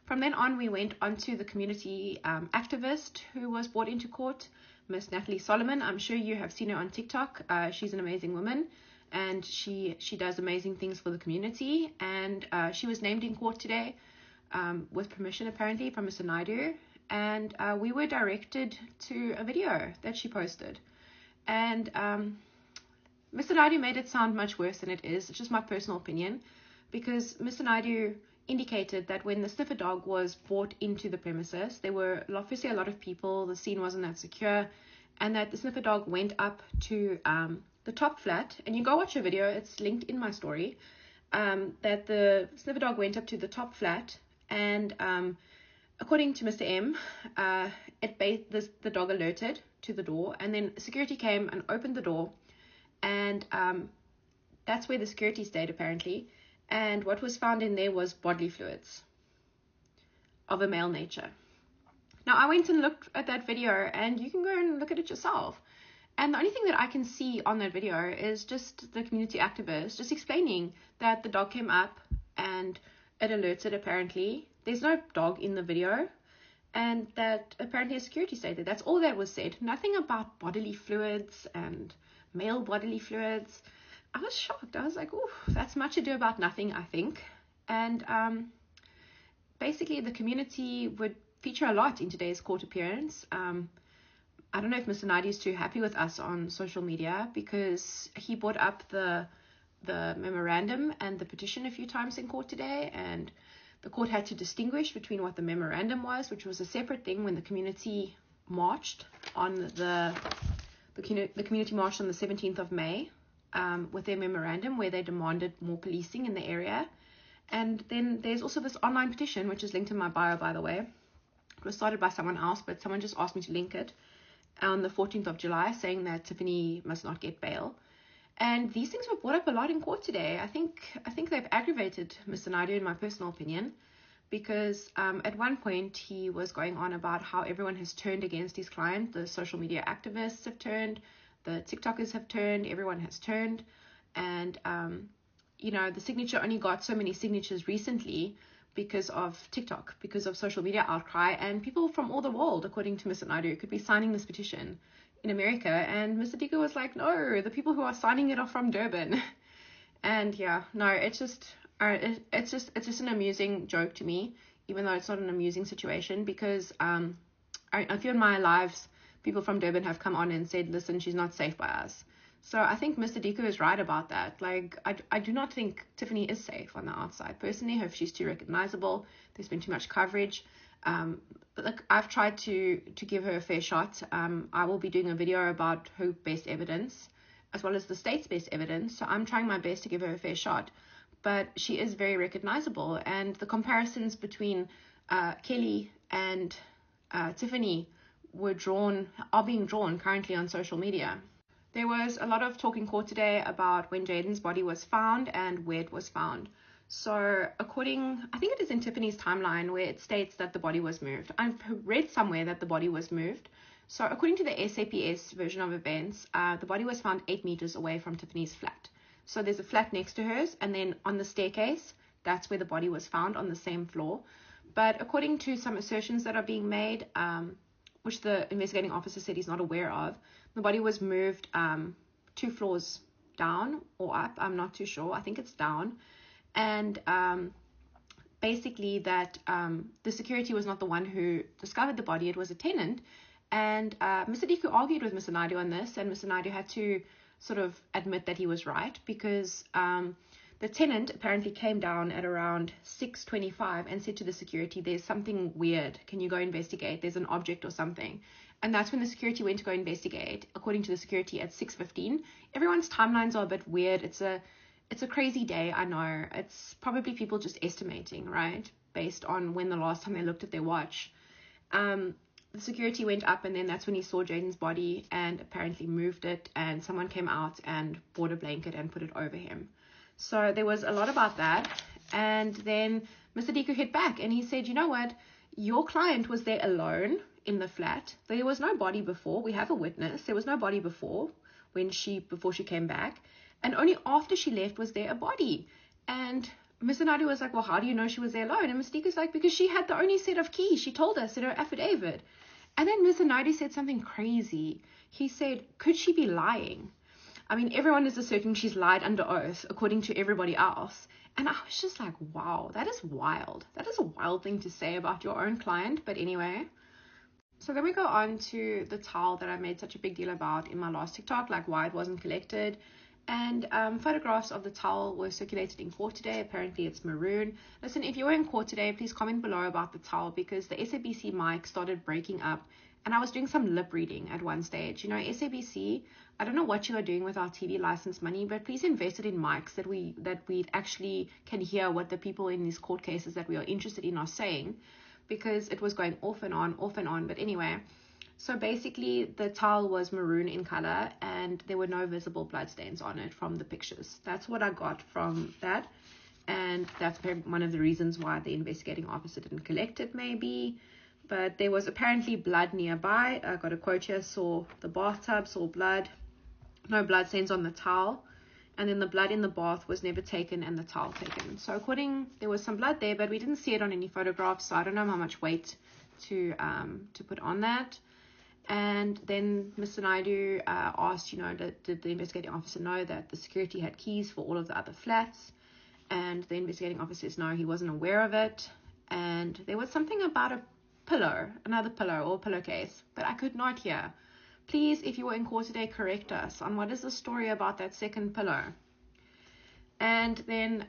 From then on, we went on to the community activist who was brought into court, Miss Natalie Solomon. I'm sure you have seen her on TikTok. She's an amazing woman, and she does amazing things for the community. And she was named in court today with permission, apparently, from Mr. Naidu. And we were directed to a video that she posted. And Mr. Naidu made it sound much worse than it is. It's just my personal opinion, because Mr. Naidu indicated that when the sniffer dog was brought into the premises, there were obviously a lot of people, the scene wasn't that secure, and that the sniffer dog went up to the top flat, and you go watch a video, it's linked in my story, that the sniffer dog went up to the top flat, and according to Mr. M, the dog alerted to the door, and then security came and opened the door, and that's where the security stayed apparently. And what was found in there was bodily fluids of a male nature. Now, I went and looked at that video, and you can go and look at it yourself. And the only thing that I can see on that video is just the community activist just explaining that the dog came up and it alerted apparently. There's no dog in the video, and that apparently a security stayed there. That's all that was said. Nothing about bodily fluids and male bodily fluids. I was shocked. I was like, oh, that's much ado about nothing, I think. And basically, the community would feature a lot in today's court appearance. I don't know if Mr. Naidu is too happy with us on social media, because he brought up the memorandum and the petition a few times in court today, and the court had to distinguish between what the memorandum was, which was a separate thing when the community marched on the community marched on the 17th of May. With their memorandum where they demanded more policing in the area. And then there's also this online petition, which is linked in my bio, by the way. It was started by someone else, but someone just asked me to link it on the 14th of July, saying that Tiffany must not get bail. And these things were brought up a lot in court today. I think they've aggravated Mr. Naidu, in my personal opinion, because at one point he was going on about how everyone has turned against his client. The social media activists have turned, the TikTokers have turned, everyone has turned. And, the signature only got so many signatures recently because of TikTok, because of social media outcry. And people from all the world, according to Mr. Naidu, could be signing this petition in America. And Mr. Diku was like, no, the people who are signing it are from Durban. And yeah, no, it's just an amusing joke to me, even though it's not an amusing situation, because a few of my lives, people from Durban have come on and said, listen, she's not safe by us. So I think Mr. Diku is right about that. Like, I do not think Tiffany is safe on the outside. Personally, I hope she's too recognizable. There's been too much coverage. Look, I've tried to give her a fair shot. I will be doing a video about her best evidence as well as the state's best evidence. So I'm trying my best to give her a fair shot. But she is very recognizable. And the comparisons between Kelly and Tiffany are being drawn currently on social media. There was a lot of talk in court today about when Jayden's body was found and where it was found. So I think it is in Tiffany's timeline where it states that the body was moved. I've read somewhere that the body was moved. So according to the SAPS version of events, the body was found 8 meters away from Tiffany's flat. So there's a flat next to hers, and then on the staircase, that's where the body was found, on the same floor. But according to some assertions that are being made, which the investigating officer said he's not aware of, the body was moved 2 floors down or up. I'm not too sure. I think it's down. And basically that the security was not the one who discovered the body. It was a tenant. And Mr. Diku argued with Mr. Naidu on this, and Mr. Naidu had to sort of admit that he was right, because the tenant apparently came down at around 6:25 and said to the security, there's something weird. Can you go investigate? There's an object or something. And that's when the security went to go investigate, according to the security, at 6:15. Everyone's timelines are a bit weird. It's a crazy day, I know. It's probably people just estimating, right? Based on when the last time they looked at their watch. The security went up, and then that's when he saw Jayden's body and apparently moved it, and someone came out and brought a blanket and put it over him. So there was a lot about that. And then Mr. Diku hit back and he said, you know what? Your client was there alone in the flat. There was no body before. We have a witness. There was no body before she came back. And only after she left was there a body. And Mr. Naidu was like, well, how do you know she was there alone? And Mr. Diku's like, because she had the only set of keys. She told us in her affidavit. And then Mr. Naidu said something crazy. He said, could she be lying? I mean, everyone is asserting she's lied under oath, according to everybody else. And I was just like, wow, that is wild. That is a wild thing to say about your own client. But anyway, so then we go on to the towel that I made such a big deal about in my last TikTok, like why it wasn't collected. And photographs of the towel were circulated in court today. Apparently it's maroon. Listen, if you were in court today, please comment below about the towel, because the SABC mic started breaking up and I was doing some lip reading at one stage. You know, SABC, I don't know what you are doing with our TV license money, but please invest it in mics that we actually can hear what the people in these court cases that we are interested in are saying, because it was going off and on. But anyway, so basically the towel was maroon in color and there were no visible bloodstains on it from the pictures. That's what I got from that. And that's one of the reasons why the investigating officer didn't collect it, maybe. But there was apparently blood nearby. I got a quote here, saw the bathtub, saw blood, no bloodstains on the towel. And then the blood in the bath was never taken and the towel taken. So there was some blood there, but we didn't see it on any photographs. So I don't know how much weight to put on that. And then Mr. Naidu asked, did the investigating officer know that the security had keys for all of the other flats? And the investigating officer says no, he wasn't aware of it. And there was something about another pillow or pillowcase, but I could not hear. Please, if you were in court today, correct us on what is the story about that second pillow. And then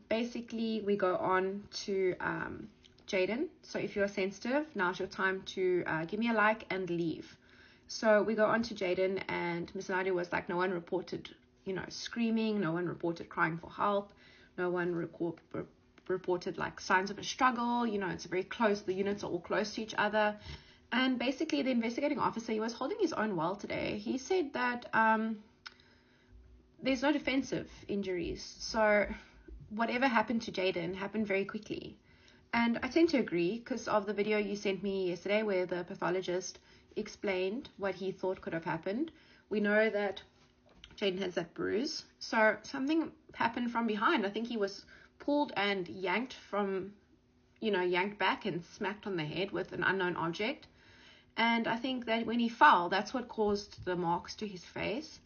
basically we go on to Jayden. So if you're sensitive, now's your time to give me a like and leave. So we go on to Jayden, and Ms. Naidu was like, no one reported, screaming, no one reported crying for help, no one reported like signs of a struggle. It's very close, the units are all close to each other. And basically the investigating officer, he was holding his own well today. He said that there's no defensive injuries. So whatever happened to Jayden happened very quickly. And I tend to agree, because of the video you sent me yesterday where the pathologist explained what he thought could have happened. We know that Jayden has that bruise. So something happened from behind. I think he was pulled and yanked back and smacked on the head with an unknown object. And I think that when he fell, that's what caused the marks to his face.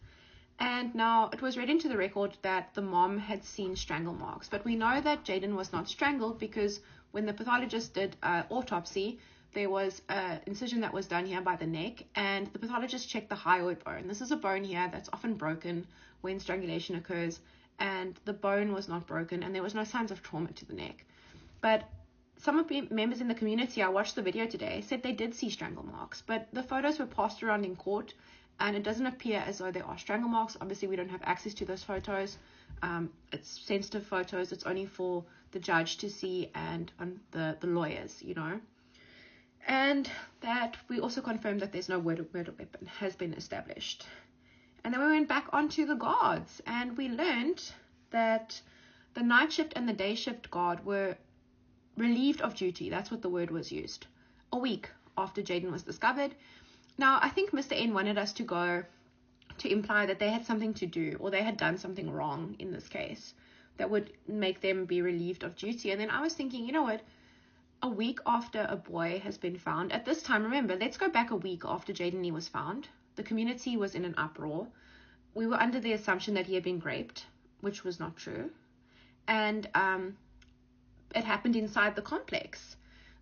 And now it was read into the record that the mom had seen strangle marks. But we know that Jayden was not strangled, because when the pathologist did an autopsy, there was an incision that was done here by the neck, and the pathologist checked the hyoid bone. This is a bone here that's often broken when strangulation occurs, and the bone was not broken, and there was no signs of trauma to the neck. But some of the members in the community, I watched the video today, said they did see strangle marks, but the photos were passed around in court, and it doesn't appear as though there are strangle marks. Obviously, we don't have access to those photos. It's sensitive photos. It's only for the judge to see and the lawyers, you know. And that we also confirmed that there's no murder weapon has been established. And then we went back onto the guards, and we learned that the night shift and the day shift guard were relieved of duty. That's what the word was used. A week after Jayden was discovered. Now, I think Mr. N wanted us to go to imply that they had something to do, or they had done something wrong in this case that would make them be relieved of duty. And then I was thinking, you know what? A week after a boy has been found, at this time, remember, let's go back a week after Jayden-Lee was found. The community was in an uproar. We were under the assumption that he had been raped, which was not true. And it happened inside the complex.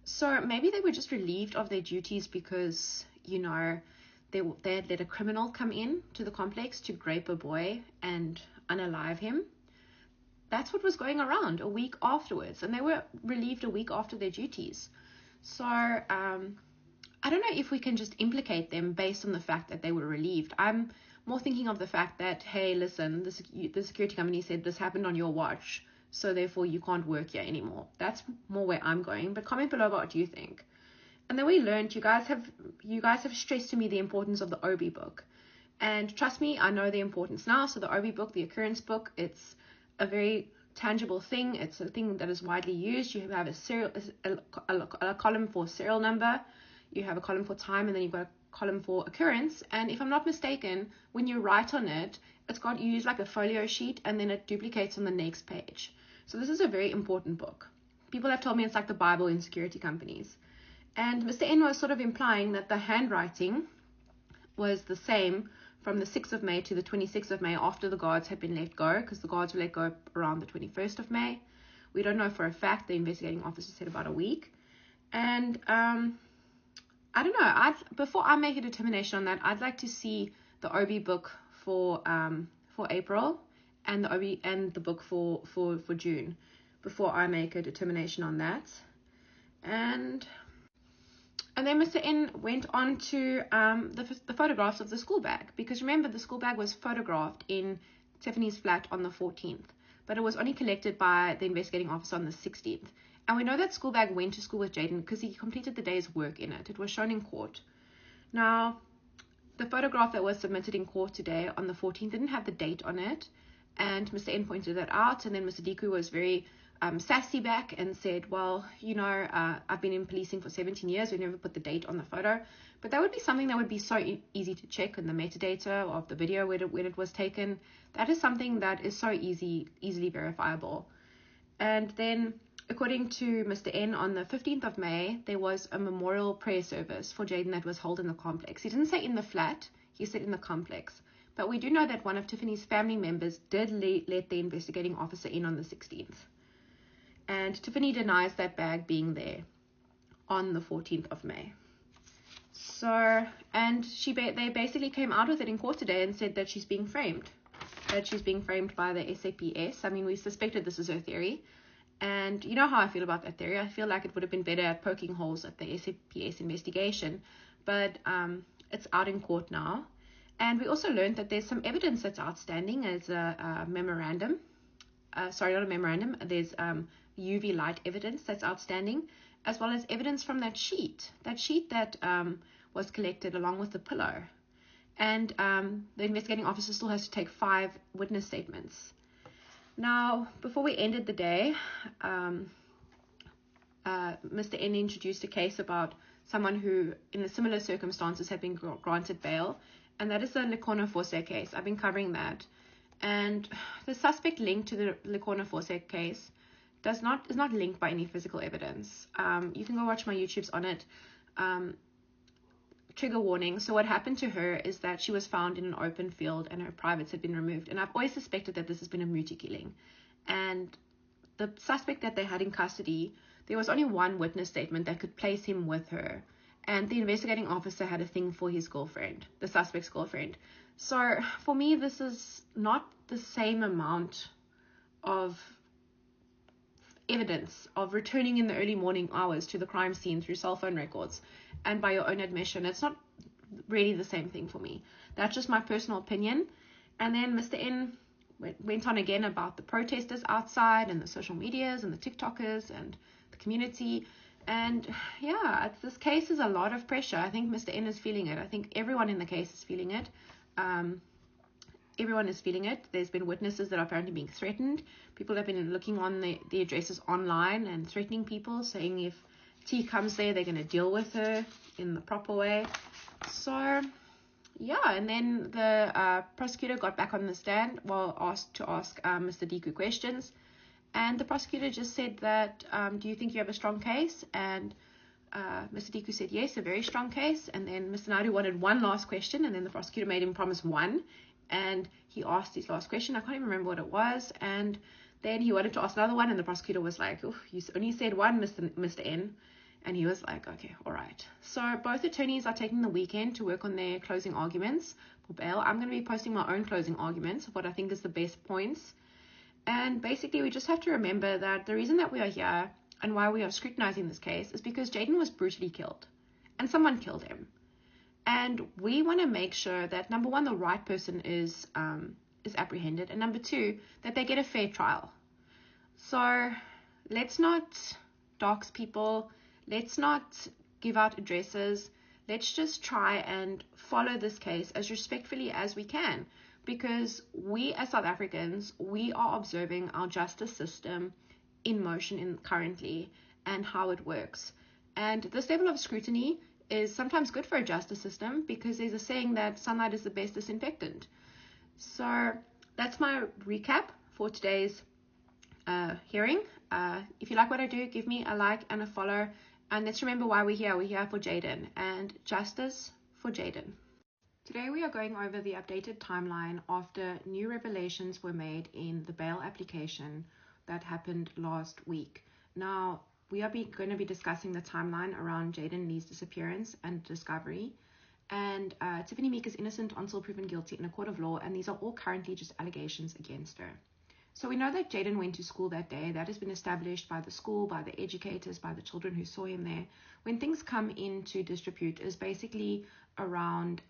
So maybe they were just relieved of their duties because, you know, they had let a criminal come in to the complex to rape a boy and unalive him. That's what was going around a week afterwards, and they were relieved a week after their duties. So I don't know if we can just implicate them based on the fact that they were relieved. I'm more thinking of the fact that, hey, listen, the security company said this happened on your watch, so therefore you can't work here anymore. That's more where I'm going. But comment below what you think. And then we learned, you guys have stressed to me the importance of the OB book. And trust me, I know the importance now. So the OB book, the occurrence book, it's a very tangible thing. It's a thing that is widely used. You have a column for serial number. You have a column for time, and then you've got a column for occurrence. And if I'm not mistaken, when you write on it, you use like a folio sheet, and then it duplicates on the next page. So this is a very important book. People have told me it's like the Bible in security companies. And Mr. N was sort of implying that the handwriting was the same from the 6th of May to the 26th of May after the guards had been let go, because the guards were let go around the 21st of May. We don't know for a fact. The investigating officer said about a week. And I don't know. Before I make a determination on that, I'd like to see the OB book for April and the book for June before I make a determination on that. And then Mr. N went on to the photographs of the school bag, because remember, the school bag was photographed in Tiffany's flat on the 14th, but it was only collected by the investigating officer on the 16th. And we know that school bag went to school with Jayden because he completed the day's work in it. It was shown in court. Now, the photograph that was submitted in court today on the 14th didn't have the date on it, and Mr. N pointed that out, and then Mr. Diku was very sassy back and said, well, you know, I've been in policing for 17 years. We never put the date on the photo. But that would be something that would be so easy to check in the metadata of the video when it was taken. That is something that is so easily verifiable. And then, according to Mr. N, on the 15th of May, there was a memorial prayer service for Jayden that was held in the complex. He didn't say in the flat, he said in the complex. But we do know that one of Tiffany's family members did let the investigating officer in on the 16th. And Tiffany denies that bag being there on the 14th of May. So, and they basically came out with it in court today and said that she's being framed. That she's being framed by the SAPS. I mean, we suspected this is her theory. And you know how I feel about that theory. I feel like it would have been better at poking holes at the SAPS investigation. But it's out in court now. And we also learned that there's some evidence that's outstanding as a memorandum. Sorry, not a memorandum. There's UV light evidence that's outstanding, as well as evidence from that sheet that was collected along with the pillow. And the investigating officer still has to take 5 witness statements. Now, before we ended the day, Mr. N introduced a case about someone who, in similar circumstances, had been granted bail, and that is the Lecorna Forse case. I've been covering that. And the suspect linked to the Lecorna Forse case is not linked by any physical evidence. You can go watch my YouTubes on it. Trigger warning. So what happened to her is that she was found in an open field and her privates had been removed. And I've always suspected that this has been a muti killing. And the suspect that they had in custody, there was only one witness statement that could place him with her. And the investigating officer had a thing for his girlfriend, the suspect's girlfriend. So for me, this is not the same amount of evidence of returning in the early morning hours to the crime scene through cell phone records, and by your own admission, it's not really the same thing for me. That's just my personal opinion. And then Mr. N went on again about the protesters outside and the social medias and the TikTokers and the community. And yeah, this case is a lot of pressure. I think Mr. N is feeling it. I think everyone in the case is feeling it. Everyone is feeling it. There's been witnesses that are apparently being threatened. People have been looking on the addresses online and threatening people, saying if T comes there, they're going to deal with her in the proper way. So yeah, and then the prosecutor got back on the stand asked to ask Mr. Diku questions, and the prosecutor just said that, do you think you have a strong case? And Mr. Diku said yes, a very strong case. And then Mr. Naidu wanted one last question, and then the prosecutor made him promise one, and he asked his last question. I can't even remember what it was. And then he wanted to ask another one, and the prosecutor was like, "Oh, you only said one, Mr. N." And he was like, okay, all right. So both attorneys are taking the weekend to work on their closing arguments for bail. I'm going to be posting my own closing arguments of what I think is the best points. And basically, we just have to remember that the reason that we are here and why we are scrutinizing this case is because Jayden was brutally killed, and someone killed him. And we want to make sure that, number one, the right person is apprehended, and number two, that they get a fair trial. So let's not dox people. Let's not give out addresses. Let's just try and follow this case as respectfully as we can, because we as South Africans, we are observing our justice system in motion currently and how it works. And this level of scrutiny is sometimes good for a justice system, because there's a saying that sunlight is the best disinfectant. So that's my recap for today's hearing. If you like what I do, give me a like and a follow. And let's remember why we're here. We're here for Jayden, and justice for Jayden. Today we are going over the updated timeline after new revelations were made in the bail application that happened last week. Now, we are going to be discussing the timeline around Jayden-Lee's disappearance and discovery. And Tiffany Meek is innocent until proven guilty in a court of law, and these are all currently just allegations against her. So we know that Jayden went to school that day. That has been established by the school, by the educators, by the children who saw him there. When things come into disrepute is basically around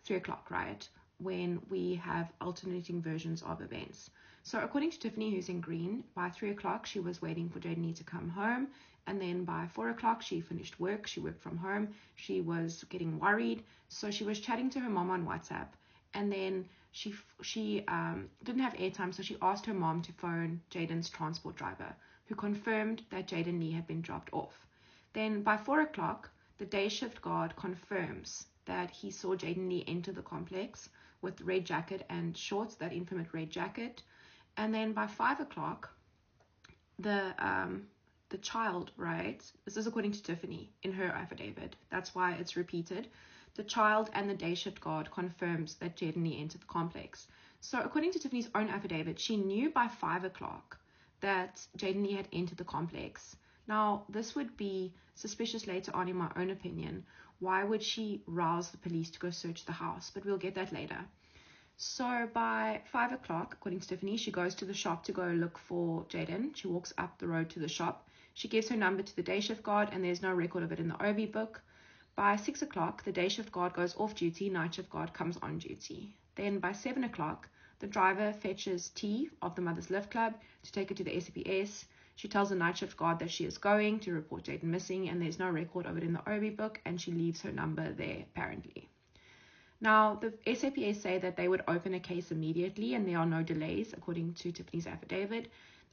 3 o'clock, right? When we have alternating versions of events. So according to Tiffany, who's in green, by 3 o'clock, she was waiting for Jayden-Lee to come home. And then by 4 o'clock, she finished work. She worked from home. She was getting worried. So she was chatting to her mom on WhatsApp. And then she didn't have airtime, so she asked her mom to phone Jayden's transport driver, who confirmed that Jayden-Lee had been dropped off. Then by 4 o'clock, the day shift guard confirms that he saw Jayden-Lee enter the complex with red jacket and shorts, that infamous red jacket. And then by 5 o'clock, the child writes, this is according to Tiffany in her affidavit, that's why it's repeated, the child and the day shift guard confirms that Jayden-Lee entered the complex. So according to Tiffany's own affidavit, she knew by 5 o'clock that Jayden-Lee had entered the complex. Now, this would be suspicious later on, in my own opinion. Why would she rouse the police to go search the house? But we'll get that later. So by 5 o'clock, according to Tiffany, she goes to the shop to go look for Jayden. She walks up the road to the shop. She gives her number to the day shift guard, and there's no record of it in the OV book. By 6 o'clock, the day shift guard goes off duty, night shift guard comes on duty. Then by 7 o'clock, the driver fetches T of the Mother's Lift Club to take her to the SAPS. She tells the night shift guard that she is going to report Jayden missing, and there's no record of it in the OV book, and she leaves her number there, apparently. Now, the SAPS say that they would open a case immediately, and there are no delays, according to Tiffany's affidavit.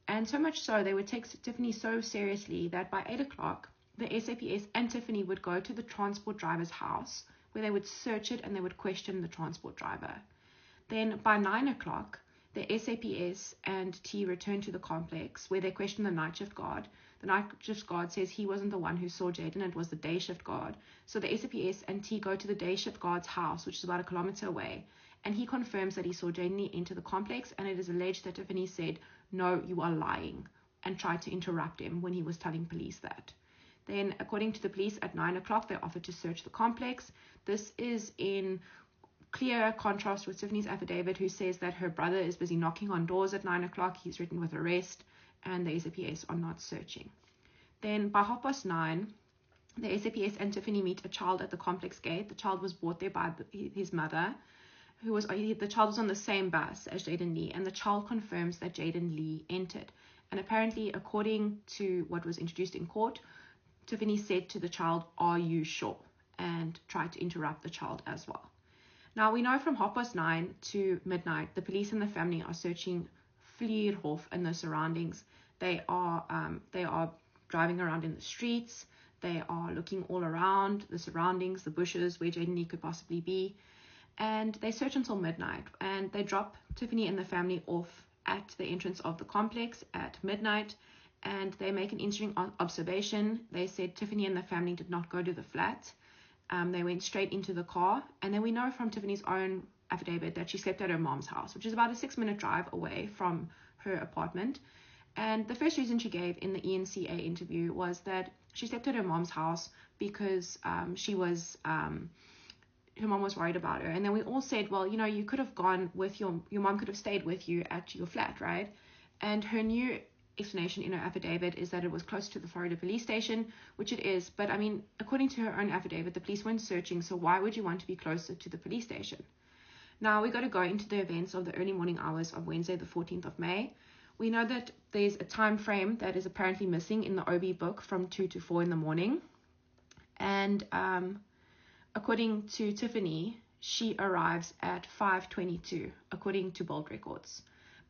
And so much so, they would take Tiffany so seriously that by 8 o'clock, the SAPS and Tiffany would go to the transport driver's house, where they would search it and they would question the transport driver. Then by 9 o'clock, the SAPS and T return to the complex, where they question the night shift guard. The night shift guard says he wasn't the one who saw Jayden, it was the day shift guard. So the SAPS and T go to the day shift guard's house, which is about 1 kilometer away, and he confirms that he saw Jayden enter the complex, and it is alleged that Tiffany said, "No, you are lying," and tried to interrupt him when he was telling police that. Then, according to the police, at 9 o'clock, they offered to search the complex. This is in clear contrast with Tiffany's affidavit, who says that her brother is busy knocking on doors at 9 o'clock. He's written with arrest, and the SAPS are not searching. Then by 9:30, the SAPS and Tiffany meet a child at the complex gate. The child was brought there by his mother, the child was on the same bus as Jayden-Lee, and the child confirms that Jayden-Lee entered. And apparently, according to what was introduced in court, Tiffany said to the child, "Are you sure?" and tried to interrupt the child as well. Now, we know from 9:30 to midnight, the police and the family are searching Vlierhof and the surroundings. They are driving around in the streets. They are looking all around the surroundings, the bushes, where Jayden-Lee could possibly be. And they search until midnight. And they drop Tiffany and the family off at the entrance of the complex at midnight. And they make an interesting observation. They said Tiffany and the family did not go to the flat. They went straight into the car. And then we know from Tiffany's own affidavit that she slept at her mom's house, which is about a 6-minute drive away from her apartment. And the first reason she gave in the ENCA interview was that she slept at her mom's house because her mom was worried about her. And then we all said, well, you could have gone with your mom could have stayed with you at your flat, right? And her new explanation in her affidavit is that it was close to the Florida police station, which it is. But I mean, according to her own affidavit, the police weren't searching. So why would you want to be closer to the police station? Now we got to go into the events of the early morning hours of Wednesday, the 14th of May. We know that there's a time frame that is apparently missing in the OB book from 2 to 4 in the morning. And according to Tiffany, she arrives at 5:22, according to Bold Records.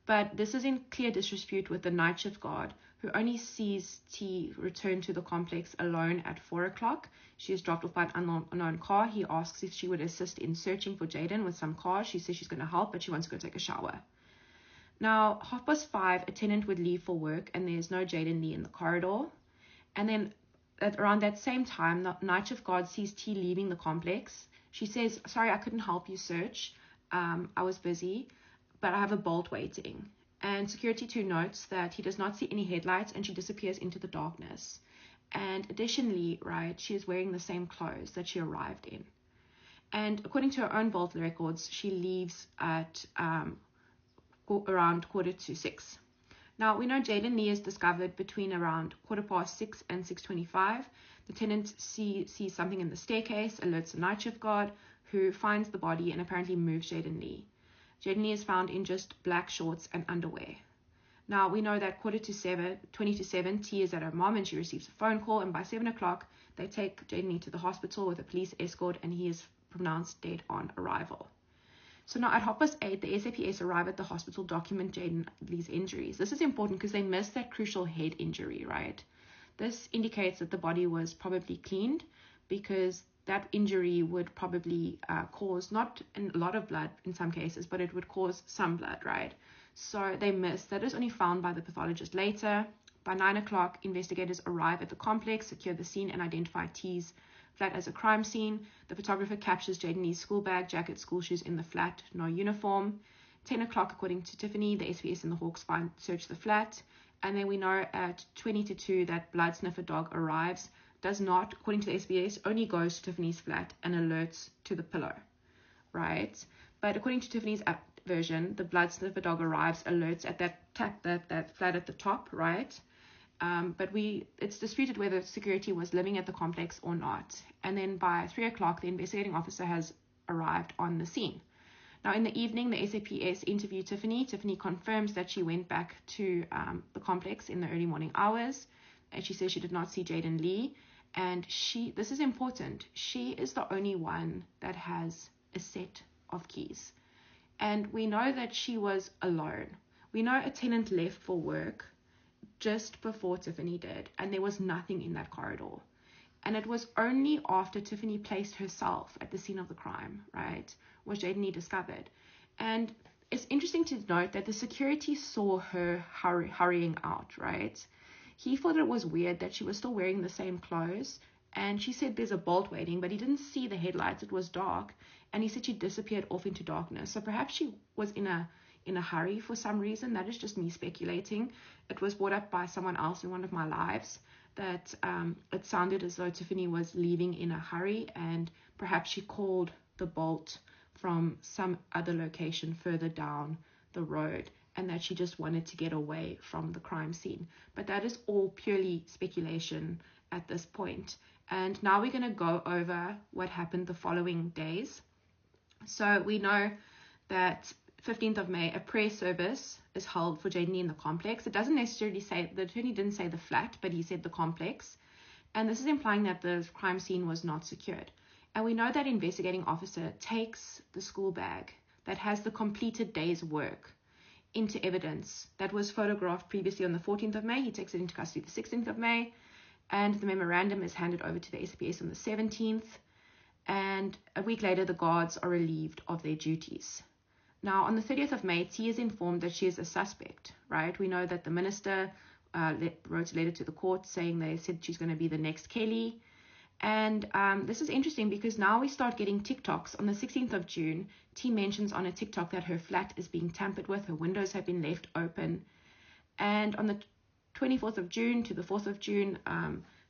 But this is in clear disrepute with the night shift guard, who only sees T return to the complex alone at 4 o'clock. She is dropped off by an unknown car. He asks if she would assist in searching for Jayden with some cars. She says she's going to help, but she wants to go take a shower. Now, 5:30, a tenant would leave for work, and there's no Jayden-Lee in the corridor. And then around that same time, the night shift guard sees T leaving the complex. She says, "Sorry, I couldn't help you search. I was busy, but I have a bolt waiting." And security 2 notes that he does not see any headlights, and she disappears into the darkness. And additionally, right, she is wearing the same clothes that she arrived in. And according to her own Bolt records, she leaves at around 5:45. Now, we know Jayden-Lee is discovered between around 6:15 and 6:25. The tenant sees something in the staircase, alerts the night shift guard, who finds the body and apparently moves Jayden-Lee. Jayden-Lee is found in just black shorts and underwear. Now, we know that 20 to 7, T is at her mom and she receives a phone call. And by 7 o'clock, they take Jayden-Lee to the hospital with a police escort, and he is pronounced dead on arrival. So now at 8:30, the SAPS arrive at the hospital, document Jayden-Lee's injuries. This is important because they missed that crucial head injury, right? This indicates that the body was probably cleaned, because that injury would probably cause not a lot of blood in some cases, but it would cause some blood, right? So they missed. That is only found by the pathologist later. By 9 o'clock, investigators arrive at the complex, secure the scene, and identify T's flat as a crime scene. The photographer captures Jayden-Lee's school bag, jacket, school shoes in the flat, no uniform. 10 o'clock, according to Tiffany, the SPS and the Hawks search the flat. And then we know at 20 to 2 that blood sniffer dog arrives, does not, according to the SBS, only goes to Tiffany's flat and alerts to the pillow, right? But according to Tiffany's version, the blood sniffer dog arrives, alerts at that flat at the top, right? But it's disputed whether security was living at the complex or not. And then by 3 o'clock, the investigating officer has arrived on the scene. Now, in the evening, the SAPS interviewed Tiffany. Tiffany confirms that she went back to the complex in the early morning hours, and she says she did not see Jayden-Lee. And this is important, she is the only one that has a set of keys. And we know that she was alone. We know a tenant left for work just before Tiffany did, and there was nothing in that corridor. And it was only after Tiffany placed herself at the scene of the crime, right, was Jayden-Lee discovered. And it's interesting to note that the security saw her hurrying out, right? He thought it was weird that she was still wearing the same clothes, and she said there's a bolt waiting, but he didn't see the headlights. It was dark, and he said she disappeared off into darkness. So perhaps she was in a hurry for some reason. That is just me speculating. It was brought up by someone else in one of my lives that it sounded as though Tiffany was leaving in a hurry, and perhaps she called the bolt from some other location further down the road and that she just wanted to get away from the crime scene. But that is all purely speculation at this point. And now we're going to go over what happened the following days. So we know that 15th of May, a prayer service is held for Jayden-Lee in the complex. It doesn't necessarily say, the attorney didn't say the flat, but he said the complex. And this is implying that the crime scene was not secured. And we know that investigating officer takes the school bag that has the completed day's work into evidence that was photographed previously on the 14th of May. He takes it into custody the 16th of May, and the memorandum is handed over to the SAPS on the 17th. And a week later, the guards are relieved of their duties. Now, on the 30th of May, T is informed that she is a suspect, right? We know that the minister wrote a letter to the court saying they said she's going to be the next Kelly. And this is interesting because now we start getting TikToks. On the 16th of June, T mentions on a TikTok that her flat is being tampered with. Her windows have been left open. And on the 24th of June to the 4th of June,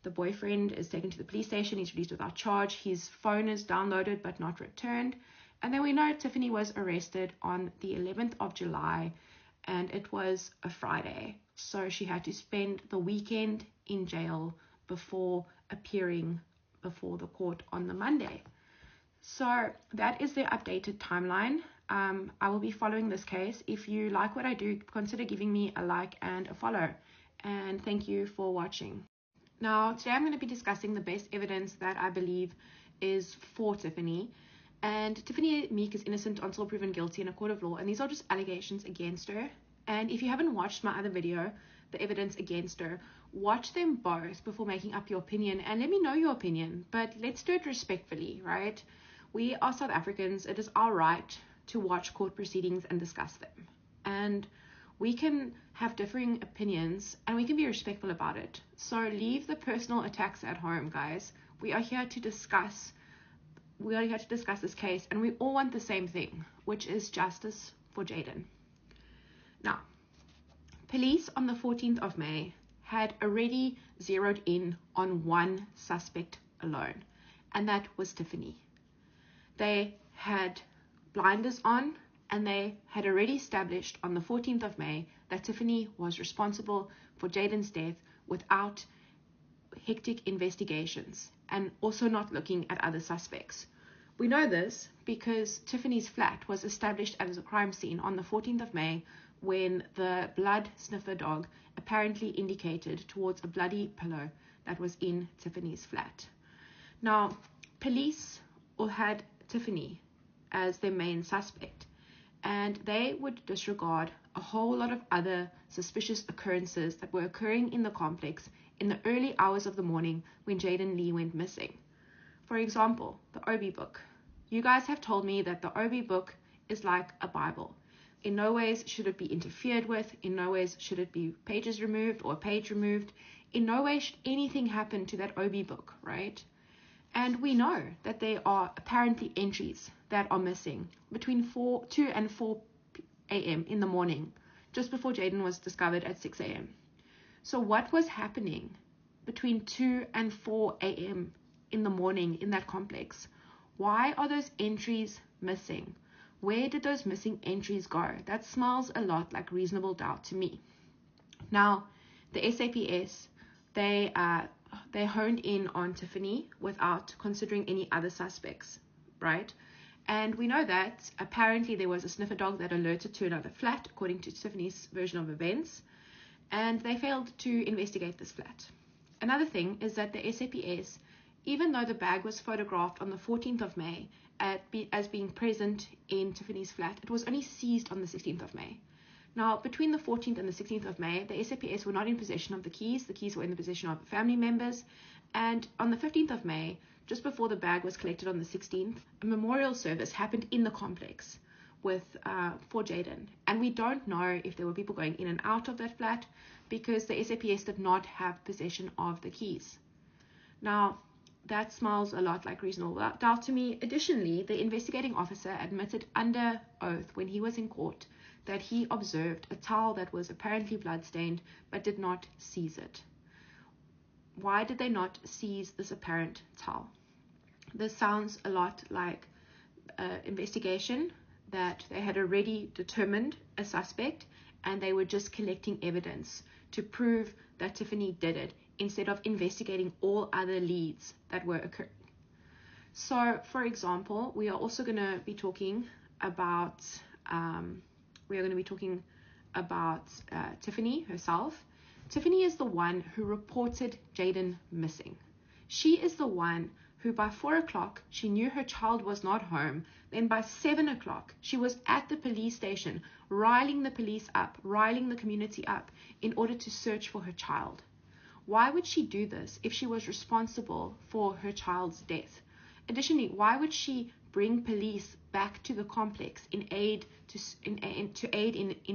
the boyfriend is taken to the police station. He's released without charge. His phone is downloaded but not returned. And then we know Tiffany was arrested on the 11th of July, and it was a Friday. So she had to spend the weekend in jail before appearing before the court on the Monday. So that is the updated timeline. I will be following this case. If you like what I do, consider giving me a like and a follow. And thank you for watching. Now, today I'm going to be discussing the best evidence that I believe is for Tiffany. And Tiffany Meek is innocent until proven guilty in a court of law. And these are just allegations against her. And if you haven't watched my other video, the evidence against her, watch them both before making up your opinion. And let me know your opinion. But let's do it respectfully, right? We are South Africans. It is our right to watch court proceedings and discuss them. And we can have differing opinions and we can be respectful about it. So leave the personal attacks at home, guys. We are here to discuss this case, and we all want the same thing, which is justice for Jayden. Now, police on the 14th of May had already zeroed in on one suspect alone, and that was Tiffany. They had blinders on, and they had already established on the 14th of May that Tiffany was responsible for Jayden's death without hectic investigations and also not looking at other suspects. We know this because Tiffany's flat was established as a crime scene on the 14th of May when the blood sniffer dog apparently indicated towards a bloody pillow that was in Tiffany's flat. Now, police had Tiffany as their main suspect, and they would disregard a whole lot of other suspicious occurrences that were occurring in the complex in the early hours of the morning when Jayden-Lee went missing. For example, the Obi book. You guys have told me that the Obi book is like a Bible. In no ways should it be interfered with. In no ways should it be pages removed or a page removed. In no way should anything happen to that Obi book, right? And we know that there are apparently entries that are missing between 2 and 4 a.m. in the morning, just before Jayden was discovered at 6 a.m. So what was happening between 2 and 4 a.m. in the morning in that complex? Why are those entries missing? Where did those missing entries go? That smells a lot like reasonable doubt to me. Now, the SAPS, they honed in on Tiffany without considering any other suspects, right? And we know that apparently there was a sniffer dog that alerted to another flat, according to Tiffany's version of events, and they failed to investigate this flat. Another thing is that the SAPS, even though the bag was photographed on the 14th of May as being present in Tiffany's flat, it was only seized on the 16th of May. Now, between the 14th and the 16th of May, the SAPS were not in possession of the keys. The keys were in the possession of family members. And on the 15th of May, just before the bag was collected on the 16th, a memorial service happened in the complex for Jayden. And we don't know if there were people going in and out of that flat because the SAPS did not have possession of the keys. Now, that smells a lot like reasonable doubt to me. Additionally, the investigating officer admitted under oath when he was in court that he observed a towel that was apparently bloodstained but did not seize it. Why did they not seize this apparent towel? This sounds a lot like an investigation that they had already determined a suspect and they were just collecting evidence to prove that Tiffany did it instead of investigating all other leads that were occurring. So, for example, we are also going to be talking about Tiffany herself. Tiffany is the one who reported Jayden missing. She is the one who by 4 o'clock, she knew her child was not home. Then by 7 o'clock, she was at the police station, riling the police up, riling the community up in order to search for her child. Why would she do this if she was responsible for her child's death? Additionally, why would she bring police back to the complex in aid in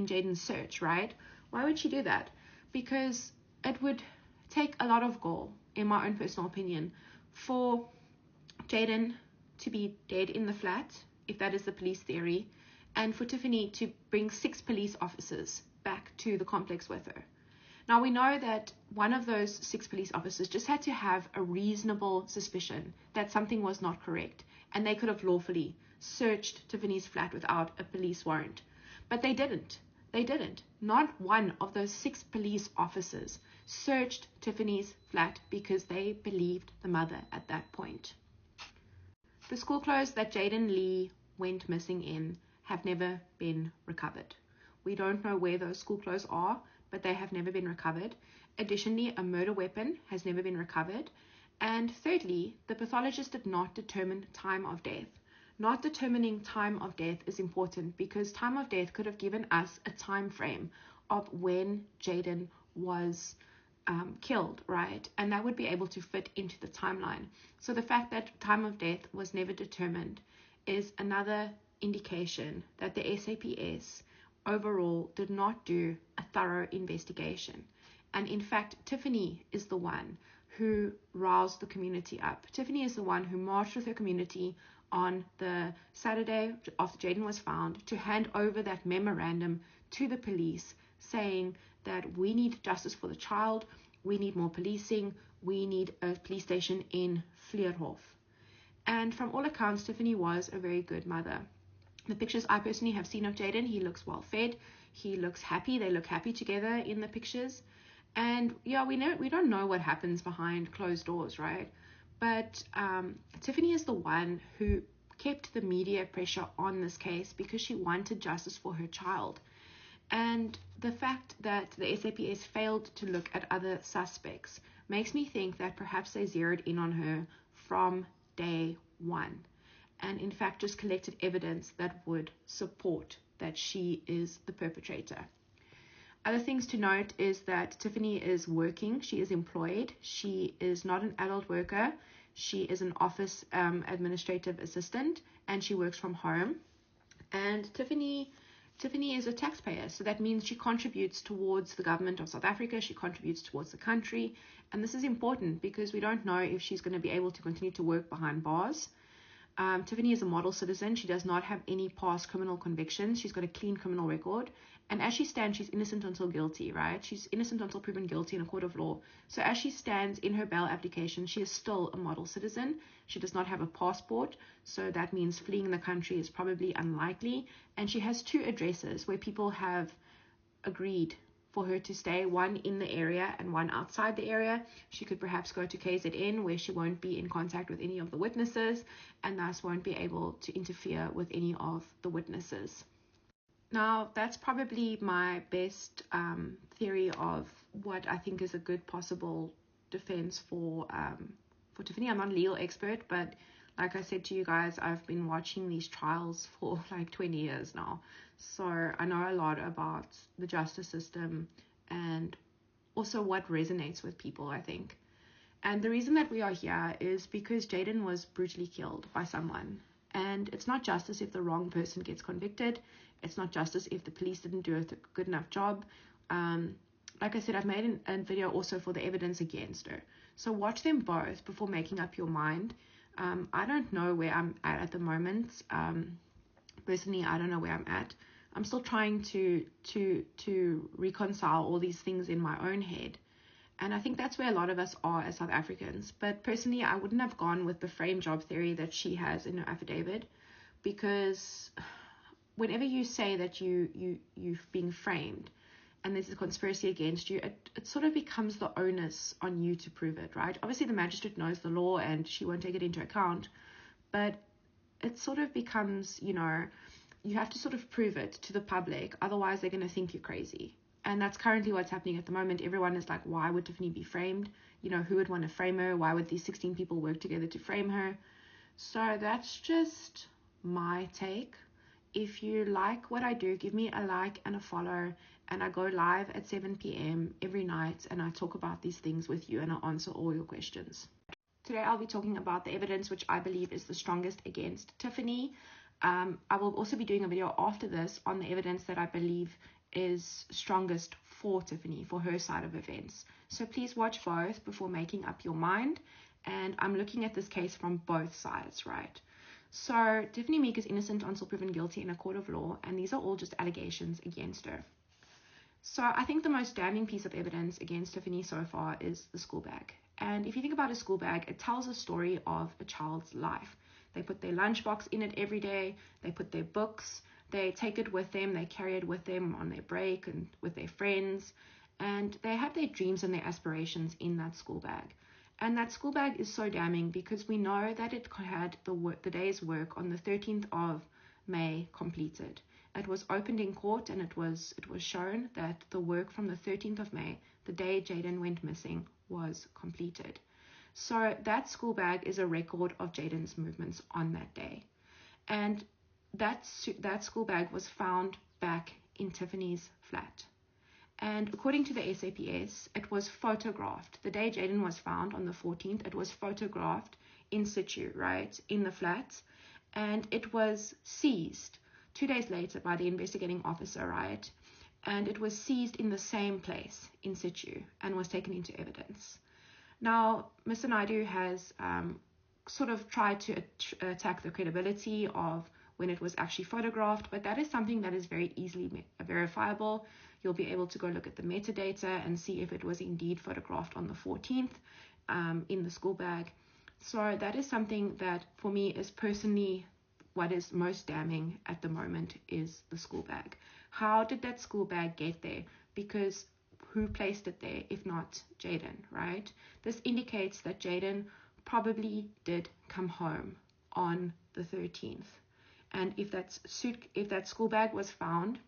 Jayden's search, right? Why would she do that? Because it would take a lot of gall, in my own personal opinion, for Jayden to be dead in the flat, if that is the police theory, and for Tiffany to bring 6 police officers back to the complex with her. Now, we know that one of those 6 police officers just had to have a reasonable suspicion that something was not correct, and they could have lawfully searched Tiffany's flat without a police warrant. But they didn't. They didn't. Not one of those 6 police officers searched Tiffany's flat because they believed the mother at that point. The school clothes that Jayden-Lee went missing in have never been recovered. We don't know where those school clothes are, but they have never been recovered. Additionally, a murder weapon has never been recovered. And thirdly, the pathologist did not determine time of death. Not determining time of death is important because time of death could have given us a time frame of when Jayden was killed, right? And that would be able to fit into the timeline. So the fact that time of death was never determined is another indication that the SAPS overall did not do a thorough investigation. And in fact, Tiffany is the one who roused the community up. Tiffany is the one who marched with her community on the Saturday after Jayden was found to hand over that memorandum to the police saying that we need justice for the child, we need more policing, we need a police station in Vleerhof. And from all accounts, Tiffany was a very good mother. The pictures I personally have seen of Jayden, he looks well fed, he looks happy, they look happy together in the pictures. And yeah, we don't know what happens behind closed doors, right? But Tiffany is the one who kept the media pressure on this case because she wanted justice for her child. And the fact that the SAPS failed to look at other suspects makes me think that perhaps they zeroed in on her from day one, and in fact just collected evidence that would support that she is the perpetrator. Other things to note is that Tiffany is working, she is employed, she is not an adult worker, she is an office administrative assistant, and she works from home. And Tiffany is a taxpayer, so that means she contributes towards the government of South Africa, she contributes towards the country, and this is important because we don't know if she's going to be able to continue to work behind bars. Tiffany is a model citizen. She does not have any past criminal convictions. She's got a clean criminal record. And as she stands, she's innocent until guilty, right? She's innocent until proven guilty in a court of law. So as she stands in her bail application, she is still a model citizen. She does not have a passport. So that means fleeing the country is probably unlikely. And she has 2 addresses where people have agreed for her to stay, one in the area and one outside the area. She could perhaps go to KZN where she won't be in contact with any of the witnesses and thus won't be able to interfere with any of the witnesses. Now, that's probably my best theory of what I think is a good possible defense for Tiffany. I'm not a legal expert, but like I said to you guys, I've been watching these trials for like 20 years now. So I know a lot about the justice system and also what resonates with people, I think. And the reason that we are here is because Jayden was brutally killed by someone. And it's not justice if the wrong person gets convicted. It's not justice if the police didn't do a good enough job. Like I said, I've made a video also for the evidence against her. So watch them both before making up your mind. I don't know where I'm at the moment. Personally, I don't know where I'm at. I'm still trying to reconcile all these things in my own head. And I think that's where a lot of us are as South Africans. But personally, I wouldn't have gone with the frame job theory that she has in her affidavit, because whenever you say that you've been framed, and there's a conspiracy against you, it sort of becomes the onus on you to prove it, right? Obviously, the magistrate knows the law and she won't take it into account, but it sort of becomes, you have to sort of prove it to the public, otherwise they're going to think you're crazy. And that's currently what's happening at the moment. Everyone is like, why would Tiffany be framed? Who would want to frame her? Why would these 16 people work together to frame her? So that's just my take. If you like what I do, give me a like and a follow. And I go live at 7 p.m. every night and I talk about these things with you and I answer all your questions. Today I'll be talking about the evidence which I believe is the strongest against Tiffany. I will also be doing a video after this on the evidence that I believe is strongest for Tiffany, for her side of events. So please watch both before making up your mind. And I'm looking at this case from both sides, right? So Tiffany Meek is innocent until proven guilty in a court of law, and these are all just allegations against her. So I think the most damning piece of evidence against Tiffany so far is the school bag. And if you think about a school bag, it tells a story of a child's life. They put their lunchbox in it every day. They put their books. They take it with them. They carry it with them on their break and with their friends. And they have their dreams and their aspirations in that school bag. And that school bag is so damning because we know that it had the day's work on the 13th of May completed. It was opened in court and it was shown that the work from the 13th of May, the day Jayden went missing, was completed. So that school bag is a record of Jayden's movements on that day. And that school bag was found back in Tiffany's flat. And according to the SAPS, it was photographed. The day Jayden was found on the 14th, it was photographed in situ, right, in the flat. And it was seized 2 days later by the investigating officer, right? And it was seized in the same place in situ and was taken into evidence. Now, Mr. Naidu has sort of tried to attack the credibility of when it was actually photographed, but that is something that is very easily verifiable. You'll be able to go look at the metadata and see if it was indeed photographed on the 14th in the school bag. So that is something that for me is personally what is most damning at the moment is the school bag. How did that school bag get there? Because who placed it there if not Jayden, right? This indicates that Jayden probably did come home on the 13th. And if that school bag was found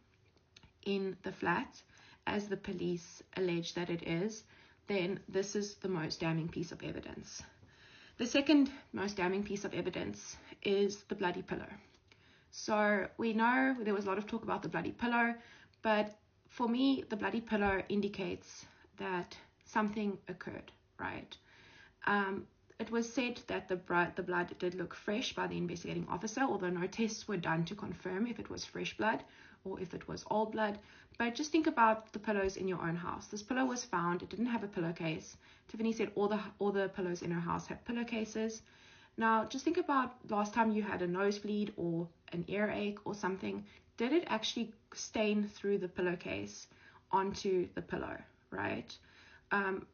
in the flat, as the police allege that it is, then this is the most damning piece of evidence. The second most damning piece of evidence is the bloody pillow. So we know there was a lot of talk about the bloody pillow, but for me, the bloody pillow indicates that something occurred, right? It was said that the blood did look fresh by the investigating officer, although no tests were done to confirm if it was fresh blood or if it was old blood. But just think about the pillows in your own house. This pillow was found. It didn't have a pillowcase. Tiffany said all the pillows in her house had pillowcases. Now, just think about last time you had a nosebleed or an earache or something. Did it actually stain through the pillowcase onto the pillow, right?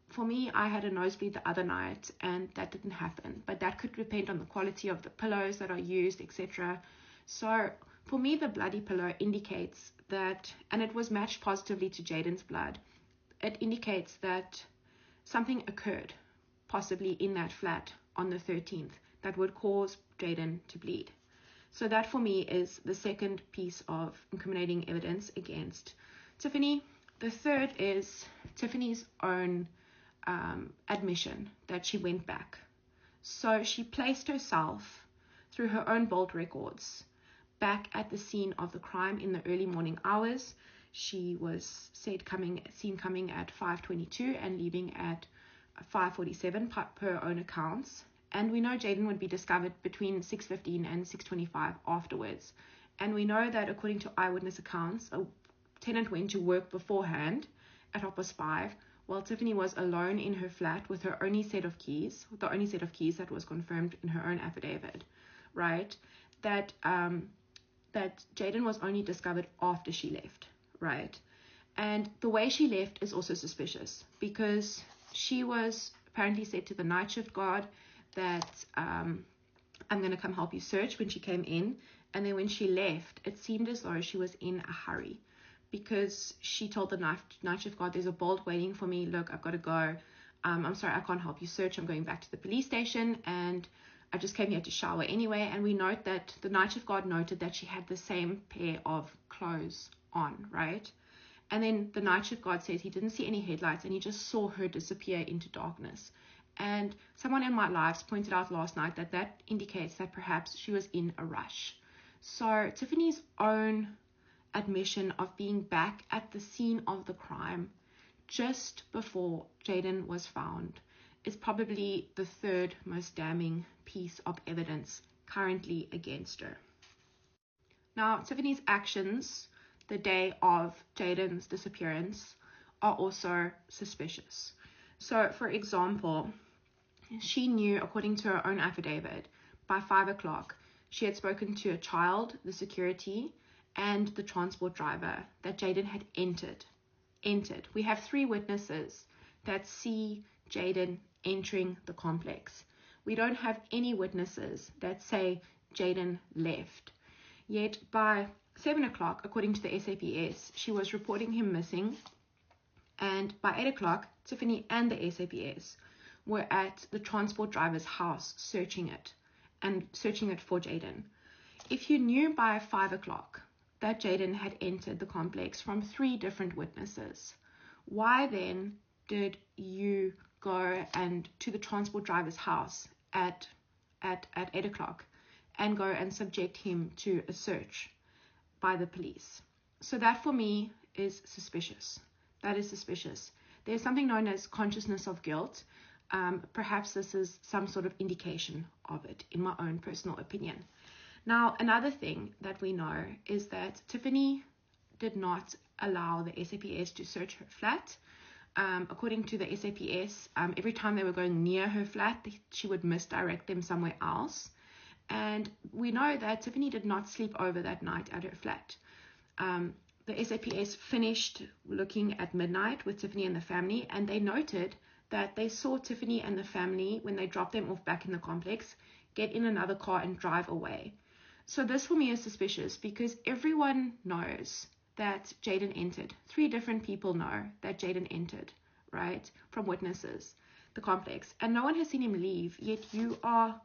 For me, I had a nosebleed the other night and that didn't happen, but that could depend on the quality of the pillows that are used, etc. So for me, the bloody pillow indicates that, and it was matched positively to Jayden's blood, it indicates that something occurred, possibly in that flat on the 13th, that would cause Jayden to bleed. So that for me is the second piece of incriminating evidence against Tiffany. The third is Tiffany's own admission that she went back. So she placed herself, through her own bold records, back at the scene of the crime in the early morning hours. She was seen coming at 5:22 and leaving at 5:47 per own accounts. And we know Jayden would be discovered between 6:15 and 6:25 afterwards. And we know that according to eyewitness accounts, a tenant went to work beforehand at 5:30, while Tiffany was alone in her flat with her only set of keys, the only set of keys that was confirmed in her own affidavit, right? That Jayden was only discovered after she left, right? And the way she left is also suspicious because she was apparently said to the night shift guard that I'm going to come help you search when she came in. And then when she left, it seemed as though she was in a hurry. because she told the night shift guard, there's a bolt waiting for me. Look, I've got to go. I'm sorry, I can't help you search. I'm going back to the police station, and I just came here to shower anyway. And we note that the night shift guard noted that she had the same pair of clothes on, right? And then the night shift guard says he didn't see any headlights and he just saw her disappear into darkness. And someone in my lives pointed out last night that that indicates that perhaps she was in a rush. So Tiffany's own admission of being back at the scene of the crime just before Jayden was found is probably the third most damning piece of evidence currently against her. Now, Tiffany's actions the day of Jayden's disappearance are also suspicious. So, for example, she knew, according to her own affidavit, by 5 o'clock, she had spoken to a child, the security, and the transport driver that Jayden had entered. We have 3 witnesses that see Jayden entering the complex. We don't have any witnesses that say Jayden left. Yet by 7 o'clock, according to the SAPS, she was reporting him missing. And by 8 o'clock, Tiffany and the SAPS were at the transport driver's house searching it for Jayden. If you knew by 5 o'clock that Jayden had entered the complex from 3 different witnesses, why then did you go and to the transport driver's house at 8 o'clock and go and subject him to a search by the police? So that for me is suspicious. That is suspicious. There's something known as consciousness of guilt. Perhaps this is some sort of indication of it, in my own personal opinion. Now, another thing that we know is that Tiffany did not allow the SAPS to search her flat. According to the SAPS, every time they were going near her flat, she would misdirect them somewhere else. And we know that Tiffany did not sleep over that night at her flat. The SAPS finished looking at midnight with Tiffany and the family, and they noted that they saw Tiffany and the family, when they dropped them off back in the complex, get in another car and drive away. So this for me is suspicious because everyone knows that Jayden entered. 3 different people know that Jayden entered, right, from witnesses, the complex. And no one has seen him leave, yet you are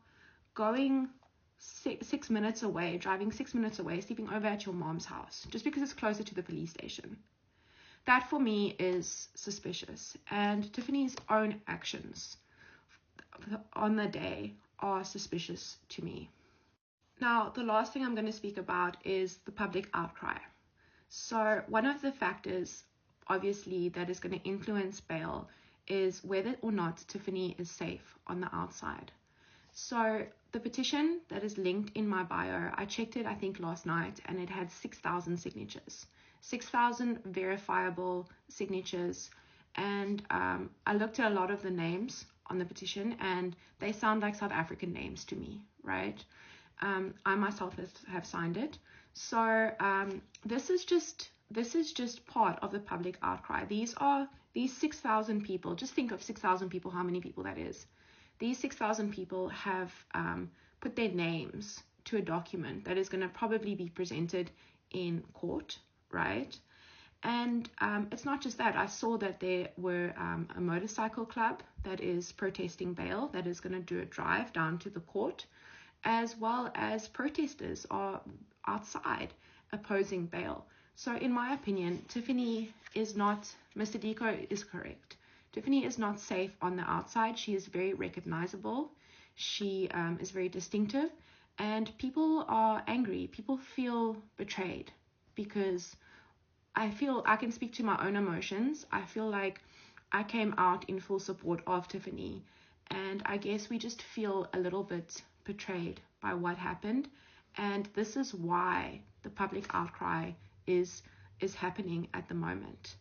going 6 minutes away, driving 6 minutes away, sleeping over at your mom's house, just because it's closer to the police station. That for me is suspicious. And Tiffany's own actions on the day are suspicious to me. Now, the last thing I'm going to speak about is the public outcry. So one of the factors, obviously, that is going to influence bail is whether or not Tiffany is safe on the outside. So the petition that is linked in my bio, I checked it, I think, last night, and it had 6,000 signatures. 6,000 verifiable signatures. And I looked at a lot of the names on the petition, and they sound like South African names to me, right? I myself have signed it. So this is just part of the public outcry. These 6,000 people. Just think of 6,000 people, how many people that is. These 6,000 people have put their names to a document that is going to probably be presented in court, right? And it's not just that. I saw that there were a motorcycle club that is protesting bail, that is going to do a drive down to the court, as well as protesters are outside opposing bail. So in my opinion, Tiffany is not, Mr. Deco is correct. Tiffany is not safe on the outside. She is very recognizable. She is very distinctive, and people are angry. People feel betrayed because I can speak to my own emotions. I feel like I came out in full support of Tiffany, and I guess we just feel a little bit betrayed by what happened, and this is why the public outcry is happening at the moment.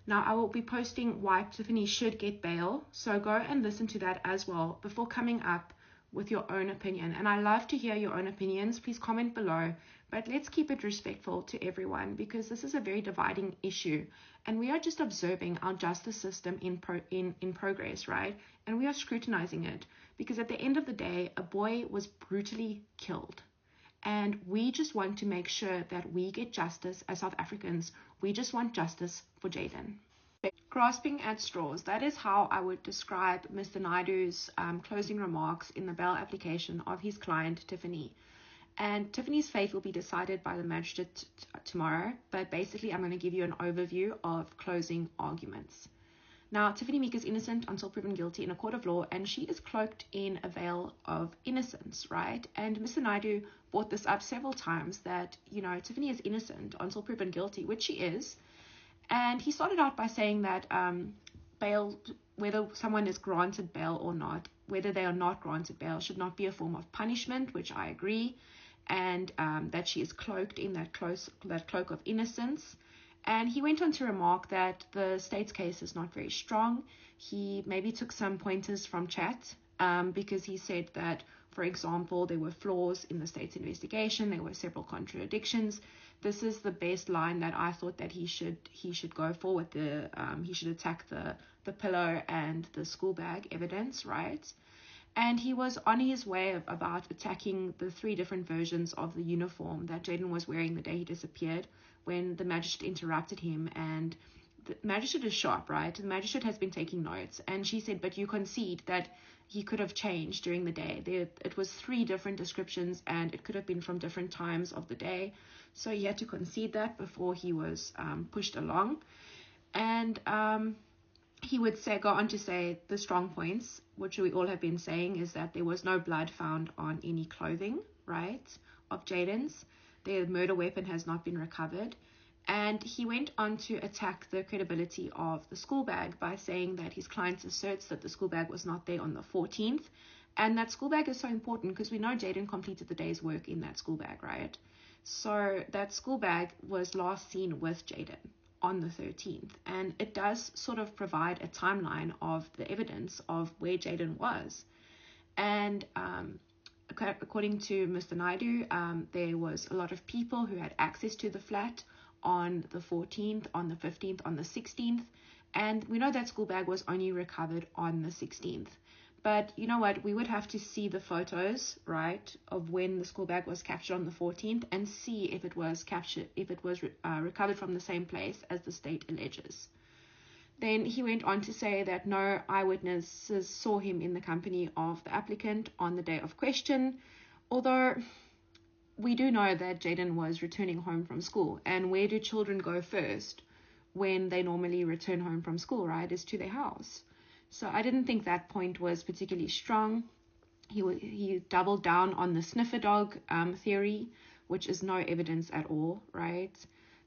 Now, I will be posting why Tiffany should get bail, so go and listen to that as well before coming up with your own opinion. And I love to hear your own opinions. Please comment below, but let's keep it respectful to everyone because this is a very dividing issue, and we are just observing our justice system in progress, right? And we are scrutinizing it because at the end of the day, a boy was brutally killed, And we just want to make sure that we get justice as South Africans. We just want justice for Jayden. Grasping at straws. That is how I would describe Mr. Naidu's closing remarks in the bail application of his client, Tiffany. And Tiffany's fate will be decided by the magistrate tomorrow. But basically, I'm going to give you an overview of closing arguments. Now, Tiffany Meek is innocent until proven guilty in a court of law, and she is cloaked in a veil of innocence, right? And Mr. Naidu brought this up several times that, Tiffany is innocent until proven guilty, which she is. And he started out by saying that bail, whether someone is granted bail or not, whether they are not granted bail, should not be a form of punishment, which I agree, and that she is cloaked in that cloak of innocence. And he went on to remark that the state's case is not very strong. He maybe took some pointers from chat because he said that, for example, there were flaws in the state's investigation. There were several contradictions. This is the best line that I thought that he should go for with the he should attack the pillow and the school bag evidence, right? And he was on his way about attacking the 3 different versions of the uniform that Jayden was wearing the day he disappeared, when the magistrate interrupted him. And the magistrate is sharp, right? The magistrate has been taking notes, and she said, but you concede that he could have changed during the day. It was 3 different descriptions, and it could have been from different times of the day. So he had to concede that before he was pushed along. And he would go on to say the strong points, which we all have been saying, is that there was no blood found on any clothing, right, of Jayden's. The murder weapon has not been recovered. And he went on to attack the credibility of the school bag by saying that his client asserts that the school bag was not there on the 14th. And that school bag is so important because we know Jayden completed the day's work in that school bag, right? So that school bag was last seen with Jayden on the 13th. And it does sort of provide a timeline of the evidence of where Jayden was. And according to Mr. Naidu, there was a lot of people who had access to the flat on the 14th, on the 15th, on the 16th. And we know that school bag was only recovered on the 16th. But you know what? We would have to see the photos, right, of when the school bag was captured on the 14th and see if it was recovered from the same place as the state alleges. Then he went on to say that no eyewitnesses saw him in the company of the applicant on the day of question, although we do know that Jayden was returning home from school. And where do children go first when they normally return home from school, right, is to their house. So I didn't think that point was particularly strong. He doubled down on the sniffer dog theory, which is no evidence at all, right?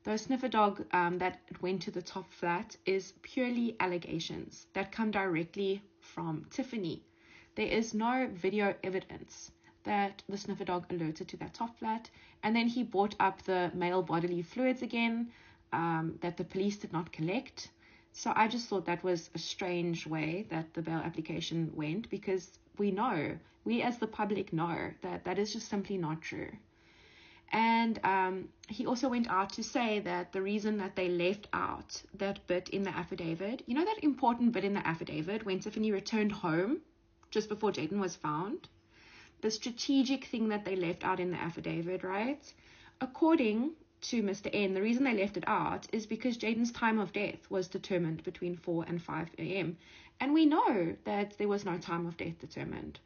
The sniffer dog that went to the top flat is purely allegations that come directly from Tiffany. There is no video evidence that the sniffer dog alerted to that top flat. And then he brought up the male bodily fluids again that the police did not collect. So I just thought that was a strange way that the bail application went, because we as the public know that that is just simply not true. And he also went out to say that the reason that they left out that bit in the affidavit, that important bit in the affidavit when Tiffany returned home just before Jayden was found, the strategic thing that they left out in the affidavit, right? According to Mr. N, the reason they left it out is because Jayden's time of death was determined between 4 and 5 a.m. And we know that there was no time of death determined.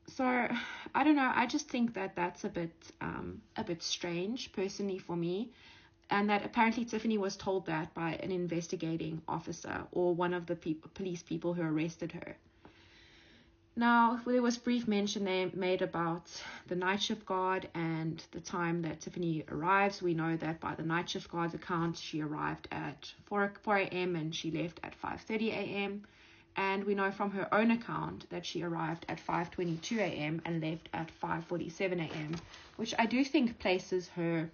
So I don't know. I just think that that's a bit strange, personally, for me, and that apparently Tiffany was told that by an investigating officer or one of the police people who arrested her. Now, there was brief mention they made about the night shift guard and the time that Tiffany arrives. We know that by the night shift guard's account, she arrived at 4 a.m. and she left at 5:30 a.m. And we know from her own account that she arrived at 5:22 a.m. and left at 5:47 a.m., which I do think places her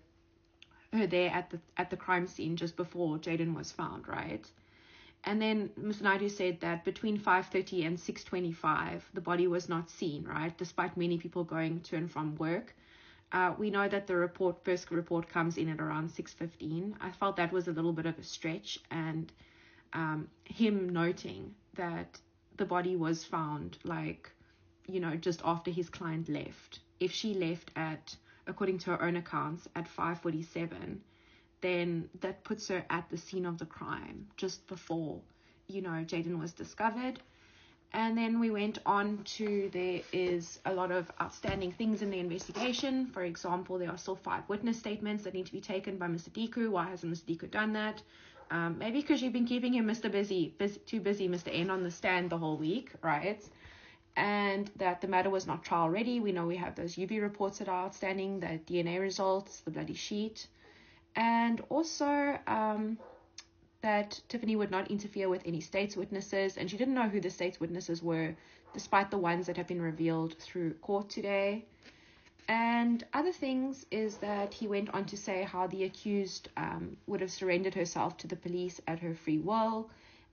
there at the crime scene just before Jayden was found, right? And then Mr. Naidu said that between 5:30 and 6:25, the body was not seen, right? Despite many people going to and from work. We know that the first report comes in at around 6:15. I felt that was a little bit of a stretch, and him noting that the body was found just after his client left. If she left at according to her own accounts, at 5:47, then that puts her at the scene of the crime just before, Jayden was discovered. And then we went on to, there is a lot of outstanding things in the investigation. For example, there are still 5 witness statements that need to be taken by Mr. Deku. Why hasn't Mr. Deku done that? Maybe because you've been keeping him too busy, Mr. N, on the stand the whole week, right? And that the matter was not trial ready. We know we have those UV reports that are outstanding, the DNA results, the bloody sheet. And also that Tiffany would not interfere with any state's witnesses, and she didn't know who the state's witnesses were, despite the ones that have been revealed through court today. And other things is that he went on to say how the accused would have surrendered herself to the police at her free will,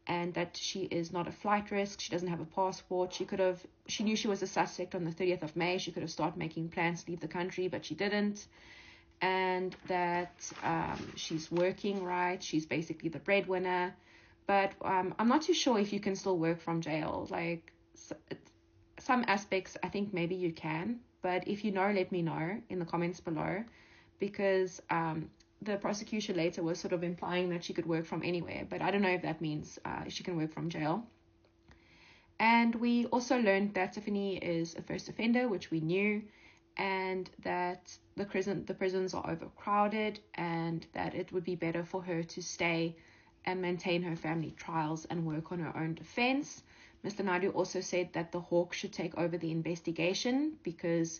and that she is not a flight risk. She doesn't have a passport. She knew she was a suspect on the 30th of May. She could have started making plans to leave the country, but she didn't. And that she's working, right? She's basically the breadwinner. But I'm not too sure if you can still work from jail. Like, some aspects, I think maybe you can. But if you know, let me know in the comments below. Because the prosecution later was sort of implying that she could work from anywhere. But I don't know if that means she can work from jail. And we also learned that Tiffany is a first offender, which we knew. And that the prisons are overcrowded, and that it would be better for her to stay and maintain her family trials and work on her own defense. Mr. Naidu also said that the Hawk should take over the investigation because,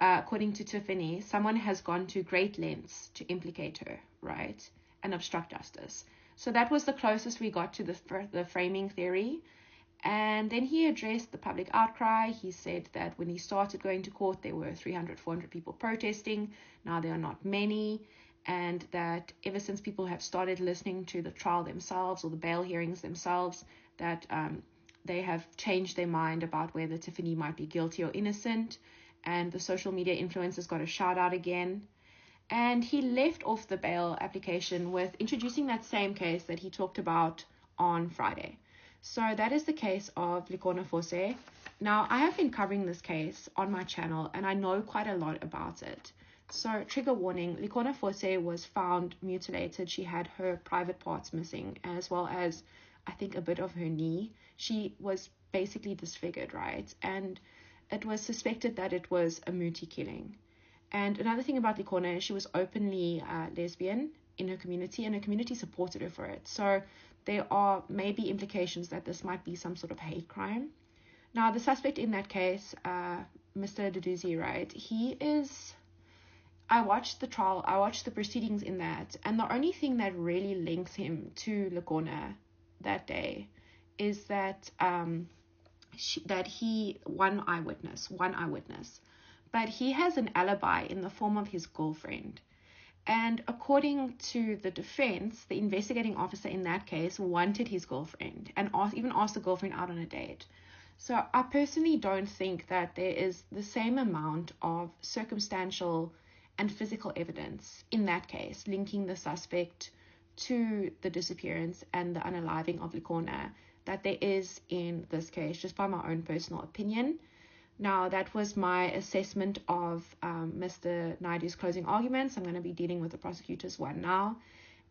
according to Tiffany, someone has gone to great lengths to implicate her, right, and obstruct justice. So that was the closest we got to the framing theory. And then he addressed the public outcry. He said that when he started going to court, there were 300, 400 people protesting. Now there are not many. And that ever since people have started listening to the trial themselves or the bail hearings themselves, that they have changed their mind about whether Tiffany might be guilty or innocent. And the social media influencers got a shout out again. And he left off the bail application with introducing that same case that he talked about on Friday. So that is the case of Lekona Fose. Now, I have been covering this case on my channel, and I know quite a lot about it. So, trigger warning, Lekona Fose was found mutilated. She had her private parts missing, as well as, I think, a bit of her knee. She was basically disfigured, right? And it was suspected that it was a muti killing. And another thing about Lekona is she was openly lesbian in her community, and her community supported her for it. So there are maybe implications that this might be some sort of hate crime. Now, the suspect in that case, Mr. Duduzi, right, I watched the trial, I watched the proceedings in that, and the only thing that really links him to Lekona that day is that one eyewitness, but he has an alibi in the form of his girlfriend. And according to the defense, the investigating officer in that case wanted his girlfriend and even asked the girlfriend out on a date. So I personally don't think that there is the same amount of circumstantial and physical evidence in that case linking the suspect to the disappearance and the unaliving of Lekona that there is in this case, just by my own personal opinion. Now, that was my assessment of Mr. Naidu's closing arguments. I'm going to be dealing with the prosecutor's one now.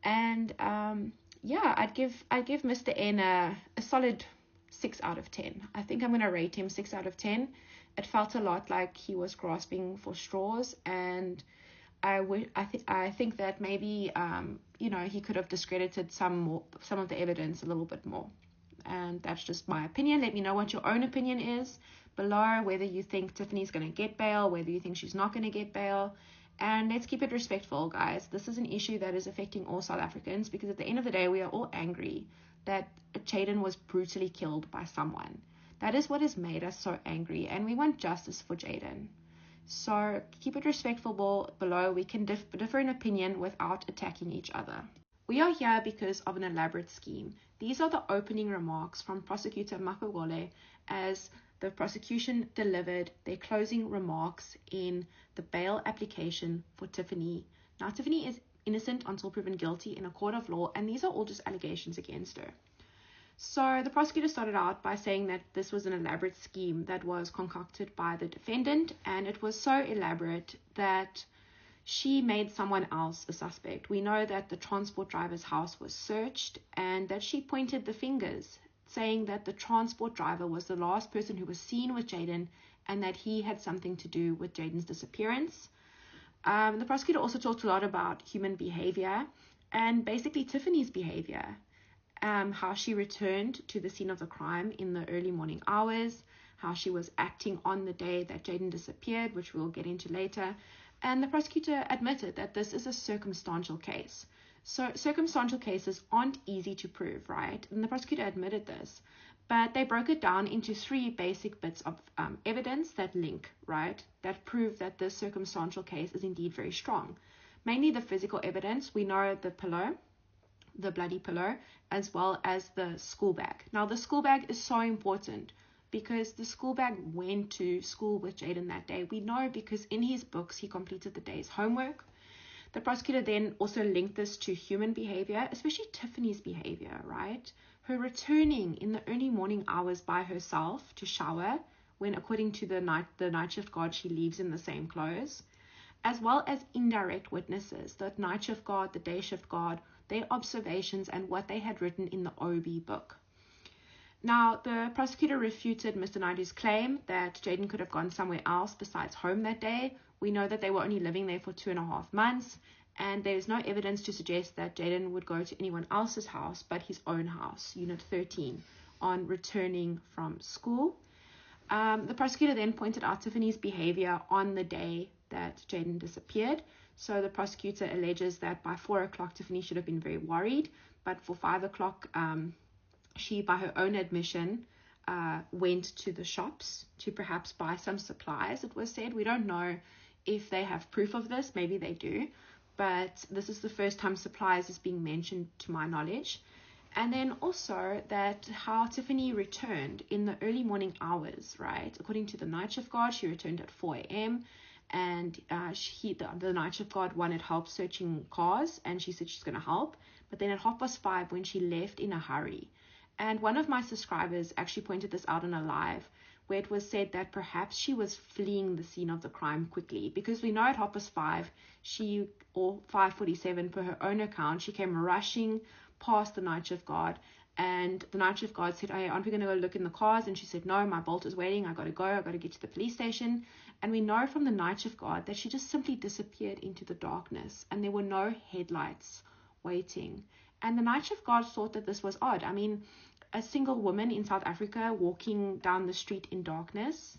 And I'd give Mr. N a solid 6 out of 10. I think I'm going to rate him 6 out of 10. It felt a lot like he was grasping for straws, and I think that maybe he could have discredited some of the evidence a little bit more. And that's just my opinion. Let me know what your own opinion is below, whether you think Tiffany's going to get bail, whether you think she's not going to get bail. And let's keep it respectful, guys. This is an issue that is affecting all South Africans, because at the end of the day, we are all angry that Jayden was brutally killed by someone. That is what has made us so angry, and we want justice for Jayden. So keep it respectful below. We can differ in opinion without attacking each other. We are here because of an elaborate scheme. These are the opening remarks from Prosecutor Makogole as the prosecution delivered their closing remarks in the bail application for Tiffany. Now, Tiffany is innocent until proven guilty in a court of law, and these are all just allegations against her. So the prosecutor started out by saying that this was an elaborate scheme that was concocted by the defendant, and it was so elaborate that she made someone else a suspect. We know that the transport driver's house was searched and that she pointed the fingers, saying that the transport driver was the last person who was seen with Jayden and that he had something to do with Jayden's disappearance. The prosecutor also talked a lot about human behavior and basically Tiffany's behavior, how she returned to the scene of the crime in the early morning hours, how she was acting on the day that Jayden disappeared, which we'll get into later. And the prosecutor admitted that this is a circumstantial case. So circumstantial cases aren't easy to prove, right? And the prosecutor admitted this. But they broke it down into 3 basic bits of evidence that link, right? That prove that this circumstantial case is indeed very strong. Mainly the physical evidence. We know the pillow, the bloody pillow, as well as the school bag. Now, the school bag is so important because the school bag went to school with Jayden that day. We know because in his books, he completed the day's homework. The prosecutor then also linked this to human behavior, especially Tiffany's behavior, right? Her returning in the early morning hours by herself to shower when, according to the night shift guard, she leaves in the same clothes, as well as indirect witnesses, the night shift guard, the day shift guard, their observations and what they had written in the OB book. Now, the prosecutor refuted Mr. Naidu's claim that Jayden could have gone somewhere else besides home that day. We know that they were only living there for 2.5 months, and there's no evidence to suggest that Jayden would go to anyone else's house but his own house, Unit 13, on returning from school. The prosecutor then pointed out Tiffany's behavior on the day that Jayden disappeared. So the prosecutor alleges that by 4 o'clock, Tiffany should have been very worried, but for 5 o'clock, she, by her own admission, went to the shops to perhaps buy some supplies, it was said. We don't know if they have proof of this. Maybe they do. But this is the first time supplies is being mentioned to my knowledge. And then also that how Tiffany returned in the early morning hours, right? According to the night shift guard, she returned at 4 a.m. And the night shift guard wanted help searching cars, and she said she's going to help. But then at 5:30 when she left in a hurry. And one of my subscribers actually pointed this out on a live, where it was said that perhaps she was fleeing the scene of the crime quickly, because we know at 5:30, or 5:47 per her own account, she came rushing past the night shift guard, and the night shift guard said, "Hey, aren't we going to go look in the cars?" And she said, "No, my bolt is waiting. I got to go. I got to get to the police station." And we know from the night shift guard that she just simply disappeared into the darkness, and there were no headlights waiting. And the night shift guard thought that this was odd. I mean, a single woman in South Africa walking down the street in darkness,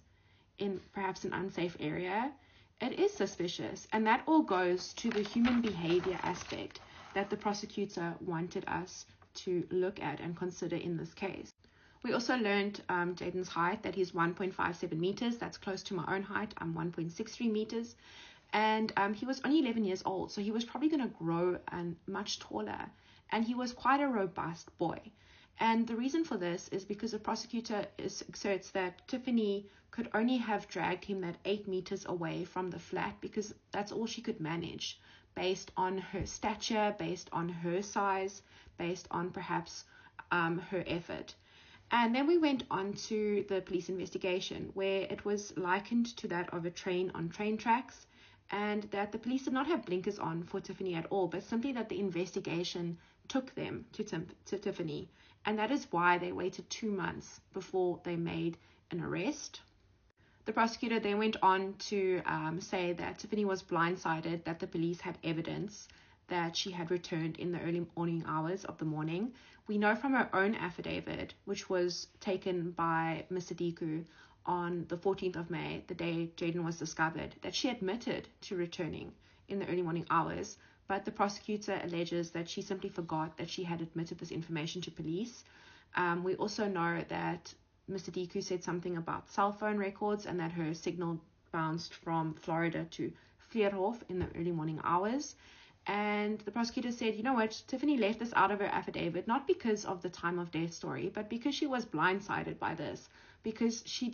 in perhaps an unsafe area, it is suspicious. And that all goes to the human behavior aspect that the prosecutor wanted us to look at and consider in this case. We also learned Jayden's height, that he's 1.57 meters. That's close to my own height. I'm 1.63 meters. And he was only 11 years old, so he was probably going to grow and much taller. And he was quite a robust boy. And the reason for this is because the prosecutor asserts that Tiffany could only have dragged him that 8 meters away from the flat because that's all she could manage, based on her stature, based on her size, based on perhaps her effort. And then we went on to the police investigation, where it was likened to that of a train on train tracks, and that the police did not have blinkers on for Tiffany at all, but simply that the investigation took them to Tiffany. And that is why they waited 2 months before they made an arrest. The prosecutor then went on to say that Tiffany was blindsided, that the police had evidence that she had returned in the early morning hours of the morning. We know from her own affidavit, which was taken by Mr. Diku on the 14th of May, the day Jayden was discovered, that she admitted to returning in the early morning hours, but the prosecutor alleges that she simply forgot that she had admitted this information to police. We also know that Mr. Diku said something about cell phone records and that her signal bounced from Florida to Vleerhof in the early morning hours. And the prosecutor said, you know what, Tiffany left this out of her affidavit, not because of the time of death story, but because she was blindsided by this, because she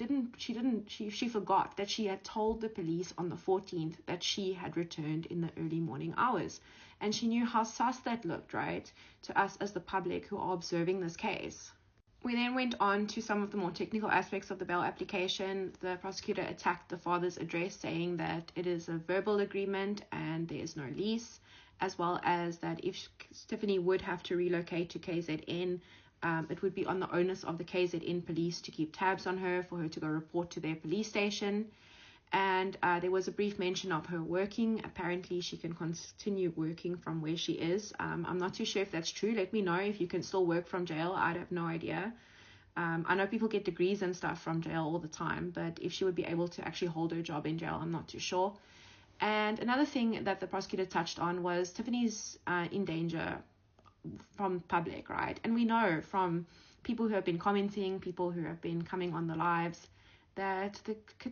forgot that she had told the police on the 14th that she had returned in the early morning hours. And she knew how sus that looked, right, to us as the public who are observing this case. We then went on to some of the more technical aspects of the bail application. The prosecutor attacked the father's address, saying that it is a verbal agreement and there is no lease, as well as that if Tiffany would have to relocate to KZN, it would be on the onus of the KZN police to keep tabs on her, for her to go report to their police station. And there was a brief mention of her working. Apparently, she can continue working from where she is. I'm not too sure if that's true. Let me know if you can still work from jail. I have no idea. I know people get degrees and stuff from jail all the time, but if she would be able to actually hold her job in jail, I'm not too sure. And another thing that the prosecutor touched on was Tiffany's in danger from public, right? And we know from people who have been commenting, people who have been coming on the lives, that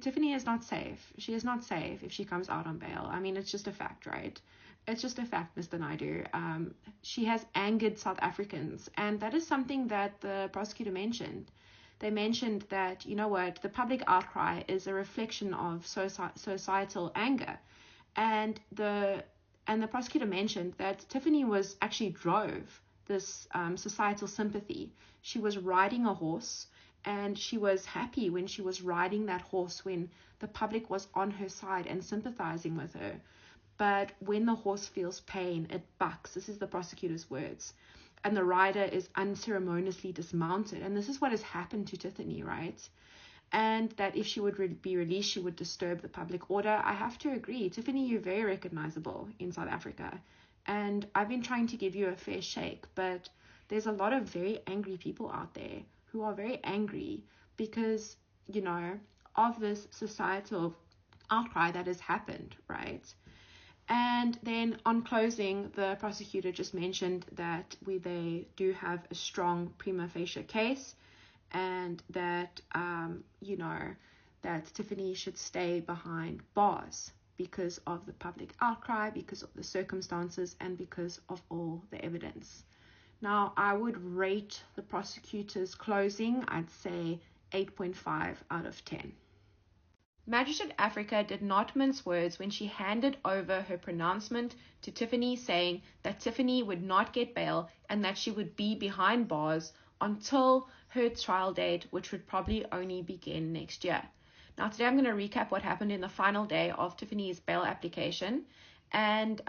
Tiffany is not safe. She is not safe if she comes out on bail. I mean, it's just a fact, right? It's just a fact, Mr. Naidu. She has angered South Africans, and that is something that the prosecutor mentioned. They mentioned that, you know what, the public outcry is a reflection of societal anger. And the prosecutor mentioned that Tiffany actually drove this societal sympathy. She was riding a horse, and she was happy when she was riding that horse, when the public was on her side and sympathizing with her. But when the horse feels pain, it bucks. This is the prosecutor's words. And the rider is unceremoniously dismounted. And this is what has happened to Tiffany, right? And that if she would be released, she would disturb the public order. I have to agree. Tiffany, you're very recognizable in South Africa. And I've been trying to give you a fair shake, but there's a lot of very angry people out there who are very angry because, you know, of this societal outcry that has happened, right? And then on closing, the prosecutor just mentioned that they do have a strong prima facie case, and that, that Tiffany should stay behind bars because of the public outcry, because of the circumstances, and because of all the evidence. Now, I would rate the prosecutor's closing, I'd say 8.5 out of 10. Magistrate Africa did not mince words when she handed over her pronouncement to Tiffany, saying that Tiffany would not get bail and that she would be behind bars until her trial date, which would probably only begin next year. Now, today I'm going to recap what happened in the final day of Tiffany's bail application. And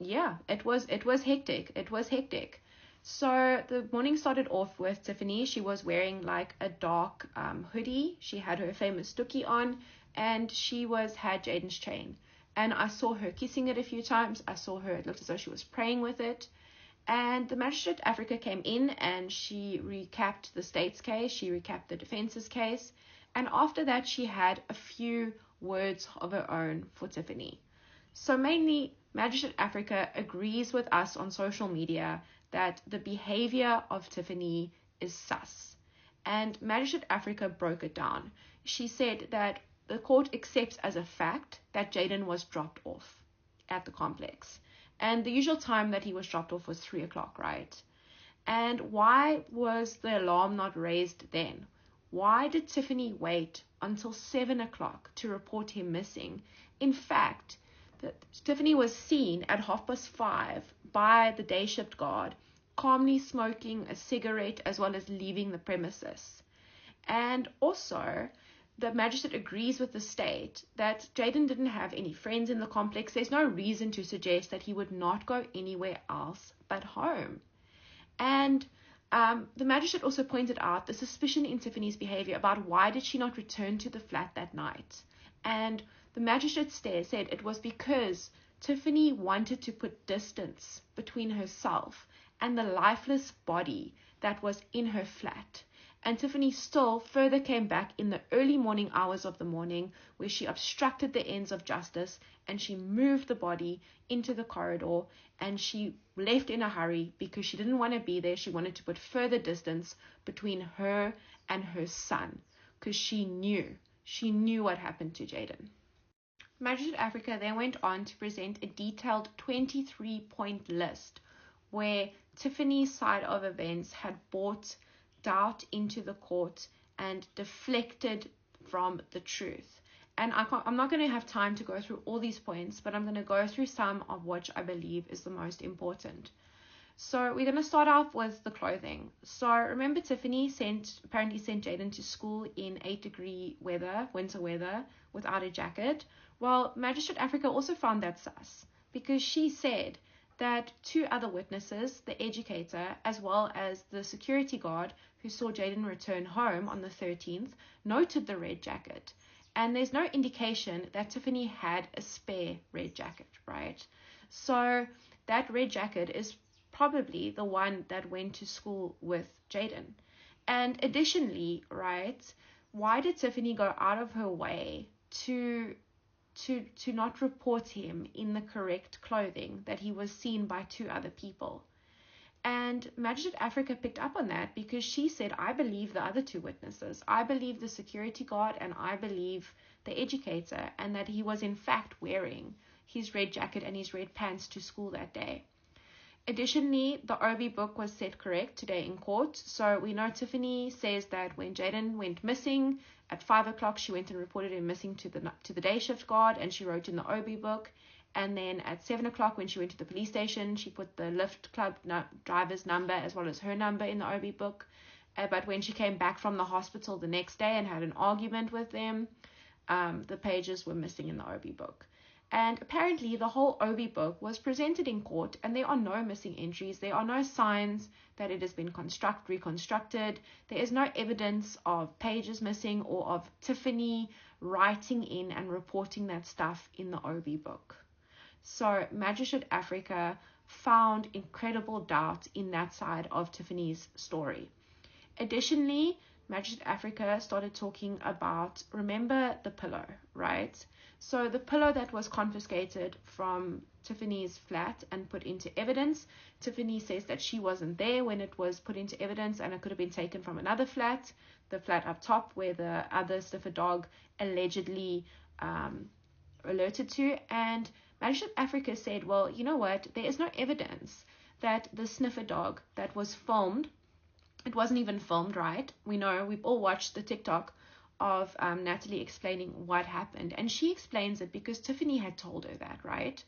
it was hectic. It was hectic. So the morning started off with Tiffany. She was wearing like a dark hoodie. She had her famous dookie on, and she had Jayden's chain. And I saw her kissing it a few times. I saw her, it looked as though she was praying with it. And the Magistrate Africa came in and she recapped the state's case. She recapped the defense's case. And after that, she had a few words of her own for Tiffany. So mainly, Magistrate Africa agrees with us on social media that the behavior of Tiffany is sus. And Magistrate Africa broke it down. She said that the court accepts as a fact that Jayden was dropped off at the complex. And the usual time that he was dropped off was 3 o'clock, right? And why was the alarm not raised then? Why did Tiffany wait until 7 o'clock to report him missing? In fact, Tiffany was seen at 5:30 by the day shift guard, calmly smoking a cigarette as well as leaving the premises. And also, the magistrate agrees with the state that Jayden didn't have any friends in the complex. There's no reason to suggest that he would not go anywhere else but home. And the magistrate also pointed out the suspicion in Tiffany's behavior about why did she not return to the flat that night. And the magistrate said it was because Tiffany wanted to put distance between herself and the lifeless body that was in her flat. And Tiffany still further came back in the early morning hours of the morning, where she obstructed the ends of justice and she moved the body into the corridor, and she left in a hurry because she didn't want to be there. She wanted to put further distance between her and her son because she knew what happened to Jayden. Magistrate Africa then went on to present a detailed 23-point list where Tiffany's side of events had brought doubt into the court and deflected from the truth. And I'm not going to have time to go through all these points, but I'm going to go through some of which I believe is the most important. So we're going to start off with the clothing. So remember, Tiffany apparently sent Jayden to school in 8-degree weather, winter weather, without a jacket. Well, Magistrate Africa also found that sus, because she said that 2 other witnesses, the educator as well as the security guard who saw Jayden return home on the 13th, noted the red jacket. And there's no indication that Tiffany had a spare red jacket, right? So that red jacket is probably the one that went to school with Jayden. And additionally, right, why did Tiffany go out of her way to not report him in the correct clothing that he was seen by 2 other people? And Magistrate Africa picked up on that because she said, I believe the other 2 witnesses. I believe the security guard and I believe the educator, and that he was in fact wearing his red jacket and his red pants to school that day. Additionally, the OB book was set correct today in court. So we know Tiffany says that when Jayden went missing at 5 o'clock, she went and reported him missing to the day shift guard, and she wrote in the OB book. And then at 7 o'clock, when she went to the police station, she put the Lyft Club driver's number as well as her number in the OB book. But when she came back from the hospital the next day and had an argument with them, the pages were missing in the OB book. And apparently the whole OB book was presented in court, and there are no missing entries. There are no signs that it has been reconstructed. There is no evidence of pages missing or of Tiffany writing in and reporting that stuff in the OB book. So Magistrate Africa found incredible doubt in that side of Tiffany's story. Additionally, Magistrate Africa started talking about, remember the pillow, right? So the pillow that was confiscated from Tiffany's flat and put into evidence, Tiffany says that she wasn't there when it was put into evidence, and it could have been taken from another flat, the flat up top where the other sniffer dog allegedly alerted to. And Magistrate Africa said, well, you know what, there is no evidence that the sniffer dog that was filmed, it wasn't even filmed, right? We know, we've all watched the TikTok of Natalie explaining what happened, and she explains it because Tiffany had told her that, right?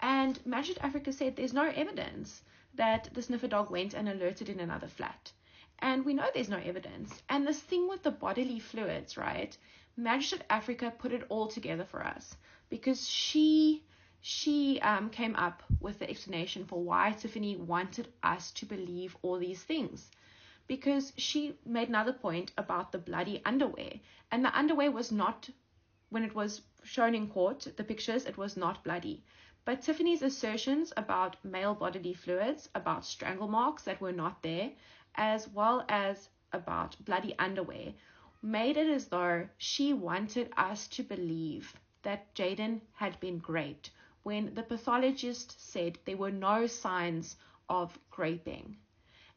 And Magistrate Africa said there's no evidence that the sniffer dog went and alerted in another flat, and we know there's no evidence. And this thing with the bodily fluids, right? Magistrate Africa put it all together for us because she came up with the explanation for why Tiffany wanted us to believe all these things. Because she made another point about the bloody underwear. And the underwear was not, when it was shown in court, the pictures, it was not bloody. But Tiffany's assertions about male bodily fluids, about strangle marks that were not there, as well as about bloody underwear, made it as though she wanted us to believe that Jayden had been raped, when the pathologist said there were no signs of raping.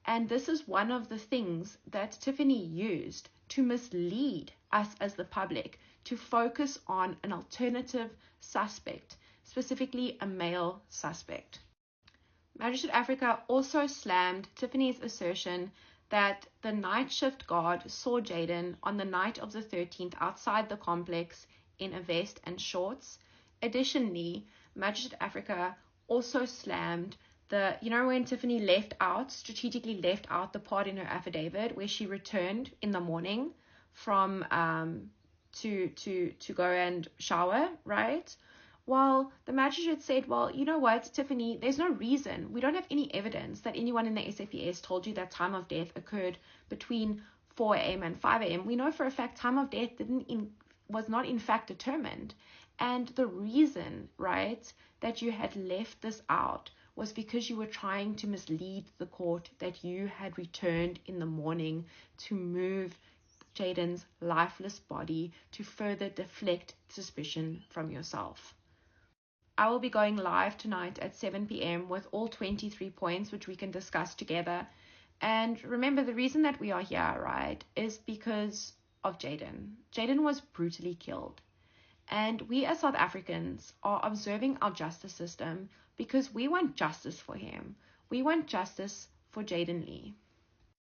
And this is one of the things that Tiffany used to mislead us as the public to focus on an alternative suspect, specifically a male suspect. Magistrate Africa also slammed Tiffany's assertion that the night shift guard saw Jayden on the night of the 13th outside the complex in a vest and shorts. Additionally, Magistrate Africa also slammed when Tiffany strategically left out the part in her affidavit where she returned in the morning from to go and shower, right? Well, the magistrate said, well, you know what, Tiffany, there's no reason. We don't have any evidence that anyone in the SAPS told you that time of death occurred between 4 a.m. and 5 a.m. We know for a fact time of death was not in fact determined. And the reason, right, that you had left this out was because you were trying to mislead the court that you had returned in the morning to move Jayden's lifeless body to further deflect suspicion from yourself. I will be going live tonight at 7 p.m. with all 23 points, which we can discuss together. And remember, the reason that we are here, right, is because of Jayden. Jayden was brutally killed. And we as South Africans are observing our justice system because we want justice for him. We want justice for Jayden-Lee.